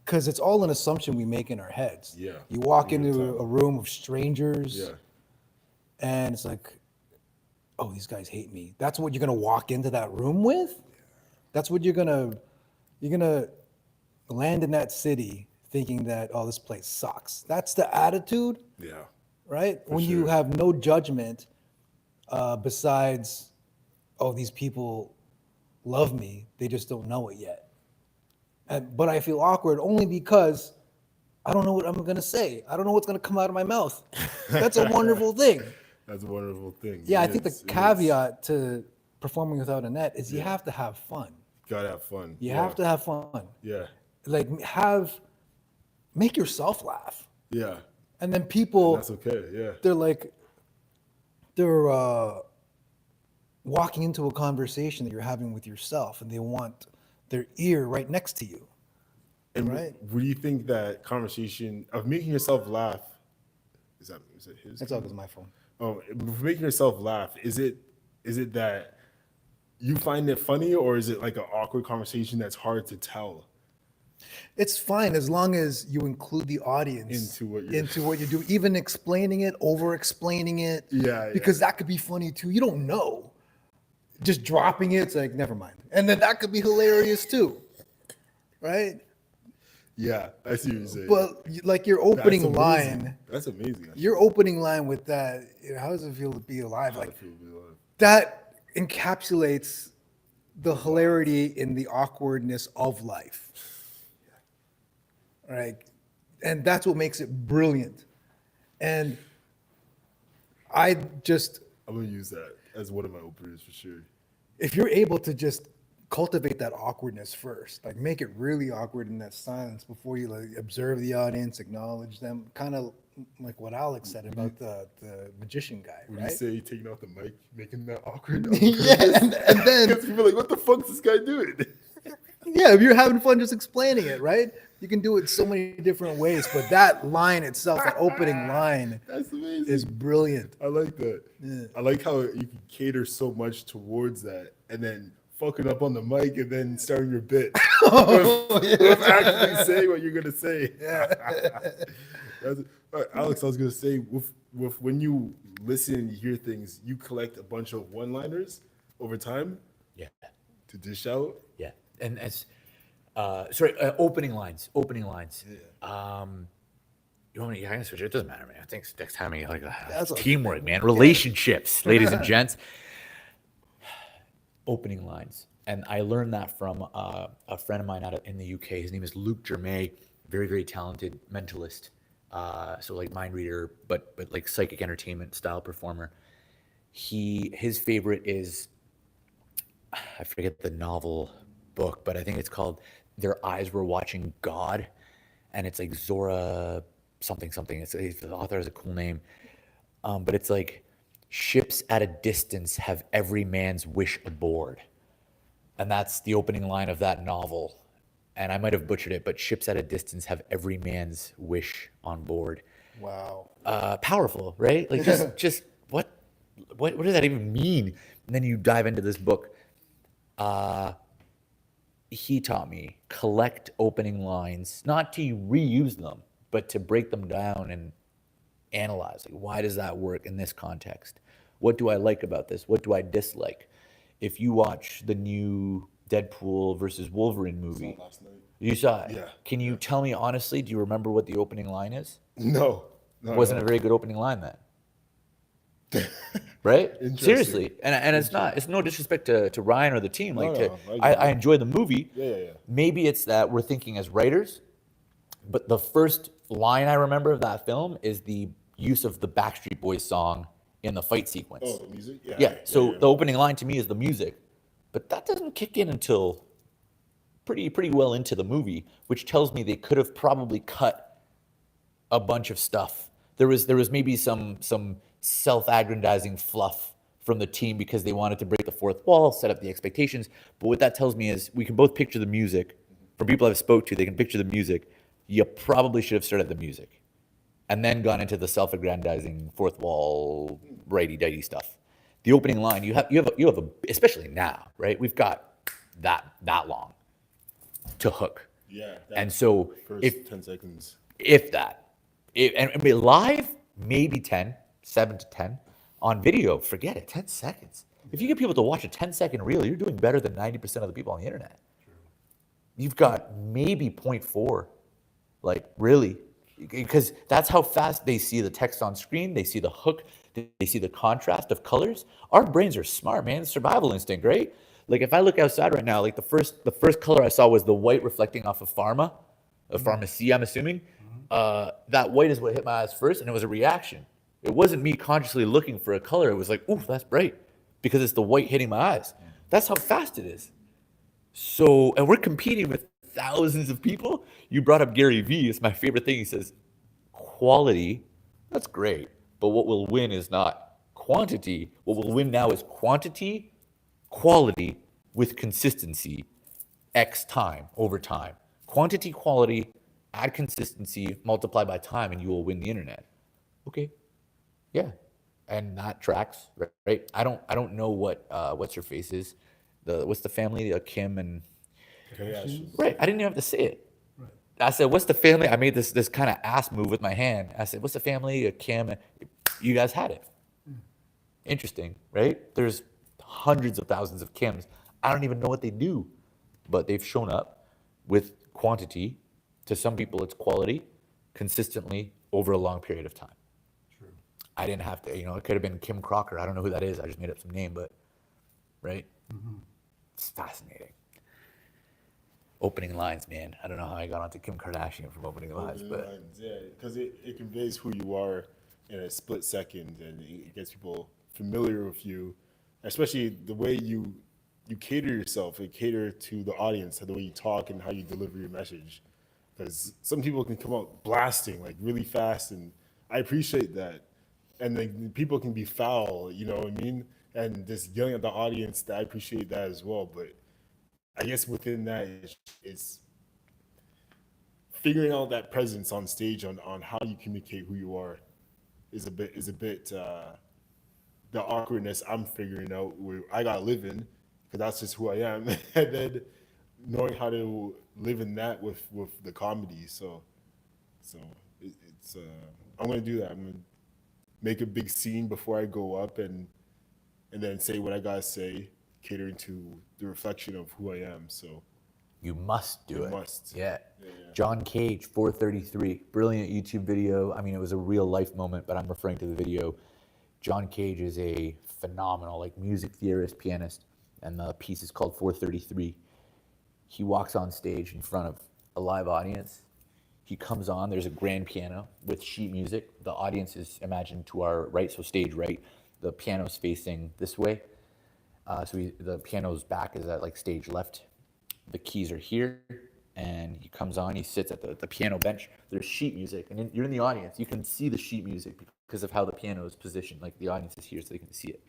Because it's all an assumption we make in our heads.
Yeah.
You walk into a room of strangers,
Yeah.
and it's like, oh, these guys hate me. That's what you're gonna walk into that room with? That's what you're gonna land in that city thinking that, oh, this place sucks. That's the attitude,
Yeah.
right? When you
sure.
have no judgment besides, oh, these people love me, they just don't know it yet. But I feel awkward only because I don't know what I'm gonna say. I don't know what's gonna come out of my mouth. That's a wonderful thing.
That's a wonderful thing.
Yeah,
It
I think the
is, it is.
caveat to performing without a net is you have to have fun.
Gotta have fun.
You have to have fun.
Yeah.
Like make yourself laugh.
Yeah.
And then people,
That's okay. Yeah.
they're walking into a conversation that you're having with yourself, and they want their ear right next to you.
And
right?
What do you think that conversation of making yourself laugh? Is it his?
That's all because my phone.
Oh, making yourself laugh. Is it that you find it funny, or is it like an awkward conversation that's hard to tell?
It's fine as long as you include the audience
Into what you're
doing, even explaining it, over explaining it.
Yeah,
Because that could be funny too. You don't know. Just dropping it, it's like, never mind. And then that could be hilarious too. Right?
Yeah, I see what you're saying.
But like your
That's
opening
amazing.
line,
That's amazing.
your opening line with that, how does it feel to be alive?
How I
Like
feel to be alive.
that encapsulates the hilarity in the awkwardness of life. Right? And that's what makes it brilliant. And I just,
I'm gonna use that as one of my openers for sure.
if you're able to just cultivate that awkwardness first, like make it really awkward in that silence before you like observe the audience, acknowledge them, kind of like what Alex said about the magician guy,
When you
right?
say taking out the mic, making that awkward.
Yeah, and then
Because people are like, what the fuck is this guy doing?
yeah, if you're having fun just explaining it, right? You can do it so many different ways, but that line itself, that opening line,
That's amazing.
is brilliant.
I like that.
Yeah.
I like how you can cater so much towards that and then fucking up on the mic and then starting your bit. With actually saying what you're going to say. That's, all right, Alex, I was going to say, with when you listen and you hear things, you collect a bunch of one-liners over time
Yeah.
to dish out.
Yeah. And as, opening lines. You want me? Yeah, I can switch it. It doesn't matter, man. I think next time we like
That's okay.
teamwork, man. Relationships, ladies and gents. Opening lines, and I learned that from a friend of mine out in the UK. His name is Luke Germain, very very talented mentalist. So like mind reader, but like psychic entertainment style performer. His favorite is, I forget the novel book, but I think it's called Their Eyes Were Watching God, and it's like Zora something. The author has a cool name, but it's like ships at a distance have every man's wish aboard, and that's the opening line of that novel. And I might have butchered it, but ships at a distance have every man's wish on board.
Wow.
Powerful, right? Like just what does that even mean? And then you dive into this book. He taught me collect opening lines, not to reuse them, but to break them down and analyze. Like, why does that work in this context? What do I like about this? What do I dislike? If you watch the new Deadpool versus Wolverine movie,
Last night.
you saw it.
Yeah.
Can you tell me honestly, do you remember what the opening line is?
No.
Wasn't a very good opening line then. Right?
Interesting.
Seriously. And it's no disrespect to Ryan or the team.
No,
Like
no,
I enjoy the movie.
Yeah.
Maybe it's that we're thinking as writers, but the first line I remember of that film is the use of the Backstreet Boys song in the fight sequence.
Oh, the music?
Yeah. So the opening line to me is the music, but that doesn't kick in until pretty well into the movie, which tells me they could have probably cut a bunch of stuff. There was maybe some self-aggrandizing fluff from the team because they wanted to break the fourth wall, set up the expectations. But what that tells me is we can both picture the music. From people I've spoke to, they can picture the music. You probably should have started at the music and then gone into the self-aggrandizing fourth wall righty-tighty stuff. The opening line, you have a, especially now, right? We've got that long to hook.
Yeah.
And so
First 10 seconds.
if that, and live, maybe 7 to 10. On video, forget it, 10 seconds. If you get people to watch a 10-second reel, you're doing better than 90% of the people on the internet. You've got maybe 0.4, like really, because that's how fast they see the text on screen, they see the hook, they see the contrast of colors. Our brains are smart, man. Survival instinct, right? Like if I look outside right now, like the first color I saw was the white reflecting off of pharmacy, I'm assuming. That white is what hit my eyes first, and it was a reaction. It wasn't me consciously looking for a color. It was like, ooh, that's bright, because it's the white hitting my eyes. That's how fast it is. So, and we're competing with thousands of people. You brought up Gary Vee. It's my favorite thing. He says, quality, that's great, but what will win is not quantity. What will win now is quantity, quality with consistency, X time over time. Quantity, quality, add consistency, multiply by time, and you will win the internet. Okay. Yeah. And that tracks, right? I don't know what's her face is. What's the family? Kim and right. I didn't even have to say it. Right. I said, "What's the family?" I made this kind of ass move with my hand. I said, "What's the family?" Kim. You guys had it. Interesting, right? There's hundreds of thousands of Kims. I don't even know what they do, but they've shown up with quantity To some people, it's quality, consistently over a long period of time.
True.
I didn't have to, it could have been Kim Crocker. I don't know who that is. I just made up some name, but, right? It's fascinating. Opening lines, man. I don't know how I got onto Kim Kardashian from opening lines, but
Yeah, because it conveys who you are in a split second, and it gets people familiar with you, especially the way you cater yourself and cater to the audience, the way you talk and how you deliver your message. Because some people can come out blasting like really fast, and I appreciate that. And then people can be foul, you know what I mean? And just yelling at the audience, I appreciate that as well. But I guess within that is figuring out that presence on stage on how you communicate who you are is a bit the awkwardness I'm figuring out where I gotta live in, because that's just who I am. And then knowing how to live in that with the comedy. So it's I'm gonna do that. I'm gonna make a big scene before I go up and then say what I gotta say, catering to the reflection of who I am. So
you must do it.
Must.
Yeah.
Yeah.
John Cage, 433, brilliant YouTube video. I mean, it was a real life moment, but I'm referring to the video. John Cage is a phenomenal, like, music theorist, pianist, and the piece is called 433. He walks on stage in front of a live audience. He comes on, there's a grand piano with sheet music. The audience is imagined to our right, so stage right. The piano's facing this way. The piano's back is at like stage left. The keys are here, and he comes on, he sits at the piano bench. There's sheet music, and you're in the audience. You can see the sheet music because of how the piano is positioned. Like, the audience is here, so they can see it.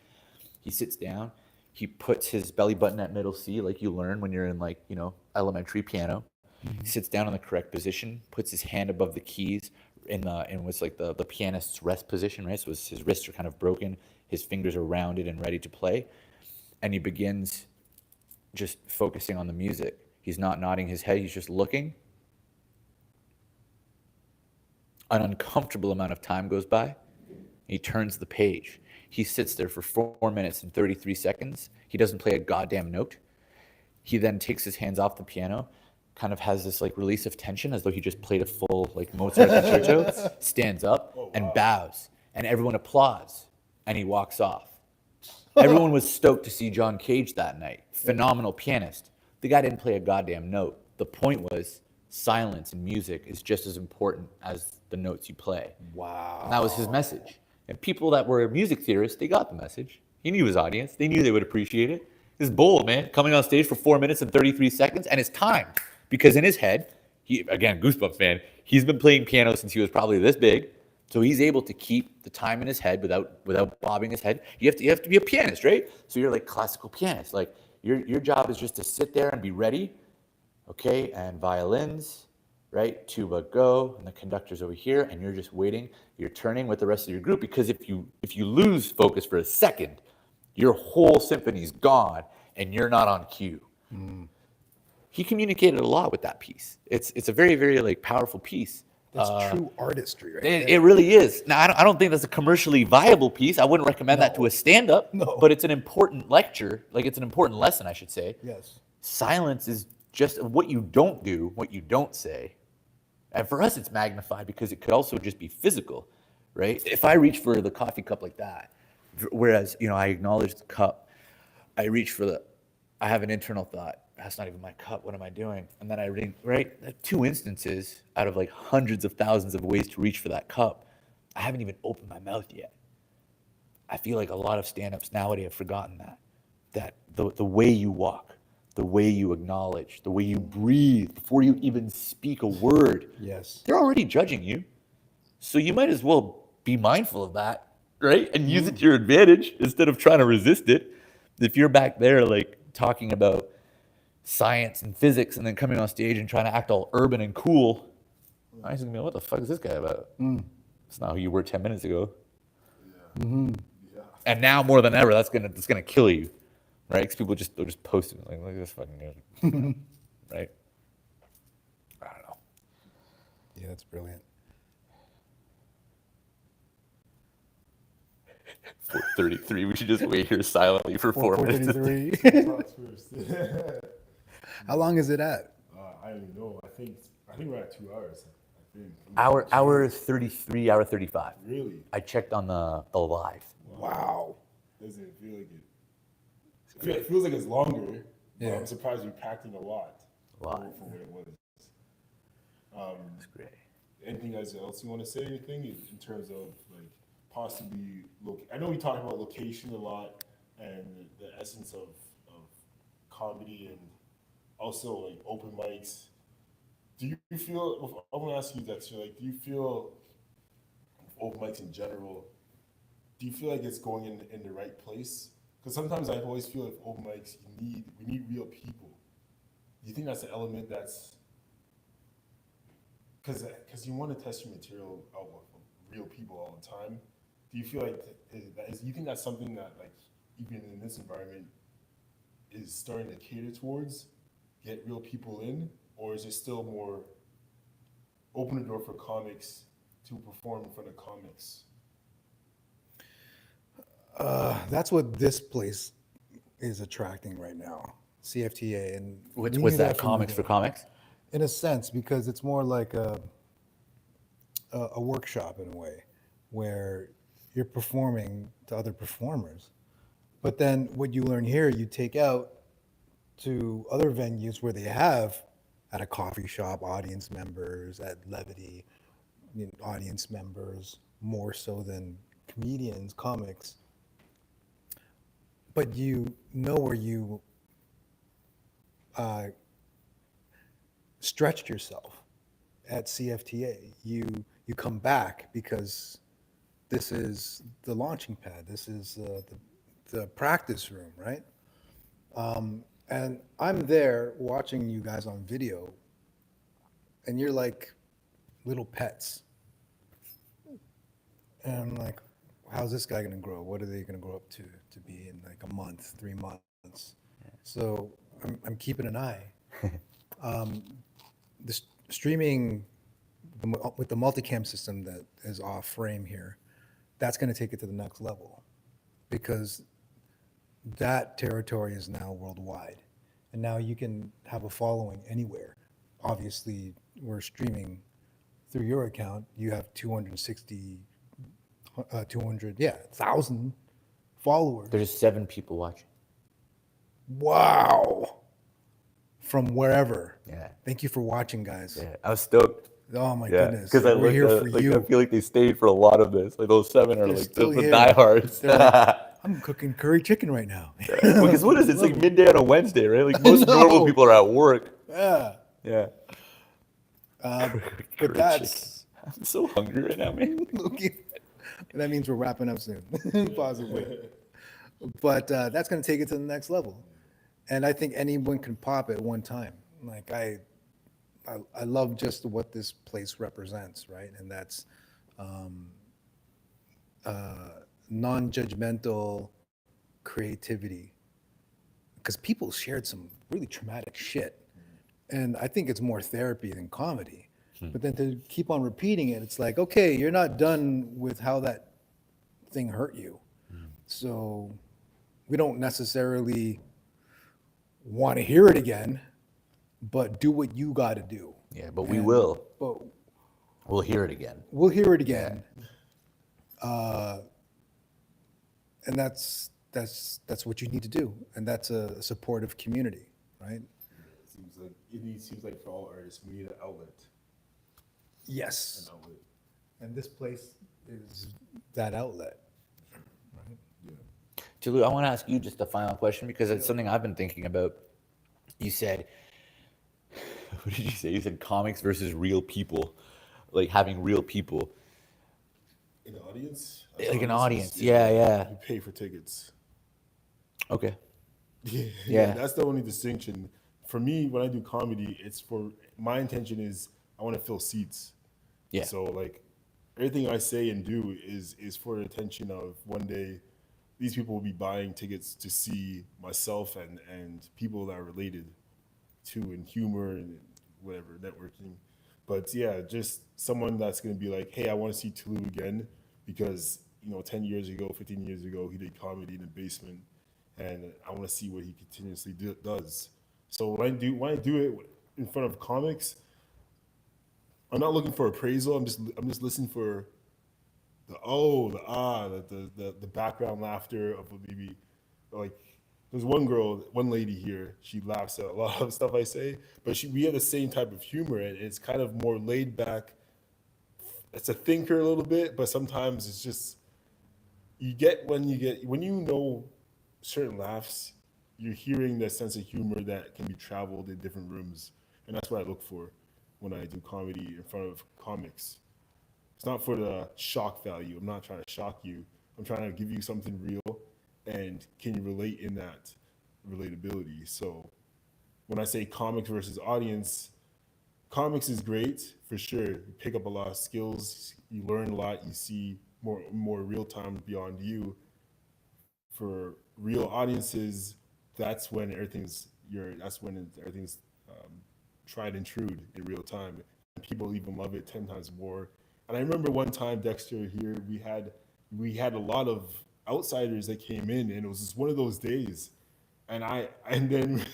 He sits down, he puts his belly button at middle C, like you learn when you're in, like, elementary piano. He sits down in the correct position, puts his hand above the keys in what's like the pianist's rest position, right? So his wrists are kind of broken, his fingers are rounded and ready to play. And he begins just focusing on the music. He's not nodding his head, he's just looking. An uncomfortable amount of time goes by. He turns the page. He sits there for 4 minutes and 33 seconds. He doesn't play a goddamn note. He then takes his hands off the piano, kind of has this like release of tension as though he just played a full like Mozart concerto, stands up and bows, and everyone applauds, and he walks off. Everyone was stoked to see John Cage that night. Phenomenal pianist. The guy didn't play a goddamn note. The point was, silence in music is just as important as the notes you play.
Wow.
And that was his message. And people that were music theorists, they got the message. He knew his audience. They knew they would appreciate it. This is bold, man. Coming on stage for 4 minutes and 33 seconds, and it's timed. Because in his head, again, Goosebumps fan, he's been playing piano since he was probably this big. So he's able to keep the time in his head without bobbing his head. You have to be a pianist, right? So you're like classical pianist. Like, your job is just to sit there and be ready, okay? And violins, right? Tuba go, and the conductor's over here, and you're just waiting. You're turning with the rest of your group, because if you lose focus for a second, your whole symphony's gone, and you're not on cue. He communicated a lot with that piece. It's a very, very like powerful piece.
That's true artistry, right?
It really is. Now, I don't think that's a commercially viable piece. I wouldn't recommend that to a stand-up, but it's an important lecture. Like, it's an important lesson, I should say.
Yes.
Silence is just what you don't do, what you don't say. And for us, it's magnified because it could also just be physical, right? If I reach for the coffee cup like that, whereas, I acknowledge the cup, I have an internal thought. That's not even my cup. What am I doing? And then I read, right? 2 instances out of like hundreds of thousands of ways to reach for that cup. I haven't even opened my mouth yet. I feel like a lot of stand-ups nowadays have forgotten that the way you walk, the way you acknowledge, the way you breathe before you even speak a word.
Yes.
They're already judging you. So you might as well be mindful of that, right? And use it to your advantage instead of trying to resist it. If you're back there like talking about science and physics and then coming on stage and trying to act all urban and cool, I was gonna be like, what the fuck is this guy about? It's not who you were 10 minutes ago.
Yeah.
Mm-hmm.
Yeah.
And now more than ever, that's gonna kill you, right? Because people they'll just post it like, look at this fucking music, right? I don't know.
Yeah, that's brilliant.
4:33. We should just wait here silently for 4 minutes.
4:33. How long is it at?
I I don't even know. I think we're at 2 hours. I think.
Hour 33, hour 35.
Really?
I checked on the live.
Wow.
Doesn't feel like it. It feels like it's longer.
Yeah.
I'm surprised we packed in a lot.
A lot.
For what it was.
That's great.
Anything else you want to say? Anything in terms of like possibly look? I know we talked about location a lot and the essence of comedy and also like open mics. Do you feel? I want to ask you that. Like, do you feel open mics in general? Do you feel like it's going in the right place? Because sometimes I always feel like open mics, we need real people. Do you think that's an element that's because you want to test your material out with real people all the time? Do you feel like you think that's something that like even in this environment is starting to cater towards, get real people in, or is it still more open the door for comics to perform in front of comics?
That's what this place is attracting right now, CFTA. And we
What's
knew
that?
from
Comics
the-
for comics?
In a sense, because it's more like a workshop in a way, where you're performing to other performers. But then what you learn here, you take out to other venues where they have at a coffee shop, audience members, at Levity, audience members, more so than comedians, comics. But you know where you stretched yourself at CFTA. You come back because this is the launching pad. This is the practice room, right? And I'm there watching you guys on video, and you're like little pets. And I'm like, how's this guy going to grow? What are they going to grow up to be in like a month, 3 months? So I'm keeping an eye. The streaming with the multicam system that is off frame here, that's going to take it to the next level, because that territory is now worldwide, and now you can have a following anywhere. Obviously, we're streaming through your account. You have 1,000 followers.
There's 7 people watching.
Wow. From wherever.
Yeah.
Thank you for watching, guys.
Yeah, I was stoked.
Oh my
Yeah,
goodness.
because I
We're
looked
here
at,
for
like,
you.
I feel like they stayed for a lot of this. Like those 7 are
They're
like
still
the
here.
diehards.
They're like, I'm cooking curry chicken right now.
Because what is it? It's like midday on a Wednesday, right? Like most
know.
normal people are at work.
Yeah.
Yeah.
But
Curry
that's
chicken. I'm so hungry right now, man.
that means we're wrapping up soon, possibly. But that's going to take it to the next level, and I think anyone can pop at one time. Like I love just what this place represents, right? And that's non-judgmental creativity, because people shared some really traumatic shit, and I think it's more therapy than comedy. But then to keep on repeating it, it's like, okay, you're not done with how that thing hurt you. So we don't necessarily want to hear it again, but do what you got to do.
Yeah, but we
And-
will.
But
We'll hear it again.
we'll hear it again. And that's what you need to do. And that's a supportive community, right?
It seems like for all artists, we need an outlet.
Yes.
An outlet.
And this place is that outlet.
Tolu, I want to ask you just a final question, because it's something I've been thinking about. You said, what did you say? You said comics versus real people, like having real people.
An audience?
Like an audience. Yeah.
You pay for tickets.
Okay.
Yeah.
Yeah.
That's the only distinction. For me, when I do comedy, my intention is I want to fill seats.
Yeah.
So like everything I say and do is for the attention of one day these people will be buying tickets to see myself and people that are related to in humor and whatever, networking. But yeah, just someone that's going to be like, hey, I want to see Tolu again because, 10 years ago, 15 years ago, he did comedy in the basement, and I want to see what he continuously does. So when I do it, in front of comics, I'm not looking for appraisal. I'm just listening for the oh, the ah, the background laughter of maybe like there's one lady here. She laughs at a lot of stuff I say, but we have the same type of humor, and it's kind of more laid back. It's a thinker a little bit, but sometimes it's just when you know certain laughs, you're hearing that sense of humor that can be traveled in different rooms, and that's what I look for when I do comedy in front of comics. It's not for the shock value. I'm not trying to shock you. I'm trying to give you something real, and can you relate in that relatability? So when I say comics versus audience, comics is great for sure. You pick up a lot of skills, you learn a lot, you see more real time beyond you. For real audiences, everything's tried and true in real time. And people even love it 10 times more. And I remember one time, Dexter, here we had a lot of outsiders that came in, and it was just one of those days. And then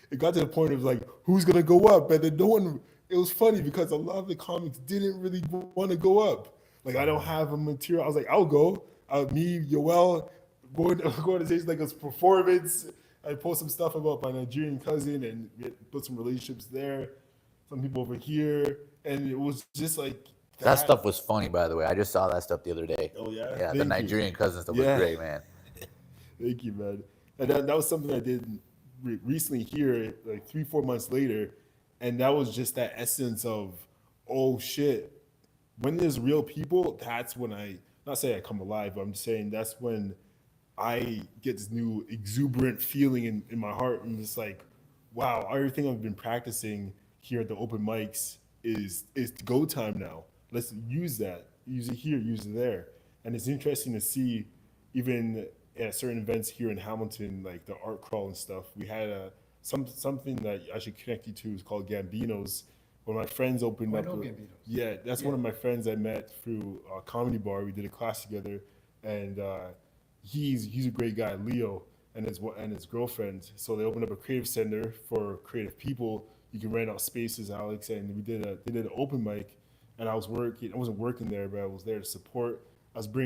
it got to the point of like, who's gonna go up? And then no one. It was funny because a lot of the comics didn't really want to go up. Like, I don't have a material. I was like, I'll go. Me, Yoel, going to stage like a performance. I post some stuff about my Nigerian cousin and put some relationships there. Some people over here, and it was just like
That stuff was funny, by the way. I just saw that stuff the other day.
Oh yeah,
Yeah, the
Thank
Nigerian
you.
cousin stuff was
Yeah.
great, man.
Thank you, man. And that was something I did recently here, like 3-4 months later, and that was just that essence of, oh shit. When there's real people, that's when not saying I come alive, but I'm just saying that's when I get this new exuberant feeling in my heart. I'm just like, wow, everything I've been practicing here at the open mics is go time now. Let's use that. Use it here, use it there. And it's interesting to see, even at certain events here in Hamilton, like the art crawl and stuff, we had something that I should connect you to is called Gambino's. When my friends opened up.
know Gambino's.
Yeah, that's one of my friends I met through a comedy bar. We did a class together, and he's a great guy, Leo, and his girlfriend. So they opened up a creative center for creative people. You can rent out spaces, Alex, and they did an open mic, and I wasn't working there, but I was there to support. I was bringing